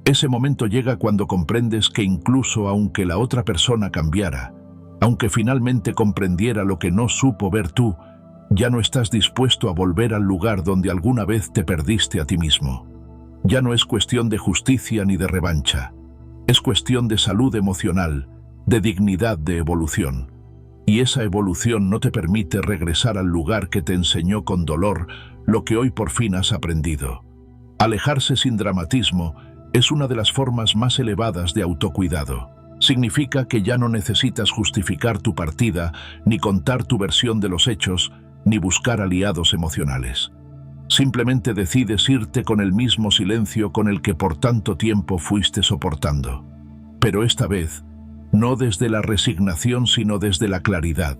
Ese momento llega cuando comprendes que incluso aunque la otra persona cambiara, aunque finalmente comprendiera lo que no supo ver tú, ya no estás dispuesto a volver al lugar donde alguna vez te perdiste a ti mismo. Ya no es cuestión de justicia ni de revancha. Es cuestión de salud emocional, de dignidad, de evolución. Y esa evolución no te permite regresar al lugar que te enseñó con dolor lo que hoy por fin has aprendido. Alejarse sin dramatismo es una de las formas más elevadas de autocuidado. Significa que ya no necesitas justificar tu partida, ni contar tu versión de los hechos, ni buscar aliados emocionales. Simplemente decides irte con el mismo silencio con el que por tanto tiempo fuiste soportando. Pero esta vez, no desde la resignación sino desde la claridad.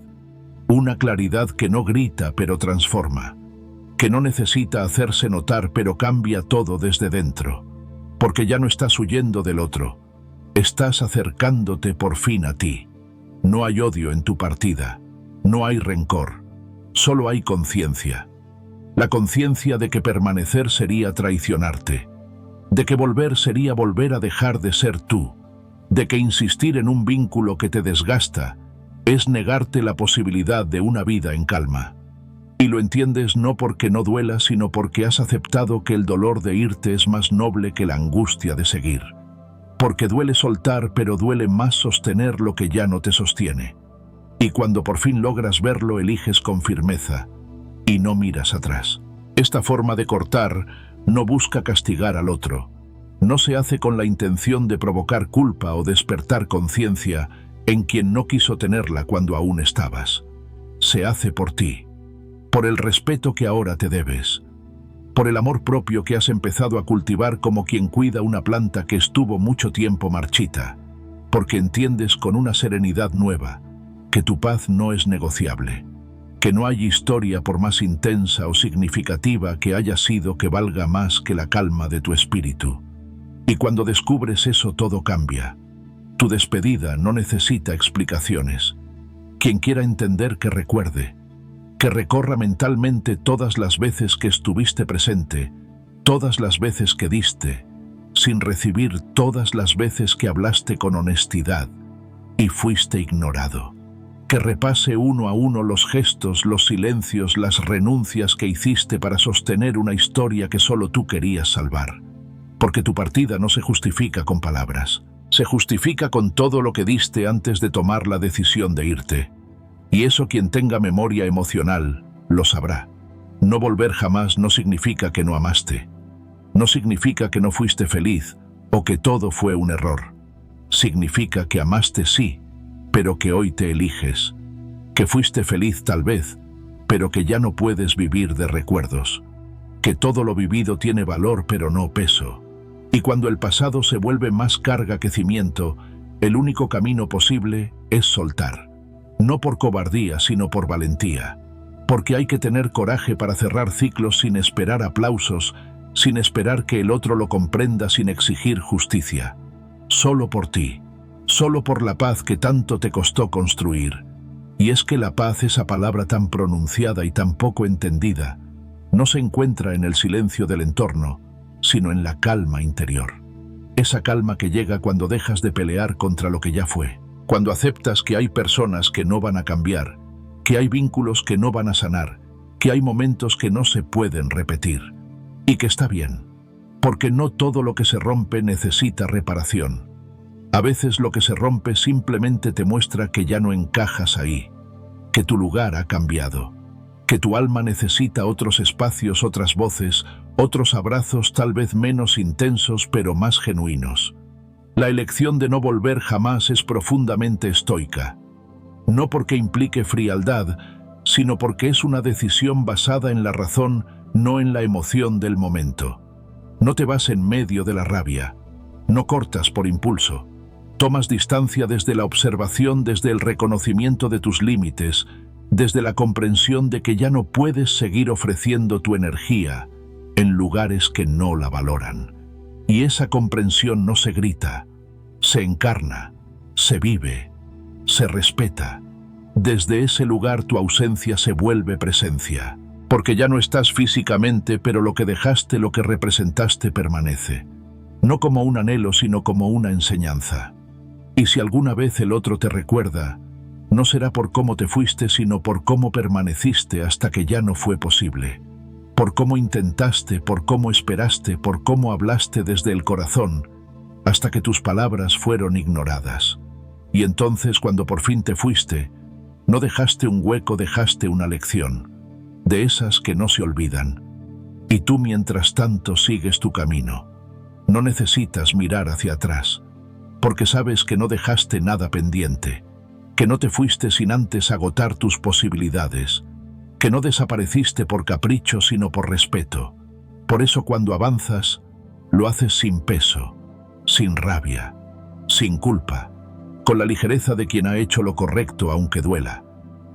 Una claridad que no grita pero transforma, que no necesita hacerse notar pero cambia todo desde dentro. Porque ya no estás huyendo del otro, estás acercándote por fin a ti. No hay odio en tu partida, no hay rencor, solo hay conciencia. La conciencia de que permanecer sería traicionarte, de que volver sería volver a dejar de ser tú, de que insistir en un vínculo que te desgasta es negarte la posibilidad de una vida en calma. Y lo entiendes no porque no duela, sino porque has aceptado que el dolor de irte es más noble que la angustia de seguir. Porque duele soltar, pero duele más sostener lo que ya no te sostiene. Y cuando por fin logras verlo, eliges con firmeza y no miras atrás. Esta forma de cortar no busca castigar al otro. No se hace con la intención de provocar culpa o despertar conciencia en quien no quiso tenerla cuando aún estabas. Se hace por ti, por el respeto que ahora te debes, por el amor propio que has empezado a cultivar como quien cuida una planta que estuvo mucho tiempo marchita, porque entiendes con una serenidad nueva que tu paz no es negociable, que no hay historia por más intensa o significativa que haya sido que valga más que la calma de tu espíritu. Y cuando descubres eso, todo cambia. Tu despedida no necesita explicaciones. Quien quiera entender, que recuerde, que recorra mentalmente todas las veces que estuviste presente, todas las veces que diste, sin recibir, todas las veces que hablaste con honestidad y fuiste ignorado. Que repase uno a uno los gestos, los silencios, las renuncias que hiciste para sostener una historia que solo tú querías salvar. Porque tu partida no se justifica con palabras, se justifica con todo lo que diste antes de tomar la decisión de irte. Y eso quien tenga memoria emocional lo sabrá. No volver jamás no significa que no amaste. No significa que no fuiste feliz o que todo fue un error. Significa que amaste sí, pero que hoy te eliges. Que fuiste feliz tal vez, pero que ya no puedes vivir de recuerdos. Que todo lo vivido tiene valor pero no peso. Y cuando el pasado se vuelve más carga que cimiento, el único camino posible es soltar. No por cobardía, sino por valentía. Porque hay que tener coraje para cerrar ciclos sin esperar aplausos, sin esperar que el otro lo comprenda, sin exigir justicia. Solo por ti, solo por la paz que tanto te costó construir. Y es que la paz, esa palabra tan pronunciada y tan poco entendida, no se encuentra en el silencio del entorno, sino en la calma interior. Esa calma que llega cuando dejas de pelear contra lo que ya fue. Cuando aceptas que hay personas que no van a cambiar, que hay vínculos que no van a sanar, que hay momentos que no se pueden repetir. Y que está bien, porque no todo lo que se rompe necesita reparación. A veces lo que se rompe simplemente te muestra que ya no encajas ahí, que tu lugar ha cambiado, que tu alma necesita otros espacios, otras voces, otros abrazos tal vez menos intensos pero más genuinos. La elección de no volver jamás es profundamente estoica, no porque implique frialdad, sino porque es una decisión basada en la razón, no en la emoción del momento. No te vas en medio de la rabia, no cortas por impulso, tomas distancia desde la observación, desde el reconocimiento de tus límites, desde la comprensión de que ya no puedes seguir ofreciendo tu energía en lugares que no la valoran. Y esa comprensión no se grita, se encarna, se vive, se respeta. Desde ese lugar tu ausencia se vuelve presencia, porque ya no estás físicamente, pero lo que dejaste, lo que representaste permanece. No como un anhelo, sino como una enseñanza. Y si alguna vez el otro te recuerda, no será por cómo te fuiste, sino por cómo permaneciste hasta que ya no fue posible. Por cómo intentaste, por cómo esperaste, por cómo hablaste desde el corazón, hasta que tus palabras fueron ignoradas. Y entonces, cuando por fin te fuiste, no dejaste un hueco, dejaste una lección, de esas que no se olvidan. Y tú, mientras tanto, sigues tu camino. No necesitas mirar hacia atrás, porque sabes que no dejaste nada pendiente, que no te fuiste sin antes agotar tus posibilidades, que no desapareciste por capricho, sino por respeto. Por eso cuando avanzas, lo haces sin peso, sin rabia, sin culpa, con la ligereza de quien ha hecho lo correcto aunque duela,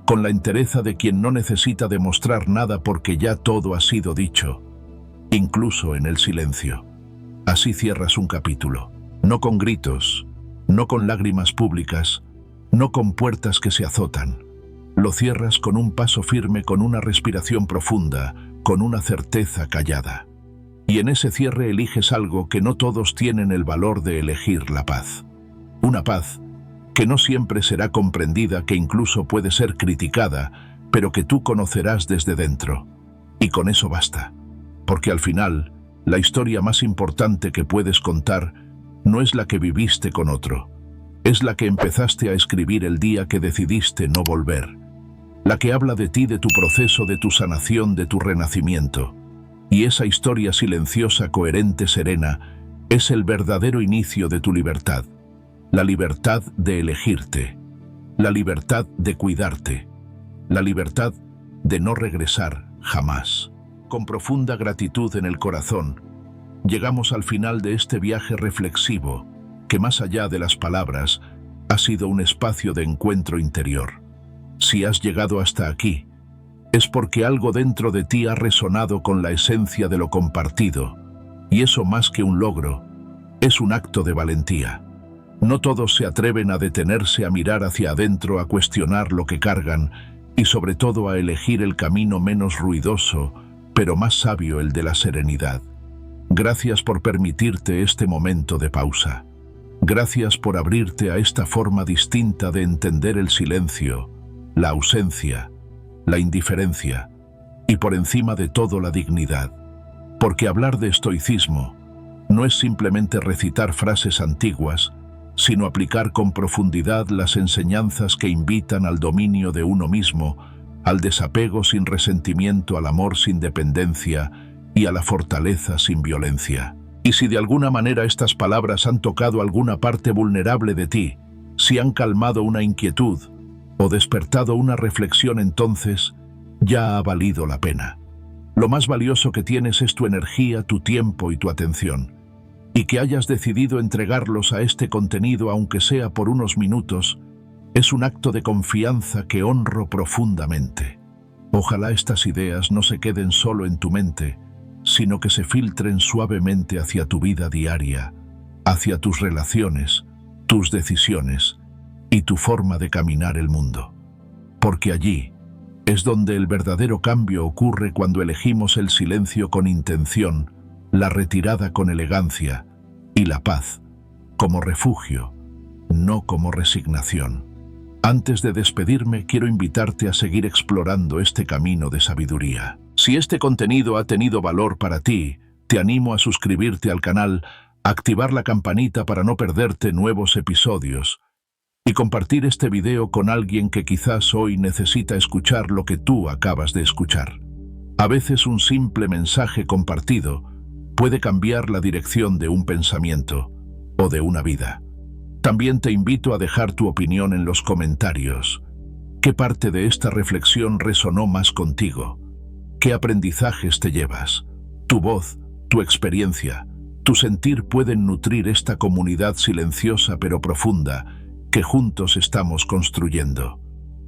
con la entereza de quien no necesita demostrar nada porque ya todo ha sido dicho, incluso en el silencio. Así cierras un capítulo, no con gritos, no con lágrimas públicas, no con puertas que se azotan. Lo cierras con un paso firme, con una respiración profunda, con una certeza callada. Y en ese cierre eliges algo que no todos tienen el valor de elegir: la paz. Una paz que no siempre será comprendida, que incluso puede ser criticada, pero que tú conocerás desde dentro. Y con eso basta, porque al final, la historia más importante que puedes contar no es la que viviste con otro, es la que empezaste a escribir el día que decidiste no volver. La que habla de ti, de tu proceso, de tu sanación, de tu renacimiento. Y esa historia silenciosa, coherente, serena, es el verdadero inicio de tu libertad. La libertad de elegirte, la libertad de cuidarte, la libertad de no regresar jamás. Con profunda gratitud en el corazón, llegamos al final de este viaje reflexivo, que más allá de las palabras, ha sido un espacio de encuentro interior. Si has llegado hasta aquí, es porque algo dentro de ti ha resonado con la esencia de lo compartido, y eso, más que un logro, es un acto de valentía. No todos se atreven a detenerse, a mirar hacia adentro, a cuestionar lo que cargan, y sobre todo a elegir el camino menos ruidoso, pero más sabio, el de la serenidad. Gracias por permitirte este momento de pausa. Gracias por abrirte a esta forma distinta de entender el silencio, la ausencia, la indiferencia y, por encima de todo, la dignidad. Porque hablar de estoicismo no es simplemente recitar frases antiguas, sino aplicar con profundidad las enseñanzas que invitan al dominio de uno mismo, al desapego sin resentimiento, al amor sin dependencia y a la fortaleza sin violencia. Y si de alguna manera estas palabras han tocado alguna parte vulnerable de ti, si han calmado una inquietud o despertado una reflexión, entonces ya ha valido la pena. Lo más valioso que tienes es tu energía, tu tiempo y tu atención. Y que hayas decidido entregarlos a este contenido, aunque sea por unos minutos, es un acto de confianza que honro profundamente. Ojalá estas ideas no se queden solo en tu mente, sino que se filtren suavemente hacia tu vida diaria, hacia tus relaciones, tus decisiones y tu forma de caminar el mundo. Porque allí es donde el verdadero cambio ocurre, cuando elegimos el silencio con intención, la retirada con elegancia y la paz como refugio, no como resignación. Antes de despedirme, quiero invitarte a seguir explorando este camino de sabiduría. Si este contenido ha tenido valor para ti, te animo a suscribirte al canal, activar la campanita para no perderte nuevos episodios y compartir este video con alguien que quizás hoy necesita escuchar lo que tú acabas de escuchar. A veces un simple mensaje compartido puede cambiar la dirección de un pensamiento o de una vida. También te invito a dejar tu opinión en los comentarios. ¿Qué parte de esta reflexión resonó más contigo? ¿Qué aprendizajes te llevas? Tu voz, tu experiencia, tu sentir pueden nutrir esta comunidad silenciosa pero profunda que juntos estamos construyendo.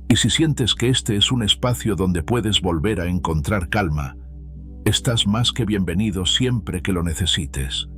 Y si sientes que este es un espacio donde puedes volver a encontrar calma, estás más que bienvenido siempre que lo necesites.